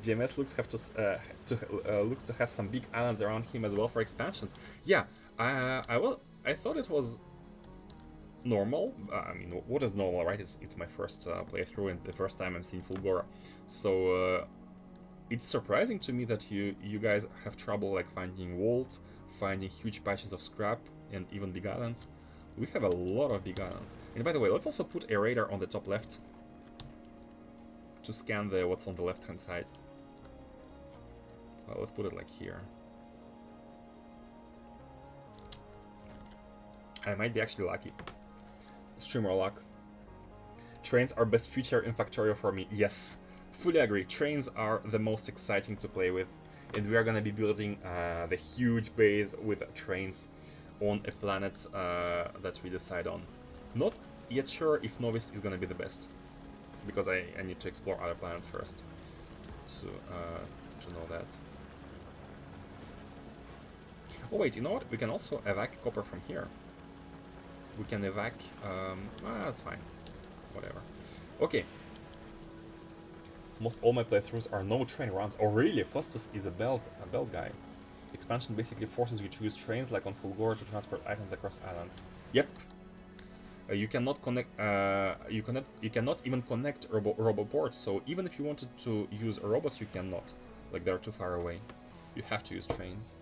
GMS looks to have some big islands around him as well for expansions. Yeah, I thought it was normal. I mean, what is normal, right? It's my first playthrough and the first time I'm seeing Fulgora, so it's surprising to me that you guys have trouble like finding vault, finding huge patches of scrap, and even big islands. We have a lot of big islands. And by the way, let's also put a radar on the top left to scan what's on the left hand side. Well, let's put it like here. I might be actually lucky. Streamer luck. Trains are best feature in Factorio for me. Yes, fully agree. Trains are the most exciting to play with, and we are gonna be building the huge base with trains on a planet that we decide on. Not yet sure if Novice is gonna be the best, because I need to explore other planets first to know that. Oh wait, you know what? We can also evac copper from here. We can evac. That's fine. Whatever. Okay. Most all my playthroughs are no train runs. Oh really? Faustus is a belt guy. Expansion basically forces you to use trains like on Fulgora to transport items across islands. Yep. You cannot connect. You cannot even connect roboports. So even if you wanted to use robots, you cannot. Like they're too far away. You have to use trains.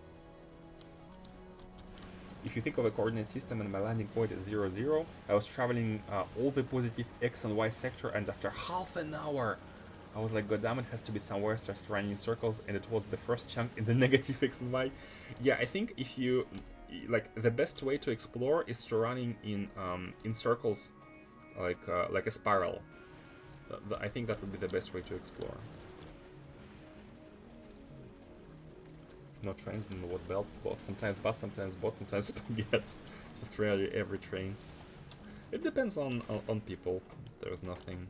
if you think of a coordinate system and my landing point is 0, 0, I was traveling all the positive x and y sector, and after half an hour, I was like, God damn, it has to be somewhere, started running in circles, and it was the first chunk in the negative x and y. Yeah, I think if you, like, the best way to explore is to running in circles, like a spiral. I think that would be the best way to explore. No trains, then what belts? Bots. Sometimes bus, sometimes bots, sometimes spaghetti. Just rarely every trains. It depends on people. There's nothing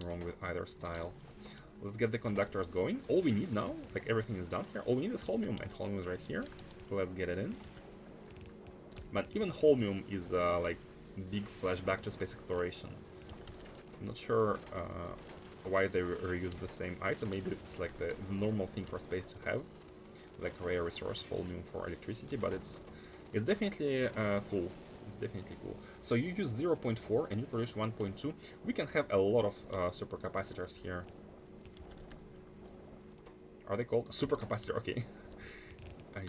wrong with either style. Let's get the conductors going. All we need now, like everything is done here. All we need is holmium, and holmium is right here. Let's get it in. But even holmium is like big flashback to space exploration. I'm not sure why they reuse the same item. Maybe it's like the normal thing for space to have, like rare resource holmium for electricity. But it's definitely cool. It's definitely cool. So you use 0.4 and you produce 1.2. We can have a lot of supercapacitors here. Are they called supercapacitor? Okay. I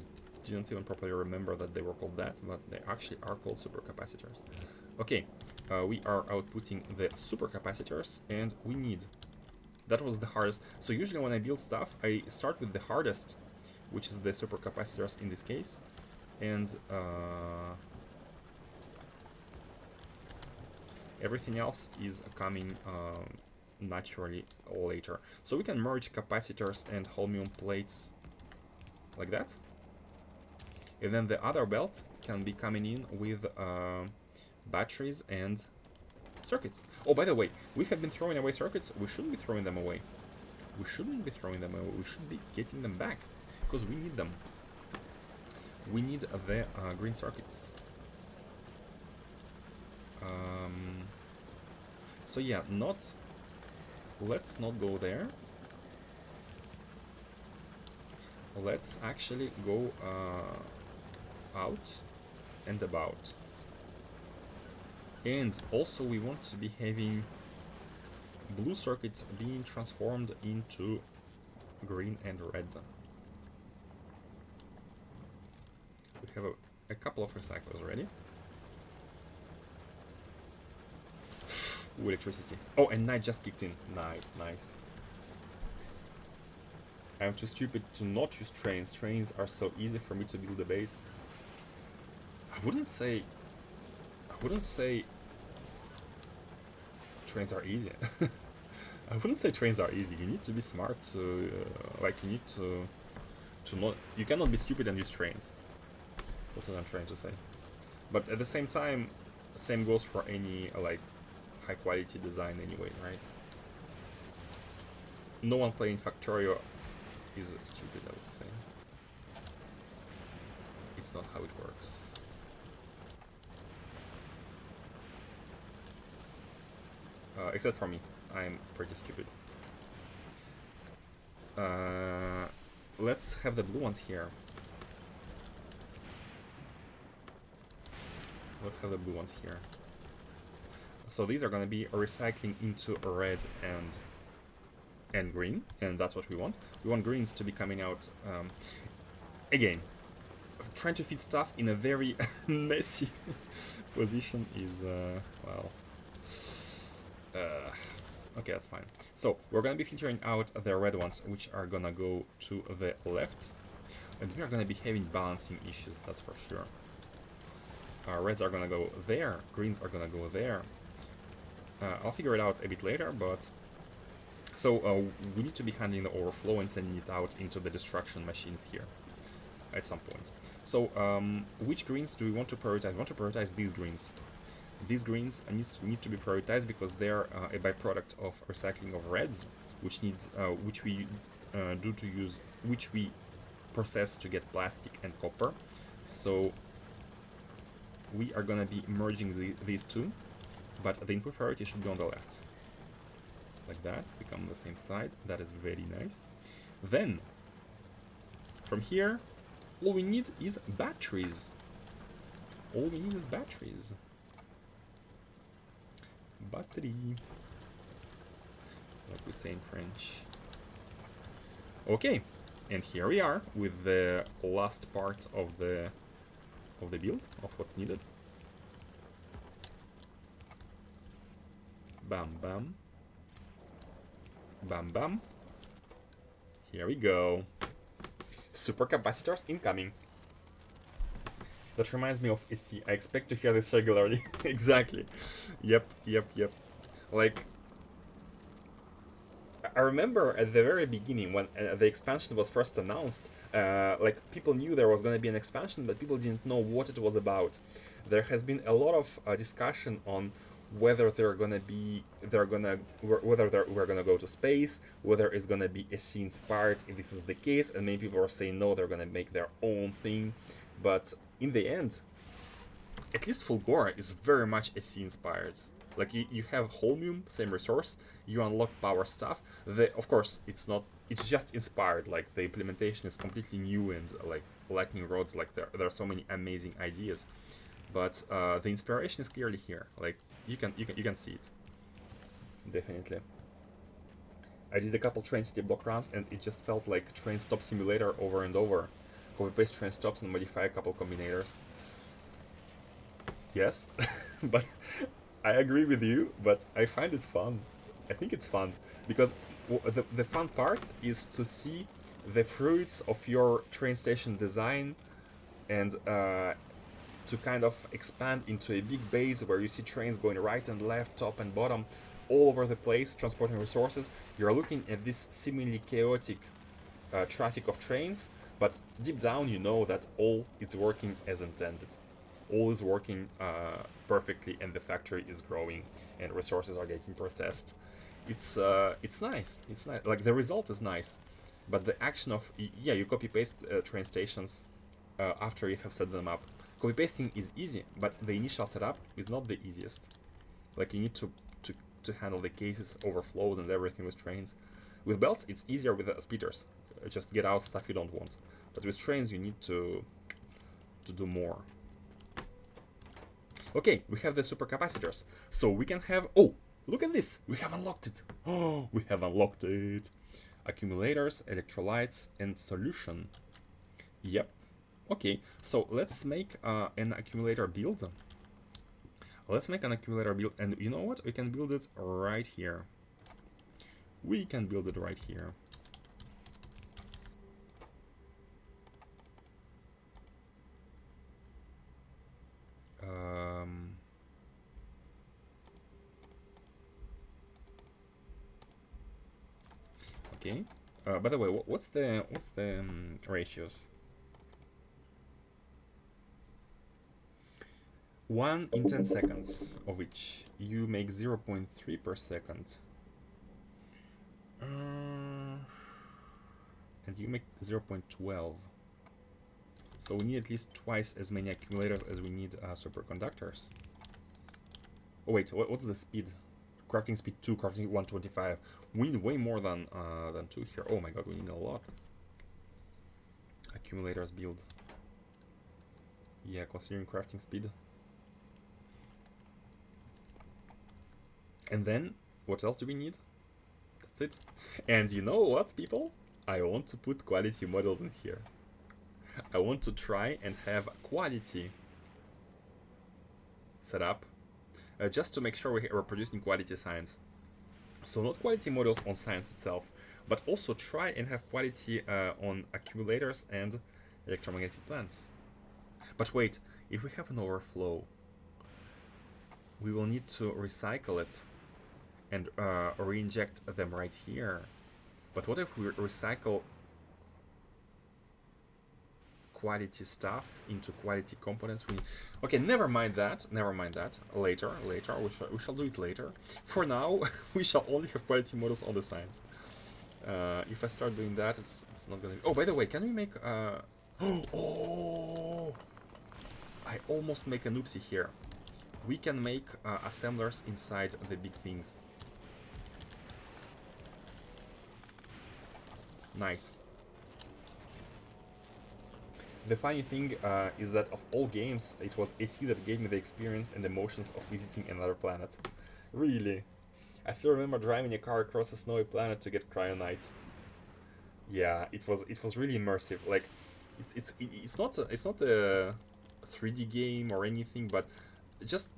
didn't even properly remember that they were called that, but they actually are called supercapacitors. Okay, we are outputting the supercapacitors, and we need... That was the hardest. So usually when I build stuff, I start with the hardest, which is the supercapacitors in this case, and everything else is coming naturally later. So we can merge capacitors and holmium plates like that. And then the other belt can be coming in with batteries and circuits. Oh, by the way, we have been throwing away circuits. We shouldn't be throwing them away. We shouldn't be throwing them away. We should be getting them back because we need them. We need the green circuits. So yeah, let's not go there. Let's actually go out and about. And also we want to be having blue circuits being transformed into green and red. We have a couple of recyclers ready. Ooh, electricity. Oh, and night just kicked in. Nice, nice. I'm too stupid to not use trains. Trains are so easy for me to build a base. I wouldn't say trains are easy. I wouldn't say trains are easy. You need to be smart to, like, you need to not... You cannot be stupid and use trains. That's what I'm trying to say. But at the same time, same goes for any, like, high-quality design anyways, right? No one playing Factorio is stupid, I would say. It's not how it works. Except for me. I'm pretty stupid. Let's have the blue ones here. Let's have the blue ones here. So these are going to be recycling into red and green, and that's what we want. We want greens to be coming out. Again, trying to fit stuff in a very messy position is, well... okay, that's fine. So we're going to be filtering out the red ones, which are going to go to the left. And we are going to be having balancing issues, that's for sure. Reds are going to go there, greens are going to go there. I'll figure it out a bit later, but... So we need to be handling the overflow and sending it out into the destruction machines here at some point. So which greens do we want to prioritize? We want to prioritize these greens. These greens need to be prioritized because they're a byproduct of recycling of reds, which we process to get plastic and copper. So we are gonna be merging these two, but the input priority should be on the left, like that. They come on the same side. That is very nice. Then from here, all we need is batteries. All we need is batteries. Battery, like we say in French. Okay, and here we are with the last part of the of the build, of what's needed. Bam, bam. Bam, bam. Here we go. Supercapacitors incoming. That reminds me of SC. I expect to hear this regularly. Exactly. Yep. Like, I remember at the very beginning when the expansion was first announced, like people knew there was going to be an expansion, but people didn't know what it was about. There has been a lot of discussion on whether we're gonna go to space, whether it's gonna be SC inspired if this is the case, and many people are saying no, they're gonna make their own thing. But in the end, at least Fulgora is very much SC inspired. Like you have Holmium, same resource, you unlock power stuff. Of course, it's just inspired. Like the implementation is completely new, and like lightning rods, like there are so many amazing ideas. But the inspiration is clearly here. Like you can see it. Definitely. I did a couple train city block runs, and it just felt like train stop simulator over and over. Copy paste train stops and modify a couple combinators. Yes, but I agree with you. But I find it fun. I think it's fun because the fun part is to see the fruits of your train station design, and to kind of expand into a big base where you see trains going right and left, top and bottom, all over the place, transporting resources. You're looking at this seemingly chaotic traffic of trains, but deep down you know that all is working as intended. All is working perfectly, and the factory is growing, and resources are getting processed. It's nice. It's nice. Like the result is nice, but the action of you copy paste train stations after you have set them up. Copy pasting is easy, but the initial setup is not the easiest. Like you need to handle the cases, overflows, and everything with trains. With belts, it's easier with the speeders. Just get out stuff you don't want. But with trains, you need to do more. Okay, we have the supercapacitors, so we can have. Oh, look at this! We have unlocked it. Oh, we have unlocked it. Accumulators, electrolytes, and solution. Yep. Okay, so let's make an accumulator build. Let's make an accumulator build, and you know what? We can build it right here. We can build it right here. Okay. By the way, what's the ratios? 1 in 10 seconds, of which you make 0.3 per second. And you make 0.12. So we need at least twice as many accumulators as we need superconductors. Oh wait, what's the speed? Crafting speed 2, crafting 125. We need way more than 2 here. Oh my god, we need a lot. Accumulators build. Yeah, considering crafting speed. And then, what else do we need? That's it. And you know what, people? I want to put quality models in here. I want to try and have quality set up, just to make sure we're producing quality science. So not quality models on science itself, but also try and have quality on accumulators and electromagnetic plants. But wait, if we have an overflow, we will need to recycle it and re-inject them right here. But what if we recycle quality stuff into quality components? Okay, never mind that. Later, we shall do it later. For now, we shall only have quality models on the science. If I start doing that, it's not gonna be... Oh, by the way, can we make oh, I almost make an oopsie here. We can make assemblers inside the big things. Nice. The funny thing is that of all games, it was AC that gave me the experience and emotions of visiting another planet. Really. I still remember driving a car across a snowy planet to get cryonite. Yeah, it was really immersive. Like, it's not a 3D game or anything, but just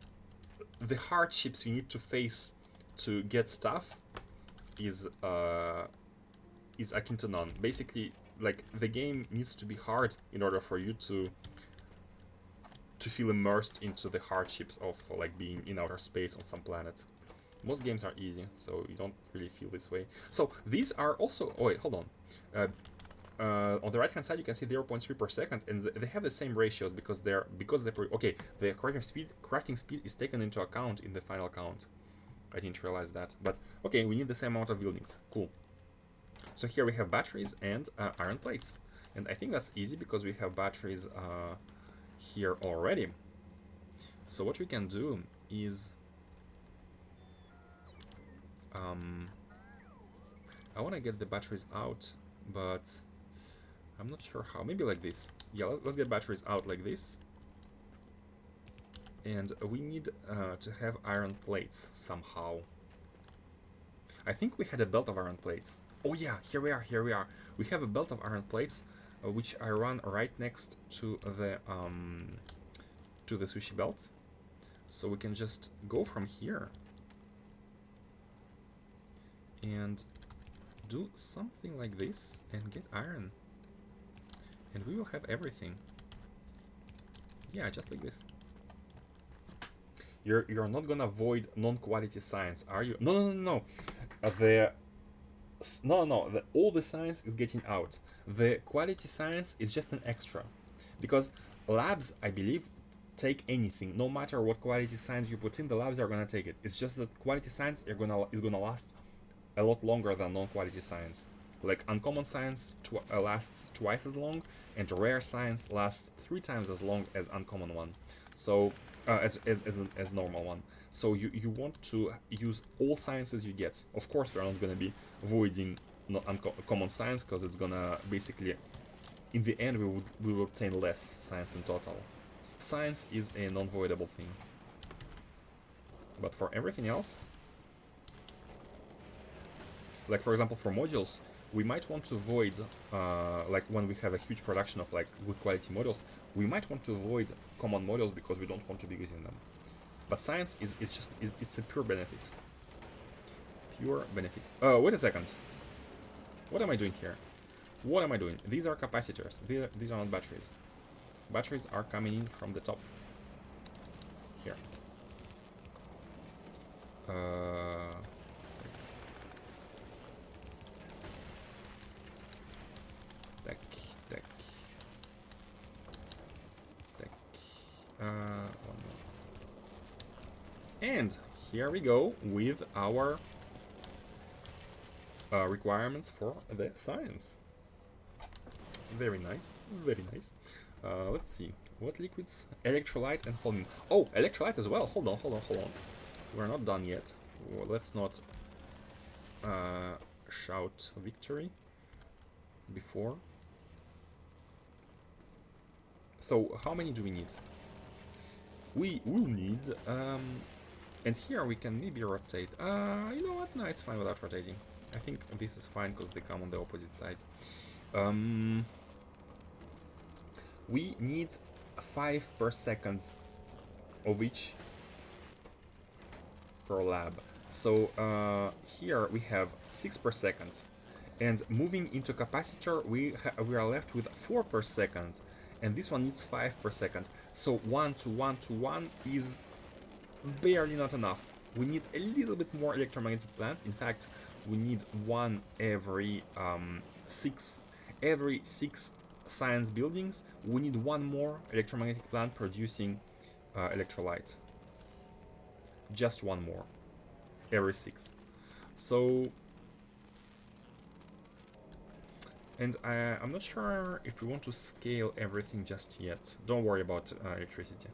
the hardships you need to face to get stuff is akin to none. Basically, like, the game needs to be hard in order for you to feel immersed into the hardships of like being in outer space on some planet. Most games are easy, so you don't really feel this way. So these are also... Oh wait, hold on. On the right hand side you can see 0.3 per second, and they have the same ratios because they're okay. The crafting speed is taken into account in the final count. I didn't realize that, but okay, we need the same amount of buildings. Cool. So here we have batteries and iron plates, and I think that's easy because we have batteries here already. So what we can do is I want to get the batteries out, but I'm not sure how. Maybe like this. Yeah, let's get batteries out like this. And we need to have iron plates somehow. I think we had a belt of iron plates. Oh yeah, here we are. We have a belt of iron plates, which I run right next to the sushi belt. So we can just go from here and do something like this and get iron. And we will have everything. Yeah, just like this. You're not gonna avoid non-quality science, are you? No. All the science is getting out. The quality science is just an extra, because labs, I believe, take anything. No matter what quality science you put in, the labs are gonna take it. It's just that quality science is gonna last a lot longer than non-quality science. Like uncommon science lasts twice as long, and rare science lasts 3 times as long as uncommon one. So as normal one. So you want to use all sciences you get. Of course, we're not gonna be avoiding uncommon science, because it's gonna basically, in the end, we will obtain less science in total. Science is a non-voidable thing. But for everything else, like for example for modules, we might want to avoid, like when we have a huge production of like good quality models, we might want to avoid common models because we don't want to be using them. But science it's a pure benefit. Pure benefit. Oh, wait a second. What am I doing here? What am I doing? These are capacitors. These are not batteries. Batteries are coming in from the top. Here. One more. And here we go with our requirements for the science. Very nice, very nice. Let's see, what liquids? Electrolyte and holmium. Oh, electrolyte as well. Hold on. We're not done yet. Well, let's not shout victory before. So how many do we need? We will need, and here we can maybe rotate. You know what? No, it's fine without rotating. I think this is fine because they come on the opposite sides. We need 5 per second of each per lab. So here we have 6 per second, and moving into capacitor we are left with 4 per second, and this one needs 5 per second. So 1 to 1 to 1 is barely not enough. We need a little bit more electromagnetic plants. In fact, we need one every 6 science buildings. We need one more electromagnetic plant producing electrolyte. Just one more every 6. So, and I'm not sure if we want to scale everything just yet. Don't worry about electricity.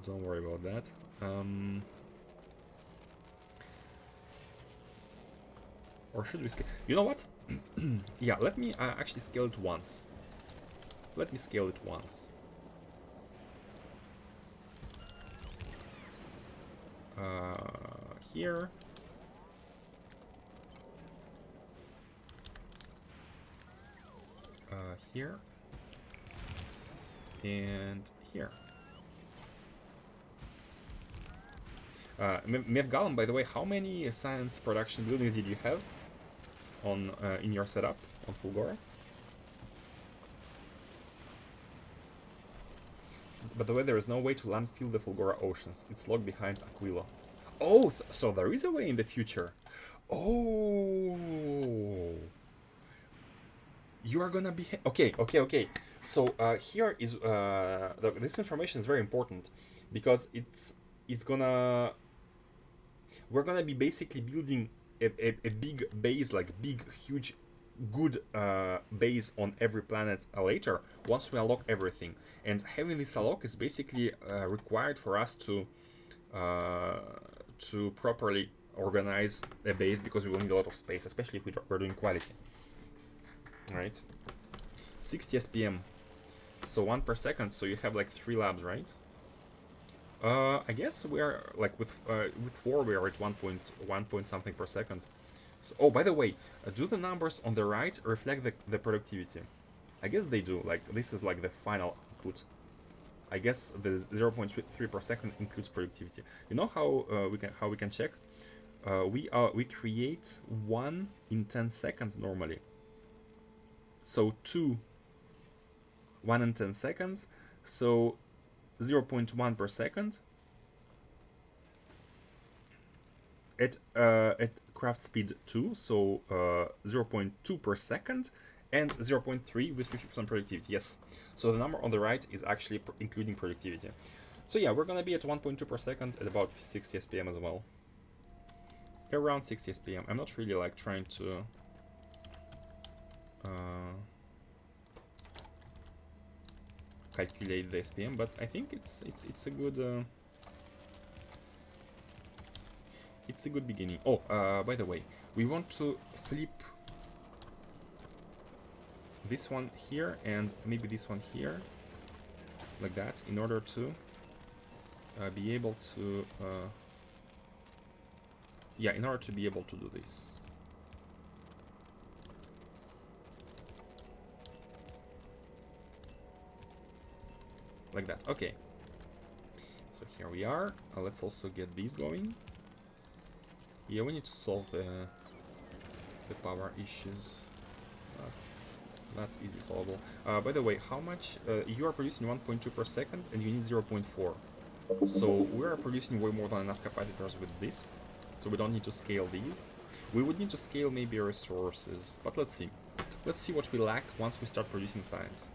Don't worry about that. Or should we scale? You know what? Yeah, let me actually scale it once. Let me scale it once. Here. Here. and here. Mevgalem, by the way, how many science production buildings did you have on in your setup on Fulgora? By the way, there is no way to landfill the Fulgora Oceans. It's locked behind Aquila. Oh, so there is a way in the future. Oh, you are gonna be okay. So here is this information is very important because it's gonna we're gonna be basically building a big base, like big, huge, good base on every planet later once we unlock everything. And having this unlock is basically required for us to properly organize a base, because we will need a lot of space, especially if we're doing quality. All right, 60 SPM, so 1 per second. So you have like 3 labs, right? I guess we are like with 4 we are at 1 point something per second. So, oh, by the way, do the numbers on the right reflect the productivity? I guess they do. Like this is like the final output. I guess the 0.3 per second includes productivity. You know how we can check? We create 1 in 10 seconds normally. So 1 in 10 seconds. So 0.1 per second at craft speed 2, so 0.2 per second, and 0.3 with 50% productivity. Yes, so the number on the right is actually including productivity. So yeah, we're gonna be at 1.2 per second at about 60 SPM as well. Around 60 SPM. I'm not really like trying to calculate the SPM, but I think it's a good it's a good beginning. Oh, by the way, we want to flip this one here and maybe this one here, like that, in order to be able to in order to be able to do this. Like that. Okay. So here we are. Let's also get these going. Yeah, we need to solve the power issues. That's easily solvable. By the way, how much you are producing 1.2 per second and you need 0.4. So we are producing way more than enough capacitors with this. So we don't need to scale these. We would need to scale maybe resources, but let's see. Let's see what we lack once we start producing science.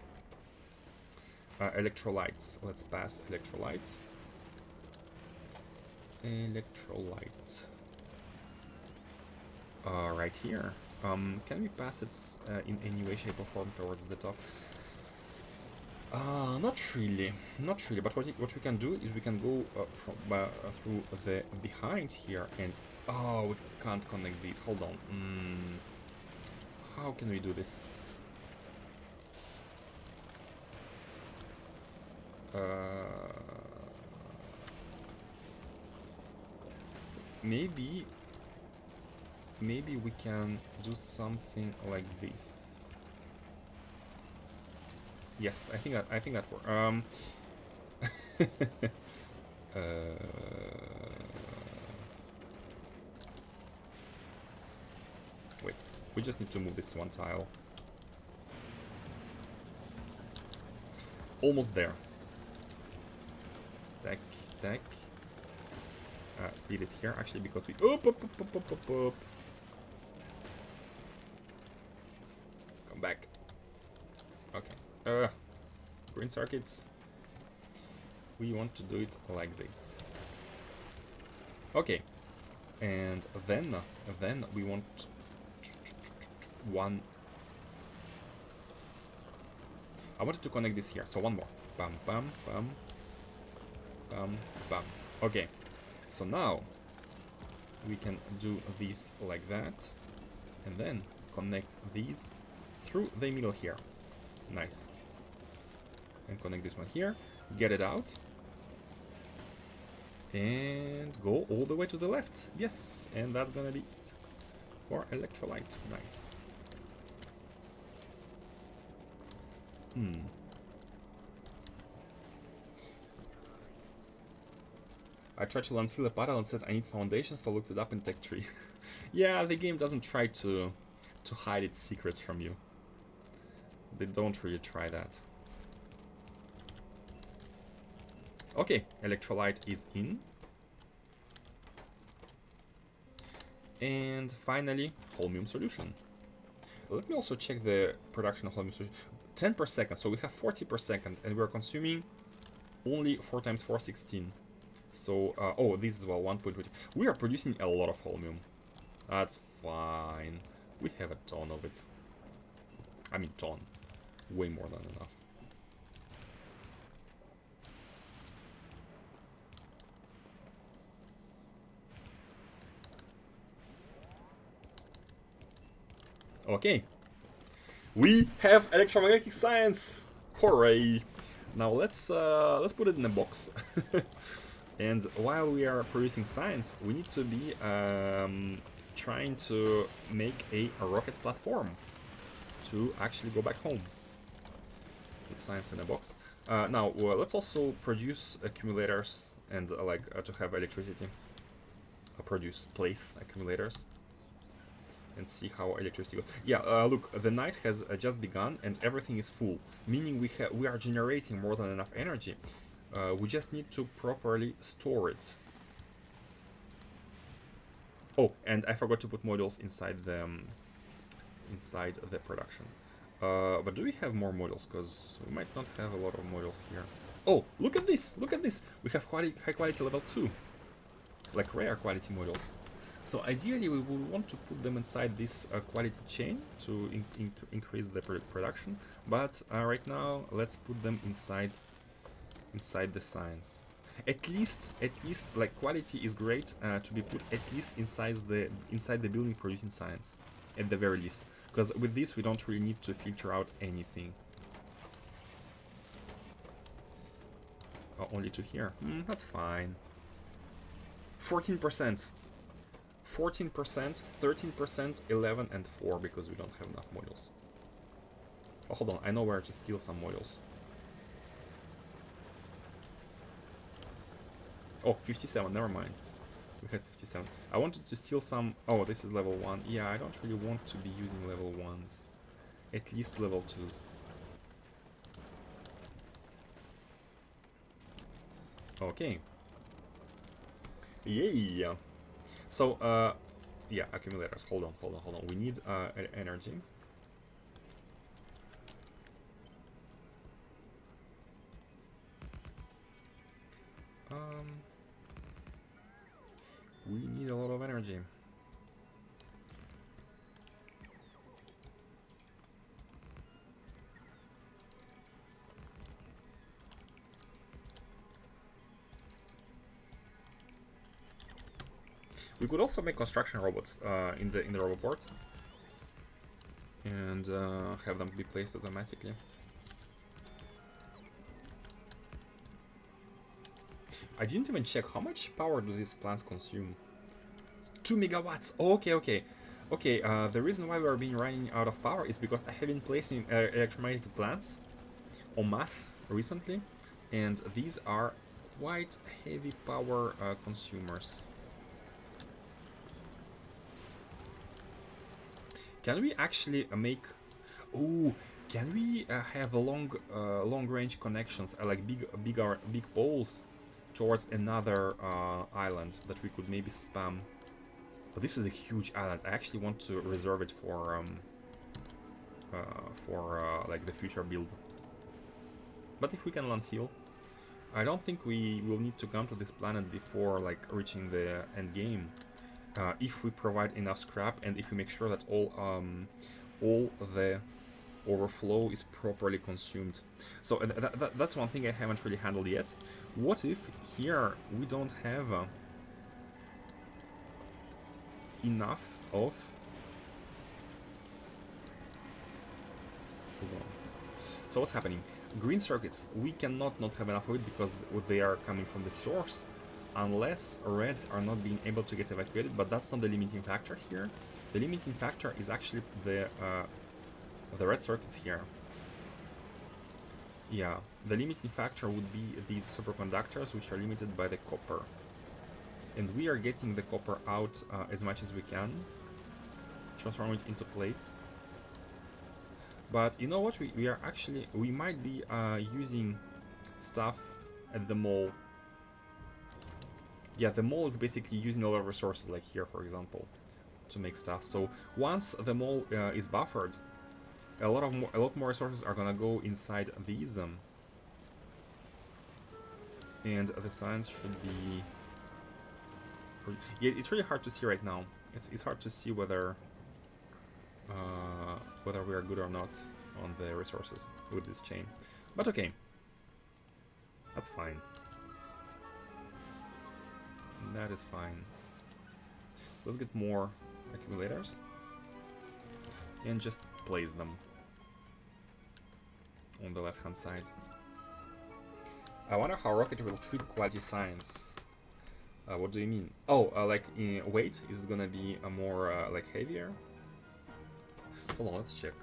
Electrolytes. Let's pass electrolytes. Electrolyte. Right here. Can we pass it in any way, shape, or form towards the top? Not really, but what we can do is we can go through the behind here, and we can't connect these. Hold on. How can we do this? Maybe we can do something like this. Yes, I think that works. Wait, we just need to move this one tile. Almost there. Deck. Speed it here, actually, because we... Up. Come back. Okay. Green circuits. We want to do it like this. Okay. And then we want one... I wanted to connect this here, so one more. Bam, bam, bam. Bam, bam. Okay. So now we can do this like that, and then connect these through the middle here. Nice. And connect this one here, get it out, and go all the way to the left. Yes, and that's gonna be it for electrolyte. Nice. I tried to learn fill a puddle and says I need foundation, so I looked it up in tech tree. Yeah, the game doesn't try to hide its secrets from you. They don't really try that. Okay, electrolyte is in. And finally, holmium solution. Let me also check the production of holmium solution. 10 per second, so we have 40 per second, and we're consuming only 4 times 4, 16. So, oh, this is well 1.20. We are producing a lot of holmium. That's fine. We have a ton of it. I mean, ton. Way more than enough. Okay. We have electromagnetic science! Hooray! Now let's put it in a box. And while we are producing science, we need to be trying to make a rocket platform to actually go back home. Put science in a box. Now let's also produce accumulators and to have electricity. Place accumulators and see how electricity goes. Yeah, look, the night has just begun and everything is full, meaning we are generating more than enough energy. We just need to properly store it. Oh, and I forgot to put modules inside the production. But do we have more modules? Because we might not have a lot of modules here. Oh, look at this! Look at this! We have high quality level 2. Like rare quality modules. So ideally we would want to put them inside this quality chain to increase the production. But right now let's put them inside the science. At least like quality is great to be put at least inside the building producing science, at the very least, because with this we don't really need to filter out anything. Oh, only to here. That's fine. 14%, 13%, 11 and 4 because we don't have enough modules. Oh, hold on, I know where to steal some modules. Oh, 57, never mind. We had 57. I wanted to steal some... Oh, this is level 1. Yeah, I don't really want to be using level 1s. At least level 2s. Okay. Yeah. So, yeah, accumulators. Hold on. We need energy. We need a lot of energy. We could also make construction robots in the robot port and have them be placed automatically. I didn't even check how much power do these plants consume. 2 megawatts. Okay. The reason why we are being running out of power is because I have been placing electromagnetic plants en masse recently, and these are quite heavy power consumers. Can we actually make... Oh, can we have a long-range connections, like big poles towards another island that we could maybe spam? But this is a huge island. I actually want to reserve it for like the future build. But if we can land heal, I don't think we will need to come to this planet before like reaching the end game. If we provide enough scrap and if we make sure that all the overflow is properly consumed. So that's one thing I haven't really handled yet. What if here we don't have enough of... So what's happening? Green circuits, we cannot not have enough of it because they are coming from the source, unless reds are not being able to get evacuated, but that's not the limiting factor here. The limiting factor is actually the red circuits here. Yeah, the limiting factor would be these superconductors, which are limited by the copper. And we are getting the copper out as much as we can. Transform it into plates. But you know what? We might be using stuff at the mall. Yeah, the mall is basically using a lot of resources, like here, for example, to make stuff. So once the mall is buffered, a lot more resources are gonna go inside these. And the science should be... Yeah, it's really hard to see right now. It's hard to see whether we are good or not on the resources with this chain. But okay. That's fine. That is fine. Let's get more accumulators. And just place them on the left hand side. I wonder how Rocket will treat quality science. What do you mean? Oh, like in weight? Is it gonna be a more like heavier? Hold on, let's check.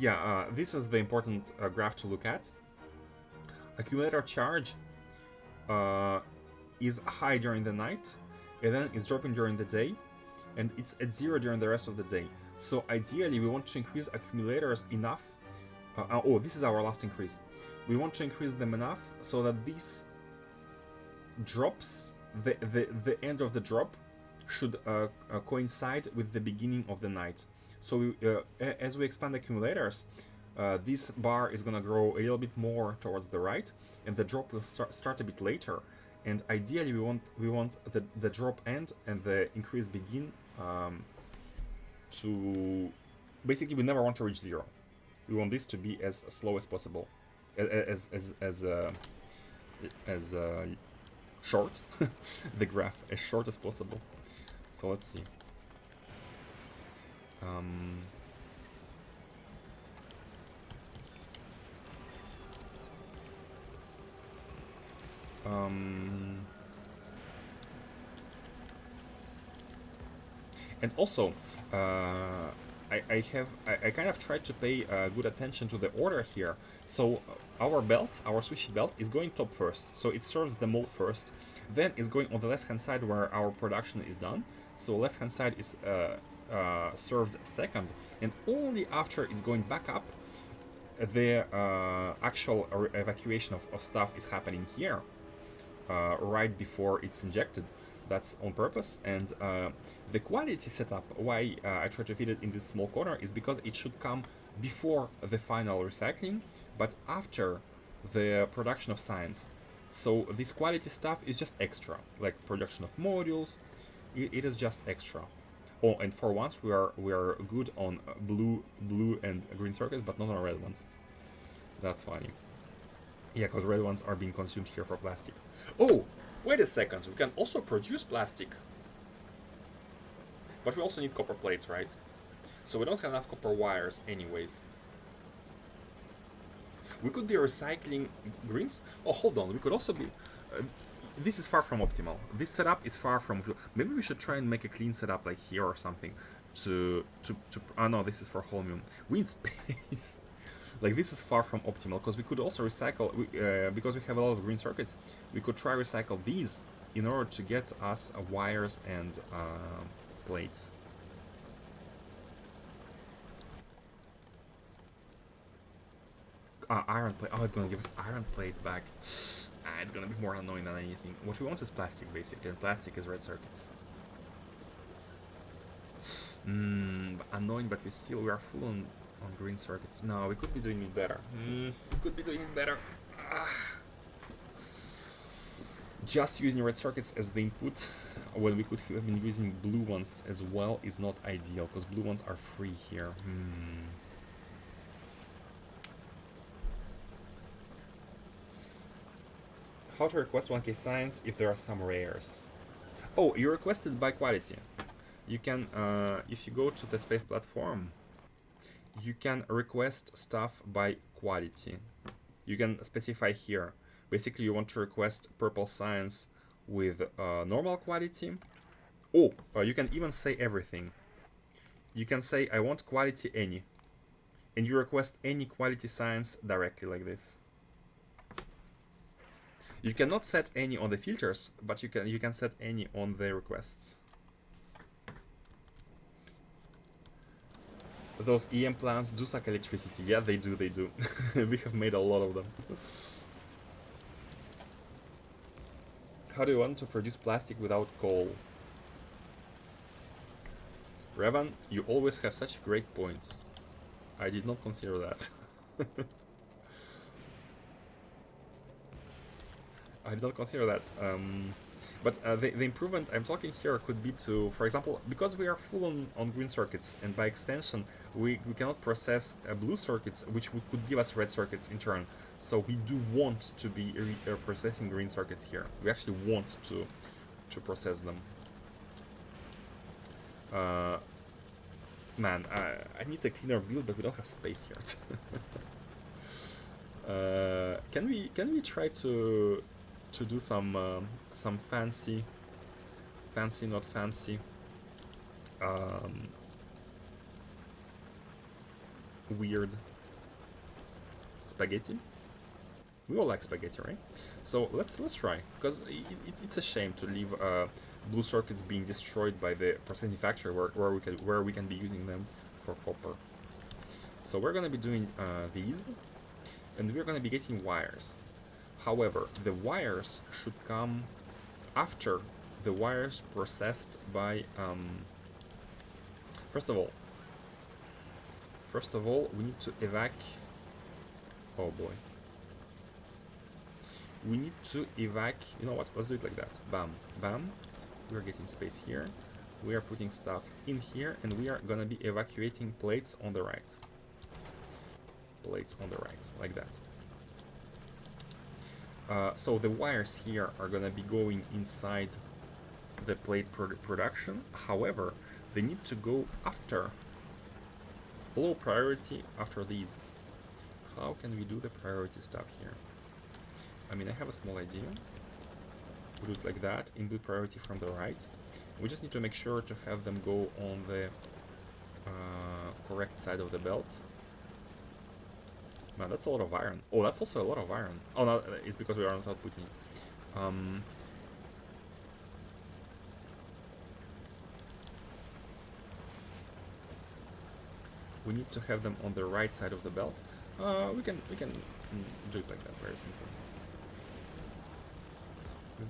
Yeah, this is the important graph to look at. Accumulator charge is high during the night, and then it's dropping during the day, and it's at 0 during the rest of the day. So ideally, we want to increase accumulators enough. Oh, this is our last increase. We want to increase them enough so that these drops, the end of the drop, should coincide with the beginning of the night. So as we expand accumulators, this bar is gonna grow a little bit more towards the right, and the drop will start a bit later. And ideally, we want the drop end and the increase begin to... Basically, we never want to reach 0. We want this to be as slow as possible, as short, the graph as short as possible. So let's see. And also, I kind of tried to pay good attention to the order here. So our belt, our sushi belt, is going top first. So it serves the mall first. Then it's going on the left hand side where our production is done. So left hand side is served second, and only after it's going back up, the actual evacuation of stuff is happening here, right before it's injected. That's on purpose. And the quality setup, why I try to fit it in this small corner, is because it should come before the final recycling, but after the production of science. So this quality stuff is just extra, like production of modules. It is just extra. Oh, and for once we are good on blue and green circuits, but not on red ones. That's funny. Yeah, because red ones are being consumed here for plastic. Oh, wait a second. We can also produce plastic. But we also need copper plates, right? So we don't have enough copper wires anyways. We could be recycling greens. Oh, hold on. We could also be... this is far from optimal. This setup is far from... Maybe we should try and make a clean setup like here or something. Oh no, this is for holmium. We need space. Like, this is far from optimal, because we could also recycle... because we have a lot of green circuits, we could try recycle these in order to get us wires and plates. Iron plate. Oh, it's gonna give us iron plates back. It's gonna be more annoying than anything. What we want is plastic, basically, and plastic is red circuits. Annoying, but we are full on green circuits. No, we could be doing it better. We could be doing it better. Just using red circuits as the input when we could have been using blue ones as well is not ideal, because blue ones are free here. How to request 1K science if there are some rares? Oh, you requested by quality. You can, if you go to the space platform, you can request stuff by quality. You can specify here. Basically, you want to request purple science with normal quality. You can even say everything. You can say, I want quality any. and you request any quality science directly like this. You cannot set any on the filters, but you can set any on the requests. Those EM plants do suck electricity. Yeah, they do, they do. We have made a lot of them. How do you want to produce plastic without coal? Revan, you always have such great points. I did not consider that. I did not consider that. But the improvement I'm talking here could be to, for example, because we are full on green circuits, and by extension, we cannot process blue circuits, which could give us red circuits in turn. So we do want to be processing green circuits here. We actually want to process them. Man, I need a cleaner build, but we don't have space here. Can we try to do some fancy not fancy weird spaghetti? We all like spaghetti, right? So let's try, because it's a shame to leave blue circuits being destroyed by the processing factory where we can be using them for copper. So we're gonna be doing these, and we're gonna be getting wires. However, the wires should come after the wires processed by first of all we need to oh boy. We need to you know what, let's do it like that. Bam, bam. We're getting space here. We are putting stuff in here, and we are gonna be evacuating plates on the right. Plates on the right, like that. So the wires here are gonna be going inside the plate production. However, they need to go after, low priority after these. How can we do the priority stuff here? I mean, I have a small idea. We do it like that, input priority from the right. We just need to make sure to have them go on the correct side of the belt. Man, that's a lot of iron. Oh, that's also a lot of iron. Oh, no, it's because we are not outputting it. We need to have them on the right side of the belt. We can do it like that. Very simple.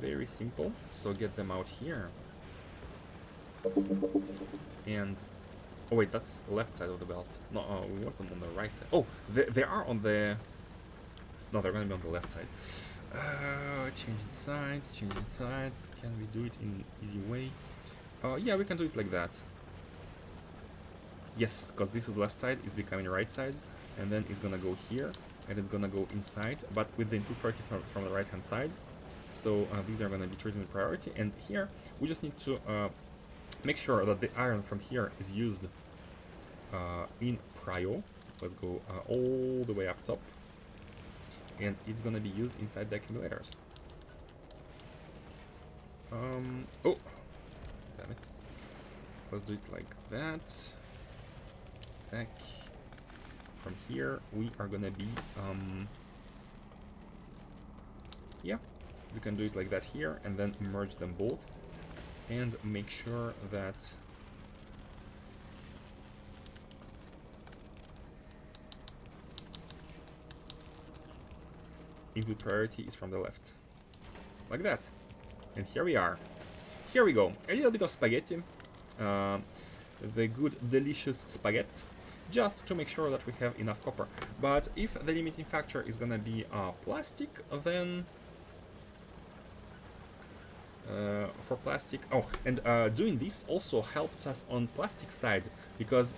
Very simple. So get them out here. And oh wait, that's left side of the belt. No, we want them on the right side. Oh, they are on the... No, they're gonna be on the left side. Changing sides. Can we do it in an easy way? Yeah, we can do it like that. Yes, because this is left side, it's becoming right side, and then it's gonna go here, and it's gonna go inside, but with the input priority from the right hand side. So these are gonna be treated with priority, and here we just need to make sure that the iron from here is used in prio. Let's go all the way up top, and it's gonna be used inside the accumulators. Oh, damn it. Let's do it like that. Attack. From here, we are gonna be yeah, we can do it like that here, and then merge them both, and make sure that input priority is from the left, like that. And here we are. Here we go. A little bit of spaghetti, the good delicious spaghetti, just to make sure that we have enough copper. But if the limiting factor is gonna be plastic, then for plastic, oh, and doing this also helped us on plastic side, because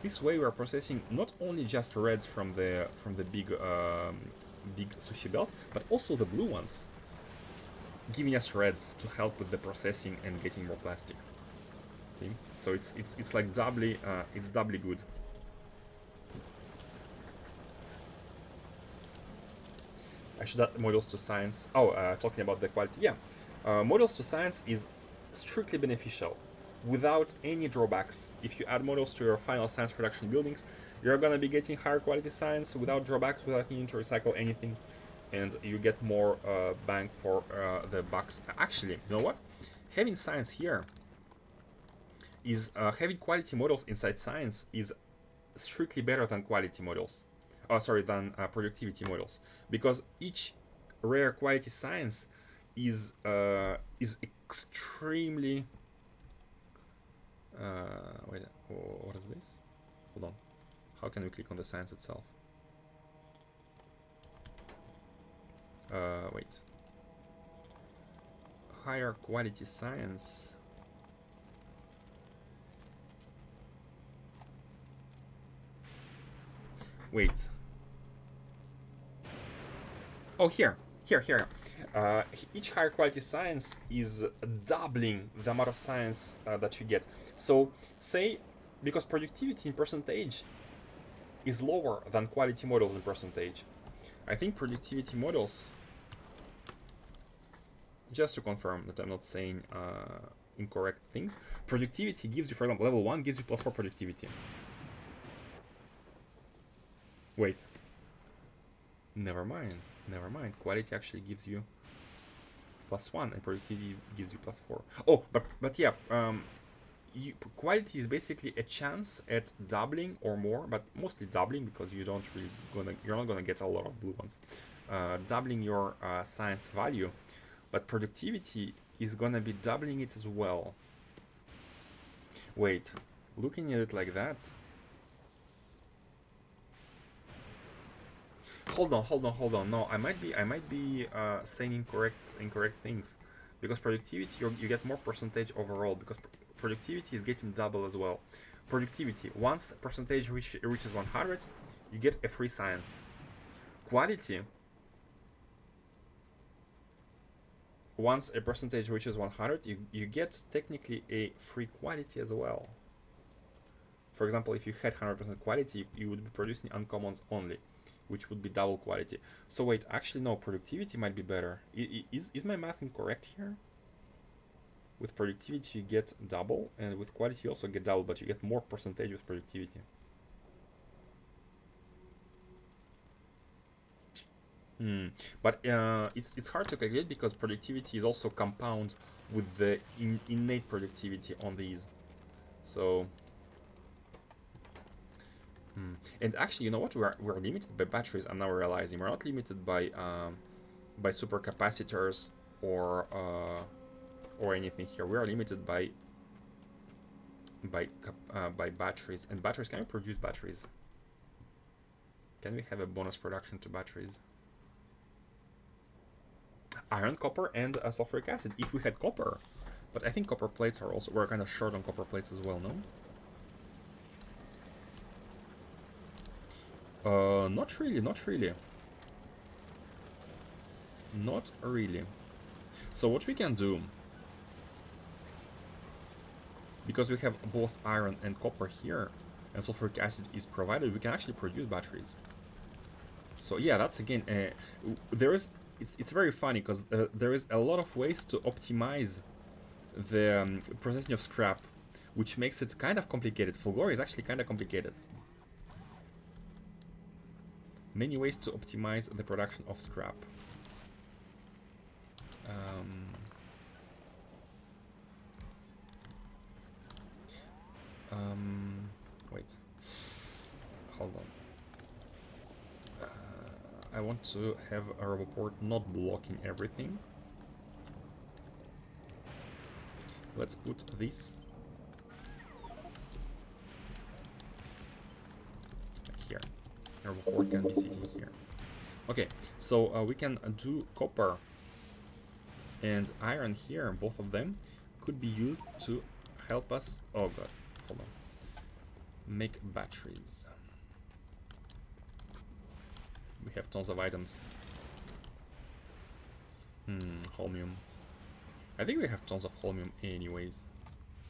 this way we are processing not only just reds from the big sushi belt, but also the blue ones, giving us reds to help with the processing and getting more plastic. See, so it's like doubly good. I should add models to science. Oh, talking about the quality, yeah. Models to science is strictly beneficial without any drawbacks. If you add models to your final science production buildings, you're gonna be getting higher quality science without drawbacks, without needing to recycle anything, and you get more bang for the bucks. Actually, you know what? Having science here is having quality models inside science is strictly better than quality models. Than productivity models, because each rare quality science is extremely. Wait, what is this? Hold on. How can we click on the science itself? Wait. Higher quality science. Wait. Oh, here. Each higher quality science is doubling the amount of science that you get. So, say, because productivity in percentage is lower than quality models in percentage. I think productivity models, just to confirm that I'm not saying incorrect things, productivity gives you, for example, level 1 gives you +4 productivity. Wait. Never mind. Quality actually gives you +1 and productivity gives you +4. Oh, but yeah, quality is basically a chance at doubling or more, but mostly doubling, because you're not gonna get a lot of blue ones. Doubling your science value, but productivity is gonna be doubling it as well. Wait, looking at it like that. Hold on. No, I might be saying incorrect things, because productivity you get more percentage overall, because productivity is getting double as well. Productivity, once the percentage reaches 100, you get a free science. Quality, once a percentage reaches 100, you get technically a free quality as well. For example, if you had 100% quality, you would be producing uncommons only, which would be double quality. So wait, actually no, productivity might be better. Is my math incorrect here? With productivity you get double, and with quality you also get double, but you get more percentage with productivity. But it's hard to calculate, because productivity is also compound with the innate productivity on these. So and actually, you know what? We're limited by batteries. I'm now realizing we're not limited by supercapacitors or anything here. We are limited by batteries. And batteries, can we produce batteries? Can we have a bonus production to batteries? Iron, copper, and sulfuric acid. If we had copper, but I think copper plates are also, we're kind of short on copper plates as well. No. Not really. So what we can do, because we have both iron and copper here, and sulfuric acid is provided, we can actually produce batteries. So yeah, that's again, it's very funny, because there is a lot of ways to optimize the processing of scrap, which makes it kind of complicated. Fulgora is actually kind of complicated. Many ways to optimize the production of scrap. Wait. Hold on. I want to have a RoboPort not blocking everything. Let's put this here. RoboPort can be sitting here. Okay, so we can do copper and iron here. Both of them could be used to help us. Oh god, hold on. Make batteries. We have tons of items. Holmium. I think we have tons of holmium anyways.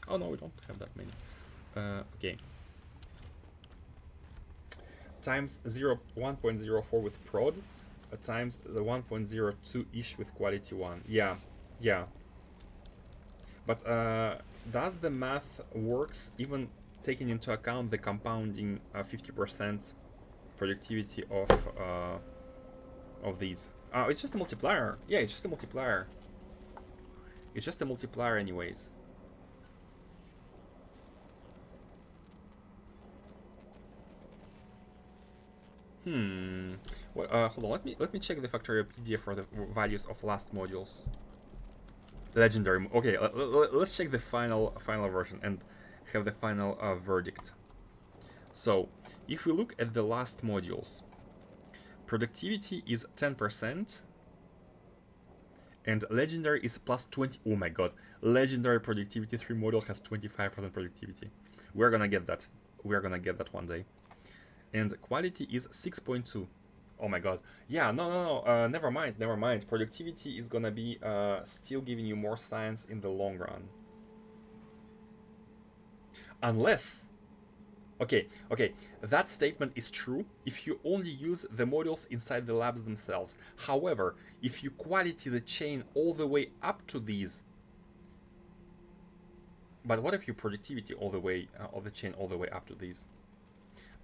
Oh no, we don't have that many. Okay. Times 1.04 with prod, times the 1.02-ish with quality 1. Yeah. But does the math works even taking into account the compounding 50% productivity of these? It's just a multiplier. Yeah, it's just a multiplier. It's just a multiplier anyways. Well, hold on. Let me check the Factorio PDF for the values of last modules. Legendary. Okay, let's check the final version and have the final verdict. So, if we look at the last modules, productivity is 10%, and legendary is plus 20. Oh my god, legendary productivity 3 module has 25% productivity. We're gonna get that. We're gonna get that one day. And quality is 6.2. Oh my god. Yeah, no. Never mind. Productivity is gonna be still giving you more science in the long run. Unless... Okay, that statement is true if you only use the modules inside the labs themselves. However, if you quality the chain all the way up to these... But what if you productivity all the way, of the chain all the way up to these?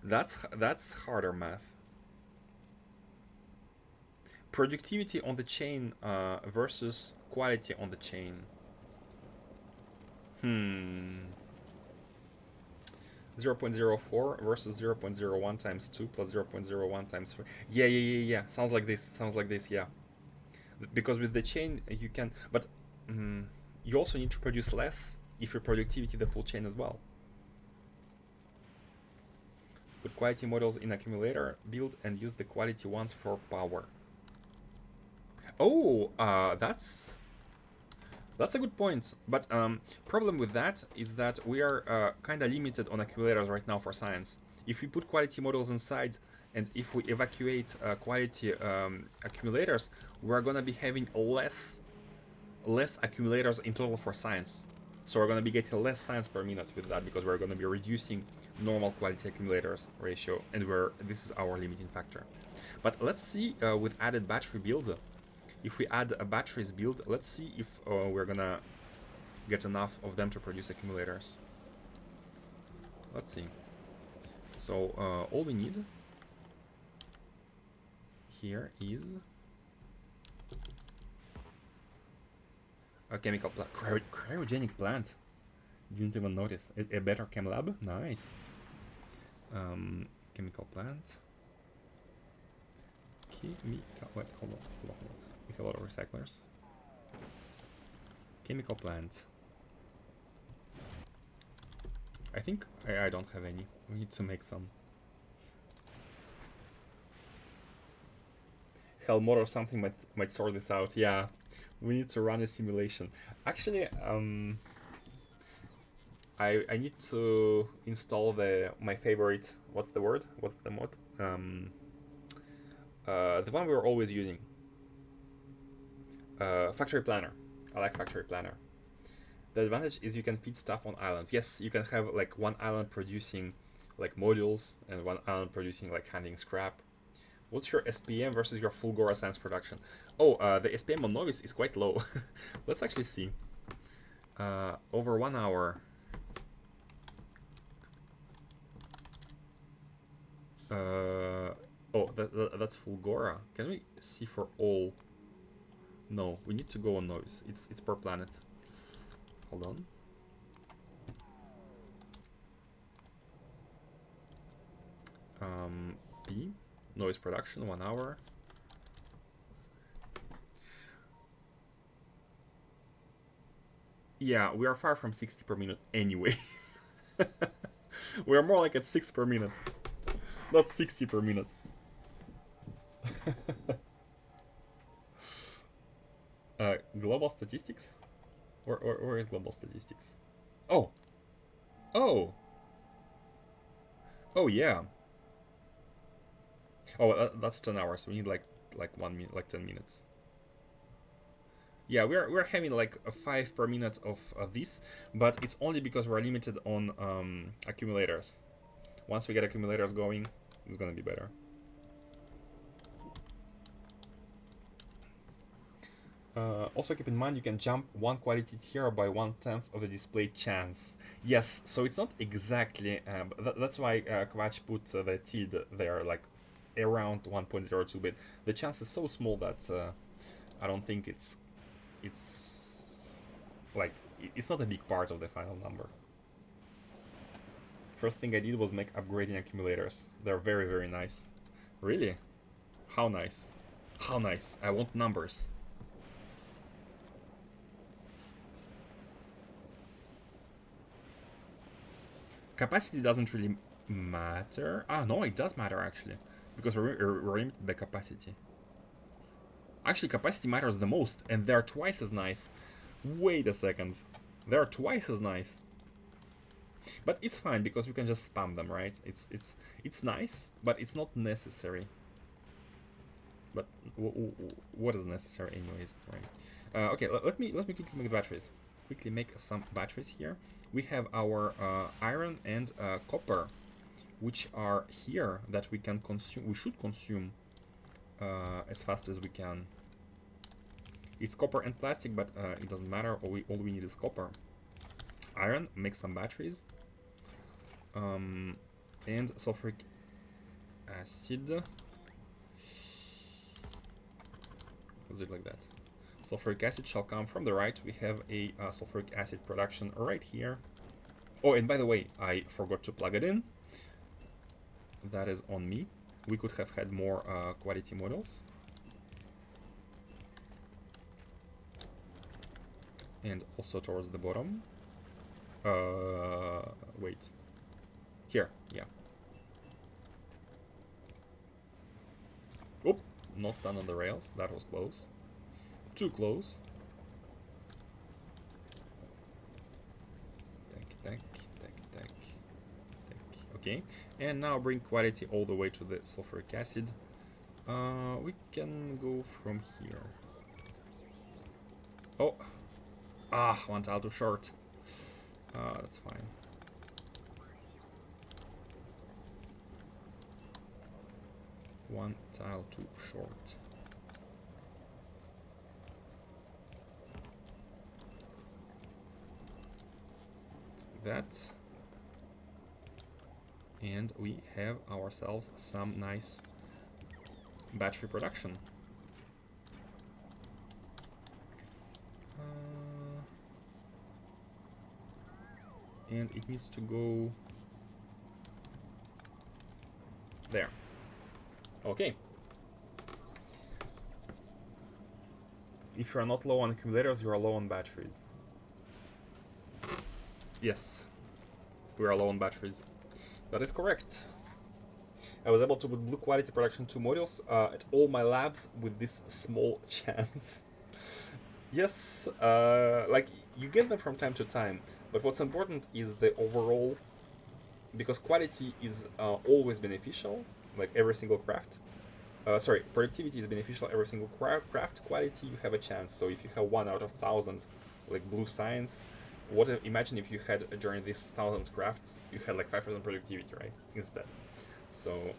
That's harder math. Productivity on the chain versus quality on the chain. 0.04 versus 0.01 times 2 plus 0.01 times 3. Yeah. Sounds like this, yeah. Because with the chain, you can... But you also need to produce less if your productivity the full chain as well. Put quality models in accumulator, build and use the quality ones for power. Oh, that's a good point. But problem with that is that we are kind of limited on accumulators right now for science. If we put quality models inside and if we evacuate quality accumulators, we're gonna be having less accumulators in total for science. So we're gonna be getting less science per minute with that because we're gonna be reducing normal quality accumulators ratio, and this is our limiting factor. But let's see with added battery build. If we add a batteries build, let's see if we're gonna get enough of them to produce accumulators. Let's see. So all we need here is a chemical plant, cryogenic plant. Didn't even notice. A better chem lab, nice. Chemical plant. Wait, hold on. We have a lot of recyclers. Chemical plants. I think I don't have any. We need to make some. Helmut or something might sort this out. Yeah, we need to run a simulation. Actually, I need to install my favorite. What's the word? What's the mod? The one we were always using. Factory Planner. I like Factory Planner. The advantage is you can feed stuff on islands. Yes, you can have like one island producing like modules and one island producing like handling scrap. What's your SPM versus your Fulgora Science production? Oh, the SPM on Novice is quite low. Let's actually see. Over 1 hour. That's Fulgora. Can we see for all? No, we need to go on Novice. It's per planet. Hold on. P, noise production, 1 hour. Yeah, we are far from 60 per minute anyways. We are more like at 6 per minute. Not 60 per minute. Global statistics? Where is global statistics? Oh, yeah. Oh, that's 10 hours. We need like 1 minute, like 10 minutes. Yeah, we're having like a 5 per minute of this, but it's only because we're limited on accumulators. Once we get accumulators going, it's gonna be better. Also keep in mind you can jump one quality tier by 1/10 of the display chance. Yes, so it's not exactly, that's why Kvatch put the tilde there, like around 1.02 bit. The chance is so small that I don't think it's like it's not a big part of the final number. First thing I did was make upgrading accumulators. They're very, very nice. Really? How nice? How nice? I want numbers. Capacity doesn't really matter. Ah, no, it does matter actually. Because we're limited by capacity. Actually, capacity matters the most, and they're twice as nice. Wait a second. They're twice as nice. But it's fine because we can just spam them, right? It's nice, but it's not necessary. But what is necessary anyways, right? Okay, let me quickly make batteries. Quickly make some batteries here. We have our iron and copper, which are here that we can consume. We should consume as fast as we can. It's copper and plastic, but it doesn't matter. All we need is copper. Iron, make some batteries. And sulfuric acid. Let's do it like that. Sulfuric acid shall come from the right. We have a sulfuric acid production right here. Oh, and by the way, I forgot to plug it in. That is on me. We could have had more quality models. And also towards the bottom. Wait. Here, yeah. Oop, not stand on the rails. That was close. Too close. Tack. Okay, and now bring quality all the way to the sulfuric acid. We can go from here. Oh, one tile too short. That's fine. One tile too short. That. And we have ourselves some nice battery production. And it needs to go there. Okay. If you are not low on accumulators, you are low on batteries. Yes, we are low on batteries. That is correct. I was able to put blue quality production 2 modules at all my labs with this small chance. Yes, like you get them from time to time, but what's important is the overall, because quality is always beneficial, like every single craft. Sorry, productivity is beneficial every single craft. Quality, you have a chance. So if you have 1 out of 1,000, like blue science, imagine if you had during these 1,000 crafts, you had like 5% productivity, right? Instead. So,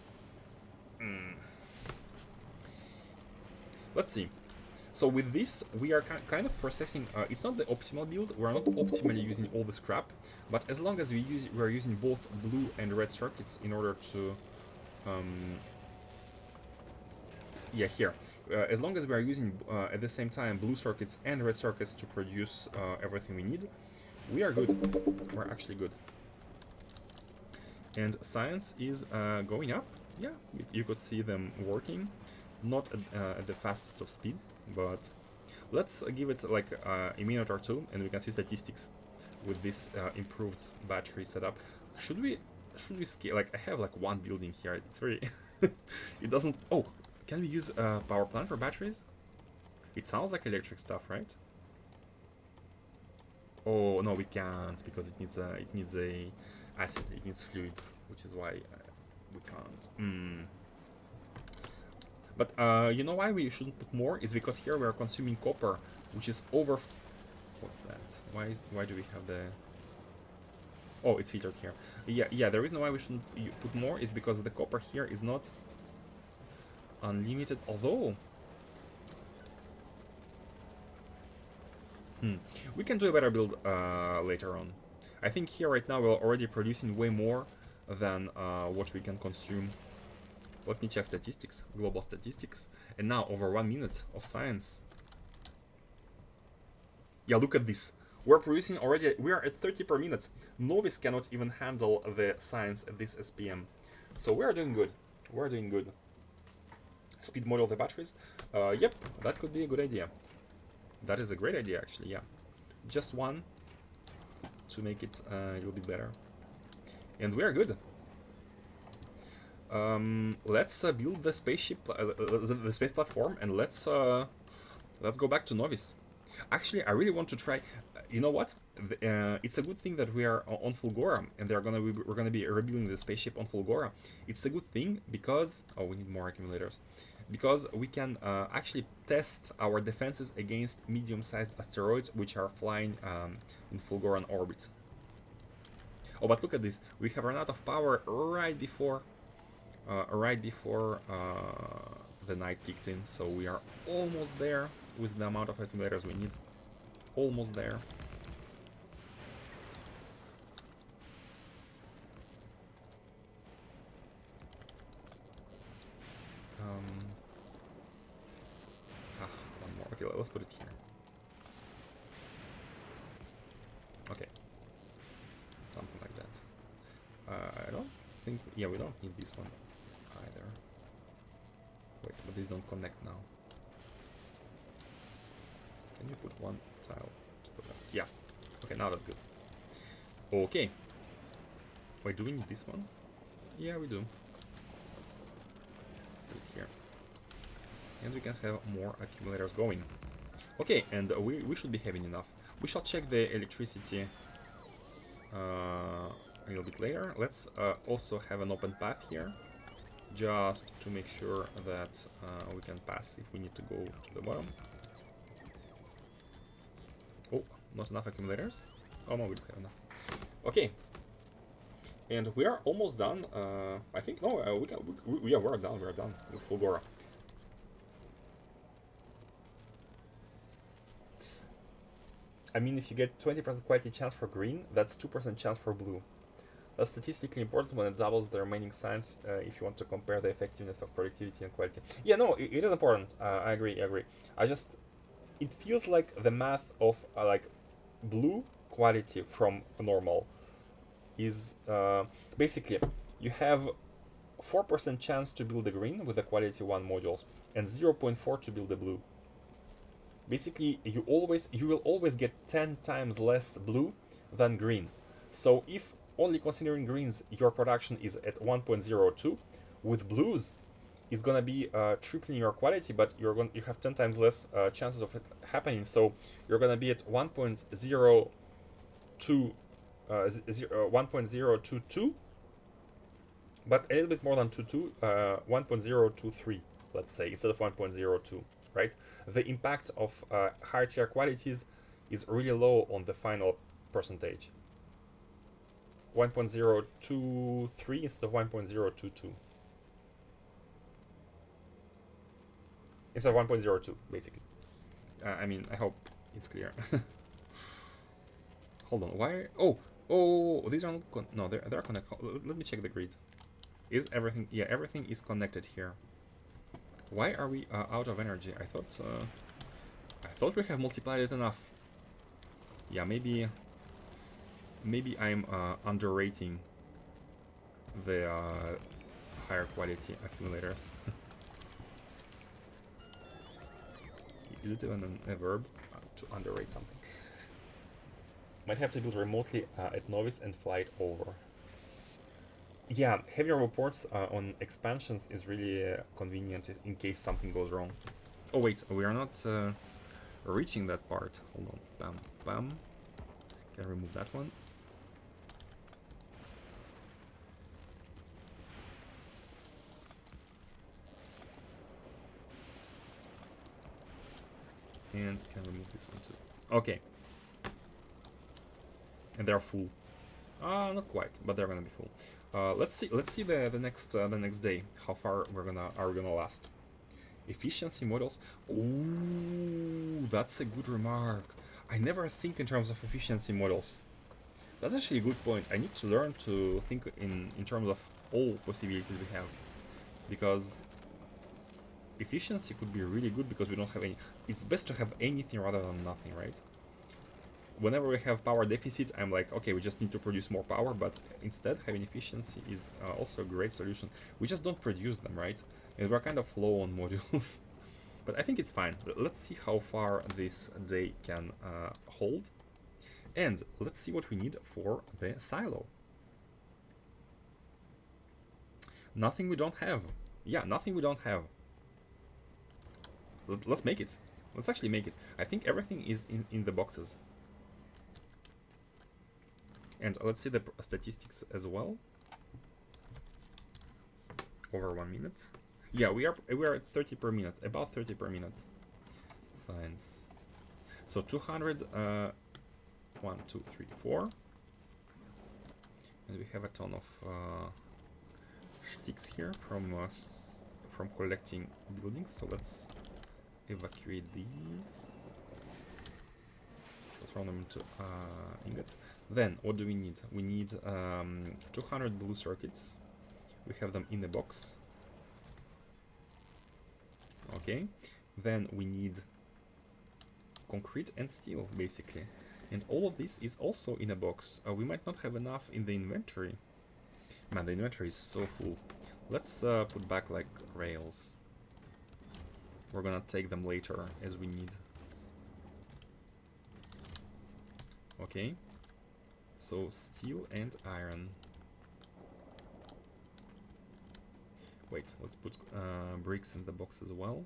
let's see. So with this, we are kind of processing. It's not the optimal build. We're not optimally using all the scrap, but as long as we're using both blue and red circuits in order to, yeah, here. As long as we are using at the same time blue circuits and red circuits to produce everything we need, we are good. We're actually good. And science is going up. Yeah, you could see them working. Not at the fastest of speeds, but let's give it like a minute or two and we can see statistics with this improved battery setup. Should we scale? Like, I have like one building here. It's very it doesn't. Oh, can we use a power plant for batteries? It sounds like electric stuff, right? Oh no, we can't, because it needs a acid, it needs fluid, which is why we can't. But you know why we shouldn't put more? Is because here we are consuming copper, which is over. What's that? Why do we have the? Oh, it's filtered here. Yeah. The reason why we shouldn't put more is because the copper here is not unlimited. Although We can do a better build later on. I think here right now we're already producing way more than what we can consume. Let me check statistics, global statistics. And now over 1 minute of science. Yeah, look at this. We're producing already, we are at 30 per minute. Novice cannot even handle the science at this SPM. So we're doing good. We're doing good. Speed model the batteries. Yep, that could be a good idea. That is a great idea, actually, yeah. Just one to make it a little bit better. And we are good. Let's build the spaceship, the space platform, and let's go back to Novice. Actually, I really want to try. You know what? It's a good thing that we are on Fulgora, and we're gonna be rebuilding the spaceship on Fulgora. It's a good thing because we need more accumulators. Because we can actually test our defenses against medium-sized asteroids which are flying in Fulgoran orbit. Oh, but look at this. We have run out of power right before the night kicked in, so we are almost there with the amount of accumulators we need. Almost there. One more. Okay, let's put it here. Okay. Something like that. I don't think... Yeah, we don't need this one either. Wait, but these don't connect now. Can you put one tile to put that? Yeah. Okay, now that's good. Okay. Wait, do we need this one? Yeah, we do. Put it here. And we can have more accumulators going. Okay, and we should be having enough. We shall check the electricity a little bit later. Let's also have an open path here, just to make sure that we can pass if we need to go to the bottom. Oh, not enough accumulators? Oh no, we don't have enough. Okay. And we are almost done. I think, no, yeah, we're done with Fulgora. I mean, if you get 20% quality chance for green, that's 2% chance for blue. That's statistically important when it doubles the remaining signs if you want to compare the effectiveness of productivity and quality. Yeah, no, it is important. I agree. It feels like the math of like blue quality from normal is basically you have 4% chance to build the green with the quality 1 modules and 0.4 to build the blue. Basically, you will always get 10 times less blue than green. So if only considering greens your production is at 1.02, with blues it's gonna be tripling your quality, but you have 10 times less chances of it happening. So you're gonna be at 1.022, but a little bit more than 22, 1.023, let's say, instead of 1.02. Right? The impact of higher tier qualities is really low on the final percentage. 1.023 instead of 1.022. Instead of 1.02, basically. I mean, I hope it's clear. Hold on, why? Oh, these are not no, they're connected. Let me check the grid. Is everything? Yeah, everything is connected here. Why are we out of energy? I thought we have multiplied it enough. Yeah, maybe I'm underrating the higher quality accumulators. Is it even a verb to underrate something? Might have to build remotely at Novice and fly it over. Yeah, having reports on expansions is really convenient in case something goes wrong. Oh wait, we are not reaching that part. Hold on, bam, bam. Can remove that one. And can remove this one too. Okay. And they're full. Not quite, but they're gonna be full. Let's see the next day how far are we gonna last. Efficiency models. Ooh, that's a good remark. I never think in terms of efficiency models. That's actually a good point. I need to learn to think in terms of all possibilities we have. Because efficiency could be really good because we don't have any. It's best to have anything rather than nothing, right? Whenever we have power deficits, I'm like, okay, we just need to produce more power, but instead having efficiency is also a great solution. We just don't produce them, right? And we're kind of low on modules. But I think it's fine. Let's see how far this day can hold. And let's see what we need for the silo. Nothing we don't have. Yeah, nothing we don't have. Let's make it. Let's actually make it. I think everything is in the boxes. And let's see the statistics as well. Over 1 minute. Yeah, we are at 30 per minute, about 30 per minute. Science. So 200. 1, 2, 3, 4. And we have a ton of sticks here from collecting buildings. So let's evacuate these. Let's run them into ingots. Then what do we need? We need 200 blue circuits. We have them in a box. Okay. Then we need concrete and steel, basically. And all of this is also in a box. We might not have enough in the inventory. Man, the inventory is so full. Let's put back like rails. We're gonna take them later as we need. Okay. So steel and iron. Wait, let's put bricks in the box as well.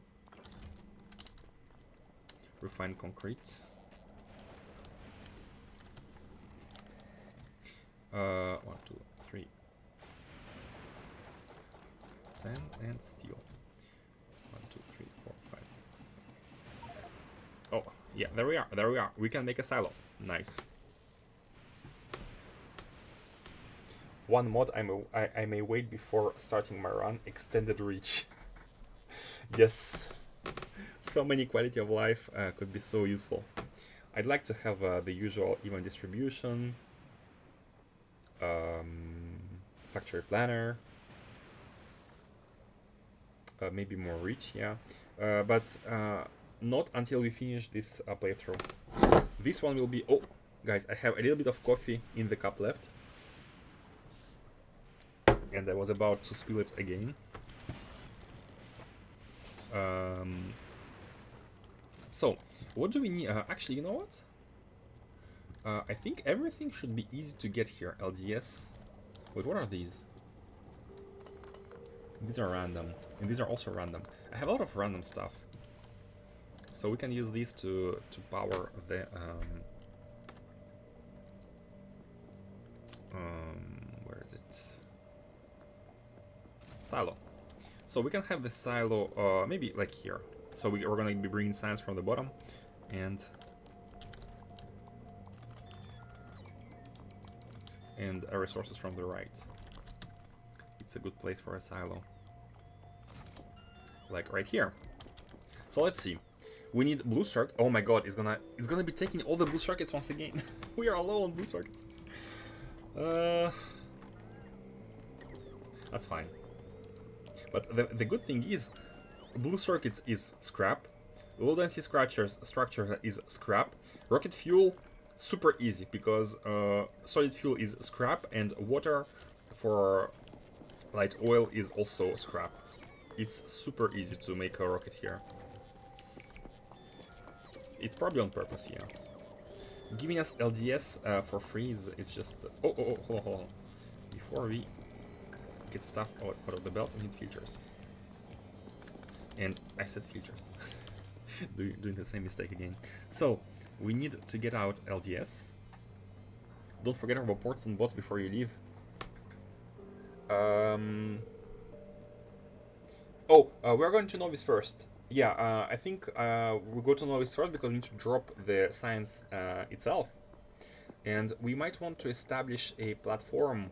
Refined concrete. 1, 2, 3, 6, 10, and steel. 1, 2, 3, 4, 5, 6, 7, 10. Oh, yeah, there we are. There we are. We can make a silo. Nice. One mod I may wait before starting my run: extended reach. Yes, so many quality of life could be so useful. I'd like to have the usual even distribution, factory planner, maybe more reach, yeah, but not until we finish this playthrough. This one will be, oh guys, I have a little bit of coffee in the cup left, and I was about to spill it again. So what do we need? Actually, you know what, I think everything should be easy to get here. LDS. Wait, what are these? These are random, and these are also random. I have a lot of random stuff, so we can use these to power the where is it? Silo. So we can have the silo maybe like here. So we're gonna be bringing science from the bottom, and resources from the right. It's a good place for a silo, like right here. So let's see. We need blue circuit. Oh my god, it's gonna be taking all the blue circuits once again. We are low on blue circuits. That's fine. But the good thing is, blue circuits is scrap. Low density structure is scrap. Rocket fuel, super easy, because solid fuel is scrap, and water for light oil is also scrap. It's super easy to make a rocket here. It's probably on purpose, yeah. Giving us LDS for free is, it's just... hold on. Before we get stuff out of the belt, we need filters. And I said filters. Doing the same mistake again. So, we need to get out LDS. Don't forget about ports and bots before you leave. We're going to Novice first. Yeah, I think we'll go to Novice first because we need to drop the science itself. And we might want to establish a platform.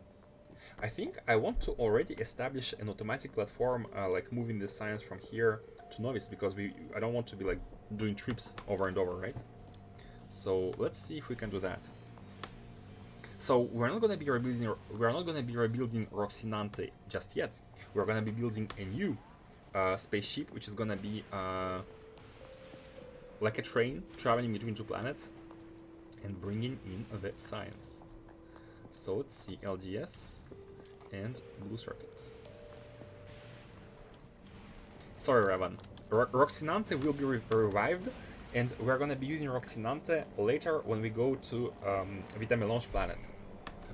I think I want to already establish an automatic platform, like moving the science from here to Novice, because I don't want to be like doing trips over and over, right? So let's see if we can do that. So we're not gonna be rebuilding Rocinante just yet. We're gonna be building a new spaceship, which is gonna be like a train traveling between two planets and bringing in the science. So let's see, LDS and blue circuits. Sorry, Ravan. Rocinante will be revived, and we're gonna be using Rocinante later when we go to Vitamelange planet.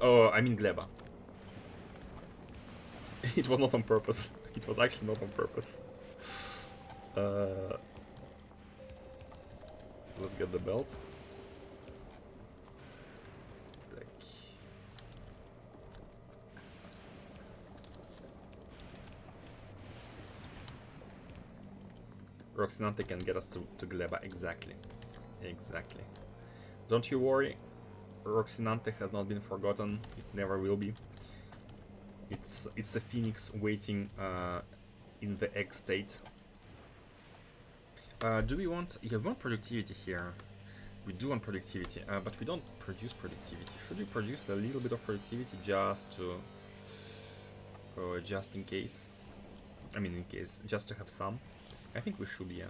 Oh, I mean Gleba. It was not on purpose. It was actually not on purpose. Let's get the belt. Rocinante can get us to Gleba, exactly. Exactly. Don't you worry, Rocinante has not been forgotten, it never will be. It's a phoenix waiting in the egg state. Do we want... Yeah, we want productivity here. We do want productivity, but we don't produce productivity. Should we produce a little bit of productivity just to... just in case? I mean in case, just to have some? I think we should, yeah.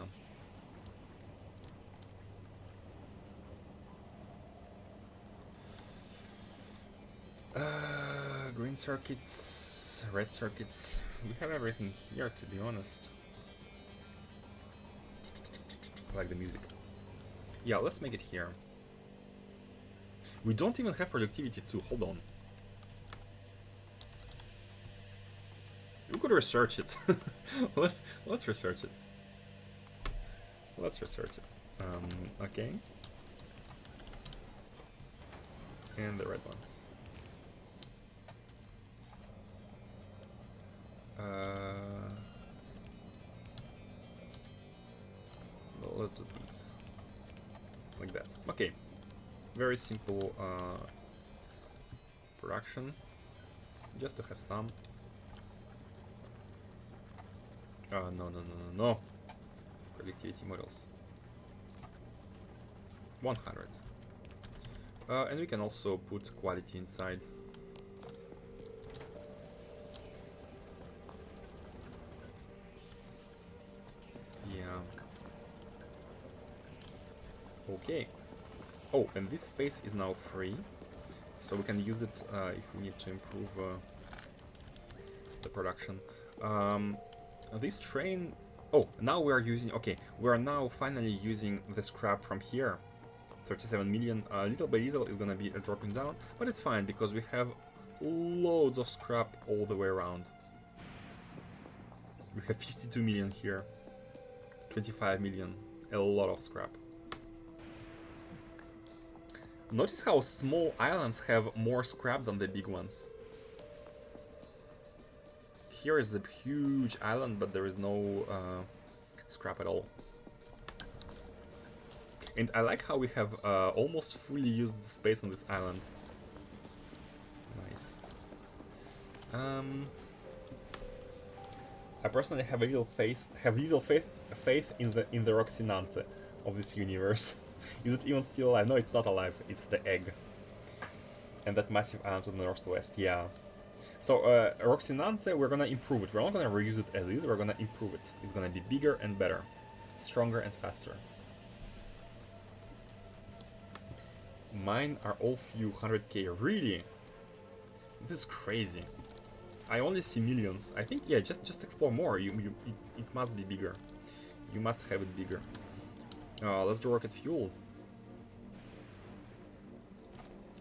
Green circuits, red circuits. We have everything here, to be honest. I like the music. Yeah, let's make it here. We don't even have productivity too. Hold on. We could research it. Let's research it. Let's research it. Okay. And the red ones. Well, let's do these. Like that. Okay. Very simple production. Just to have some. No. Productivity models. 100. And we can also put quality inside. Yeah. Okay. Oh, and this space is now free, so we can use it if we need to improve the production. This train... Oh, now we are using... Okay, we are now finally using the scrap from here. 37 million. Little by little is gonna be dropping down, but it's fine because we have loads of scrap all the way around. We have 52 million here. 25 million. A lot of scrap. Notice how small islands have more scrap than the big ones. Here is a huge island, but there is no scrap at all. And I like how we have almost fully used the space on this island. Nice. I personally have a little faith in the Rocinante of this universe. Is it even still alive? No, it's not alive. It's the egg. And that massive island to the northwest, yeah. So, Rocinante, we're gonna improve it. We're not gonna reuse it as is, we're gonna improve it. It's gonna be bigger and better. Stronger and faster. Mine are all few 100k. Really? This is crazy. I only see millions. I think, yeah, just explore more. It must be bigger. You must have it bigger. Let's do rocket fuel.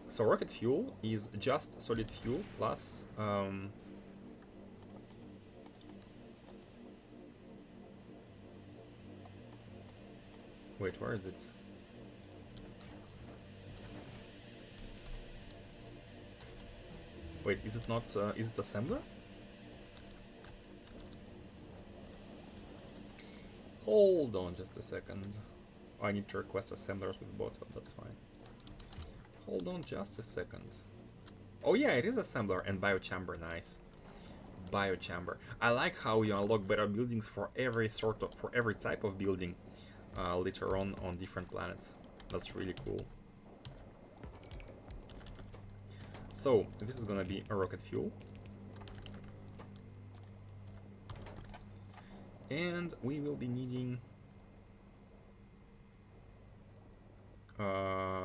So rocket fuel is just solid fuel plus wait, where is it? Wait, is it not is it assembler? Hold on just a second. I need to request assemblers with bots, but that's fine. Hold on just a second. Oh yeah, it is assembler and biochamber, nice. Biochamber. I like how you unlock better buildings for every type of building later on different planets. That's really cool. So this is gonna be a rocket fuel. And we will be needing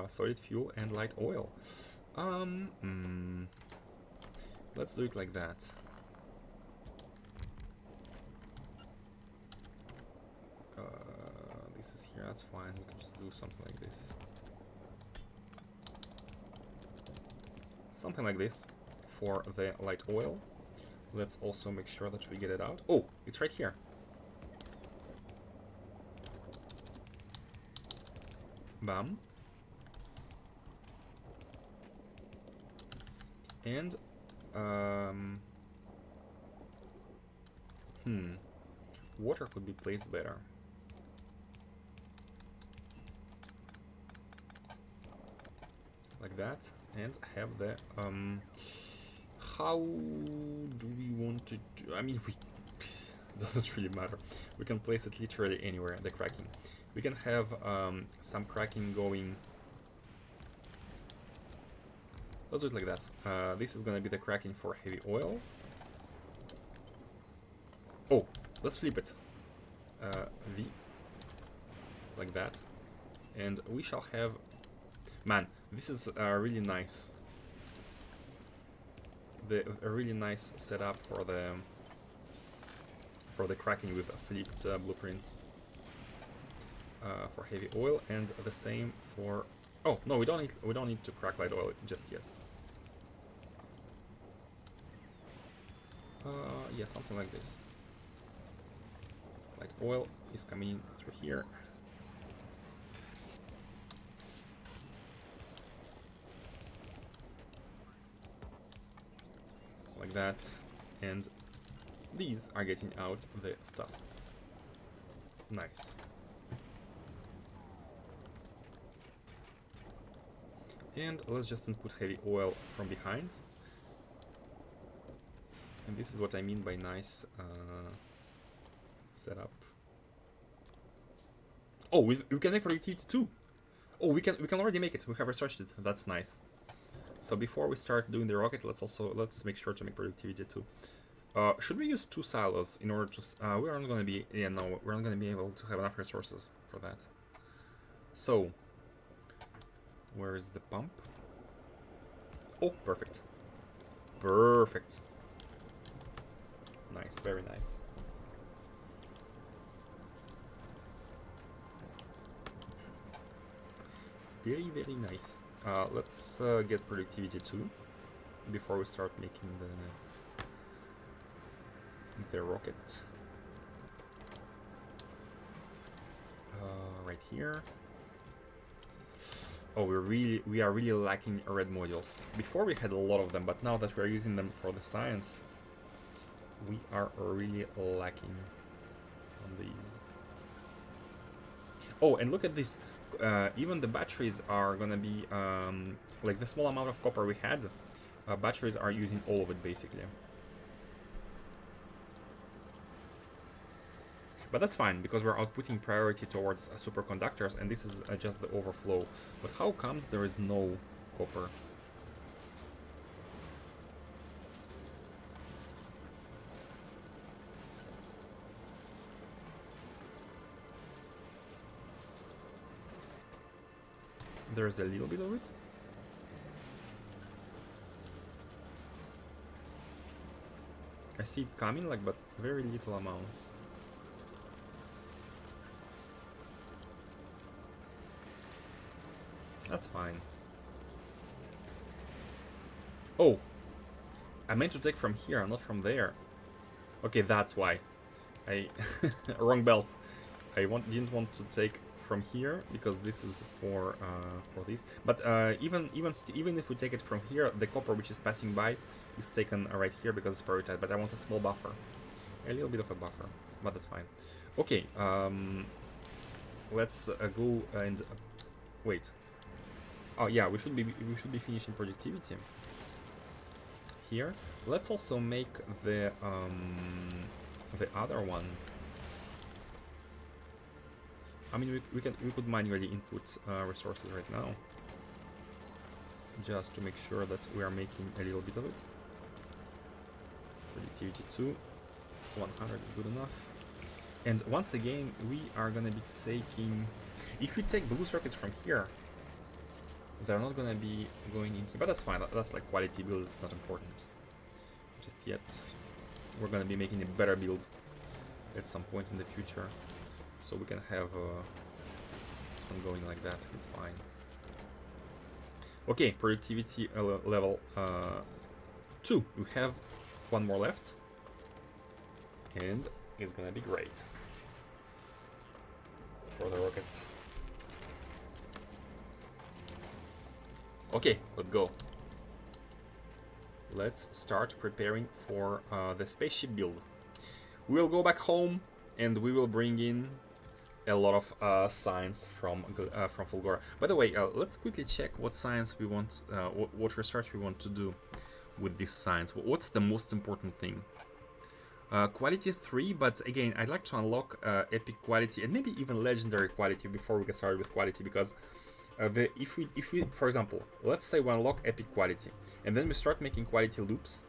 solid fuel and light oil. Let's do it like that. This is here, that's fine. We can just do something like this. Something like this for the light oil. Let's also make sure that we get it out. Oh, it's right here. Bam. And water could be placed better. Like that, and have the how do we want to do? I mean, we doesn't really matter. We can place it literally anywhere. The cracking. We can have some cracking going. Let's do it like that. This is gonna be the cracking for heavy oil. Oh, let's flip it. V. Like that. And we shall have... Man, this is really nice. A really nice setup for the cracking with flipped blueprints. For heavy oil, and the same for... Oh no, we don't need to crack light oil just yet. Yeah, something like this. Light oil is coming through here. Like that, and these are getting out the stuff. Nice. And let's just input heavy oil from behind. And this is what I mean by nice setup. Oh, we can make productivity too. Oh, we can already make it. We have researched it. That's nice. So before we start doing the rocket, let's make sure to make productivity too. Should we use 2 silos in order to? We're not gonna be. Yeah, no, we're not gonna be able to have enough resources for that. So, where is the pump? Oh, perfect. Perfect. Nice, very nice. Very, very nice. Let's get productivity too before we start making the rocket. Right here. Oh, we are really lacking red modules. Before we had a lot of them, but now that we're using them for the science, we are really lacking on these. Oh, and look at this. Even the batteries are gonna be like the small amount of copper we had. Batteries are using all of it basically. But that's fine, because we're outputting priority towards superconductors, and this is just the overflow. But how comes there is no copper? There's a little bit of it. I see it coming, like, but very little amounts. That's fine. Oh! I meant to take from here, not from there. Okay, that's why. Wrong belt. Didn't want to take from here, because this is for this. But even if we take it from here, the copper which is passing by is taken right here because it's prioritized. But I want a small buffer, a little bit of a buffer, but that's fine. Okay, let's go and wait. Oh yeah, we should be finishing productivity here. Let's also make the other one. I mean, we could manually input resources right now, just to make sure that we are making a little bit of it. Productivity 2, 100 is good enough. And once again, we are gonna be taking. If we take blue circuits from here, they're not gonna be going in here, but that's fine. That's like quality build. It's not important just yet. We're gonna be making a better build at some point in the future, so we can have this one going like that. It's fine. Okay, productivity level 2. We have one more left, and it's gonna be great for the rockets. Okay, let's go. Let's start preparing for the spaceship build. We'll go back home and we will bring in a lot of science from Fulgora. By the way, let's quickly check what science we want, what research we want to do with this science. What's the most important thing? Quality 3, but again, I'd like to unlock epic quality and maybe even legendary quality before we get started with quality, because if we, for example, let's say we unlock epic quality and then we start making quality loops,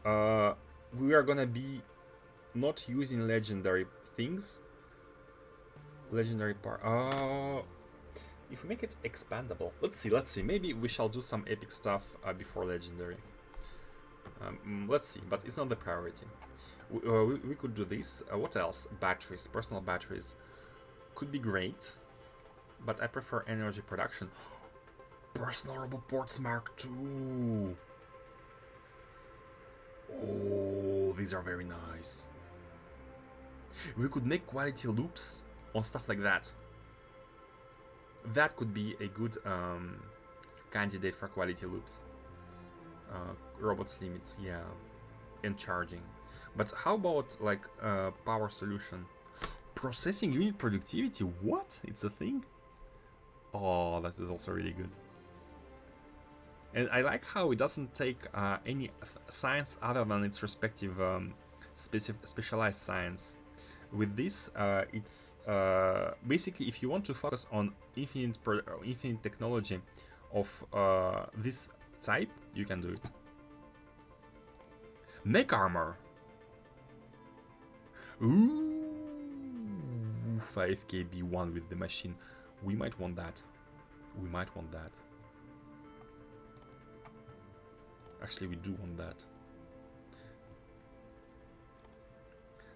we are gonna be not using legendary things. Legendary part. If we make it expandable, let's see. Maybe we shall do some epic stuff before legendary. Let's see, but it's not the priority. We could do this. What else? Batteries, personal batteries, could be great, but I prefer energy production. Personal roboports Mark II. Oh, these are very nice. We could make quality loops on stuff like that. That could be a good candidate for quality loops. Robots limits, yeah, and charging. But how about like power solution? Processing unit productivity? What? It's a thing? Oh, that is also really good. And I like how it doesn't take any science other than its respective specialized science. With this, it's basically, if you want to focus on infinite technology of this type, you can do it. Mech armor. Ooh, 5k B1 with the machine. We might want that. We might want that. Actually, we do want that.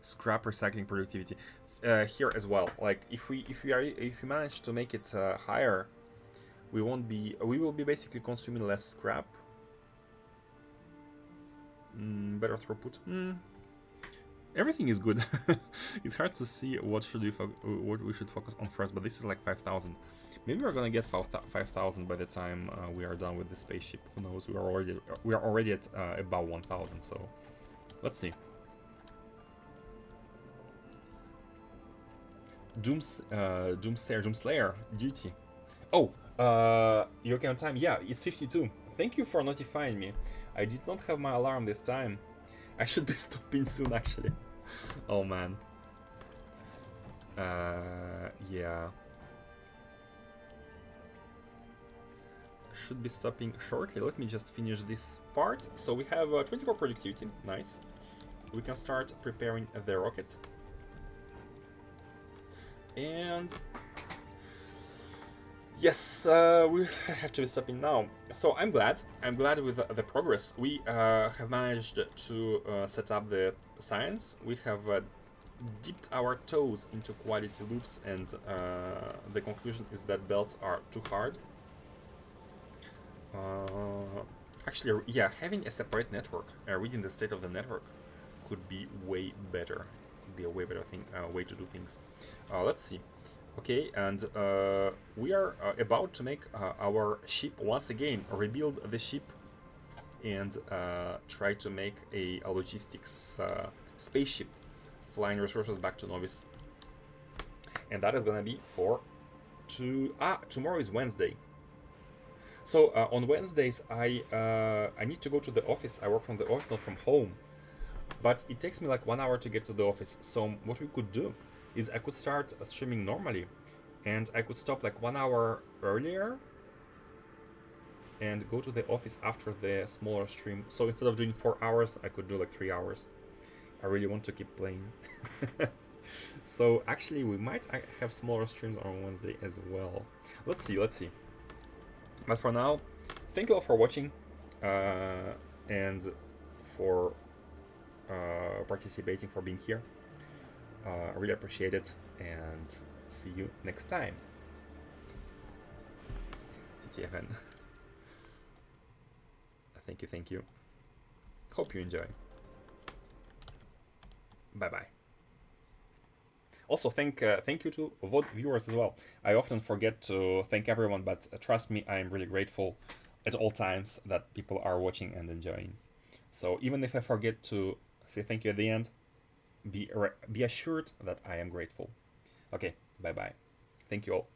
Scrap recycling productivity here as well. Like if we manage to make it higher, we will be basically consuming less scrap. Better throughput. Everything is good. It's hard to see what we should focus on first, but this is like 5,000. Maybe we're gonna get 5,000 by the time we are done with the spaceship. Who knows? We are already at about 1,000. So let's see. Doomslayer duty. Oh, European time. Yeah, it's 52. Thank you for notifying me. I did not have my alarm this time. I should be stopping soon, actually. Oh man. Yeah. Should be stopping shortly. Let me just finish this part. So we have 24 productivity. Nice. We can start preparing the rocket. And yes, we have to be stopping now. So I'm glad with the progress. We have managed to set up the science. We have dipped our toes into quality loops, and the conclusion is that belts are too hard. Actually, yeah, having a separate network, reading the state of the network, could be way better. Could be a way better thing, way to do things. Let's see. Okay, and we are about to make our ship once again, rebuild the ship, and try to make a logistics spaceship flying resources back to Novice. And that is gonna be for tomorrow is Wednesday. So on Wednesdays I need to go to the office. I work from the office, not from home. But it takes me like 1 hour to get to the office. So what we could do is I could start streaming normally, and I could stop like 1 hour earlier and go to the office after the smaller stream. So instead of doing 4 hours, I could do like 3 hours. I really want to keep playing. So actually, we might have smaller streams on Wednesday as well. Let's see. But for now, thank you all for watching and for participating, for being here. I really appreciate it, and see you next time. TTFN. Thank you. Hope you enjoy. Bye bye. Also, thank you to VOD viewers as well. I often forget to thank everyone, but trust me, I am really grateful at all times that people are watching and enjoying. So even if I forget to say thank you at the end, be assured that I am grateful. Okay, bye bye. Thank you all.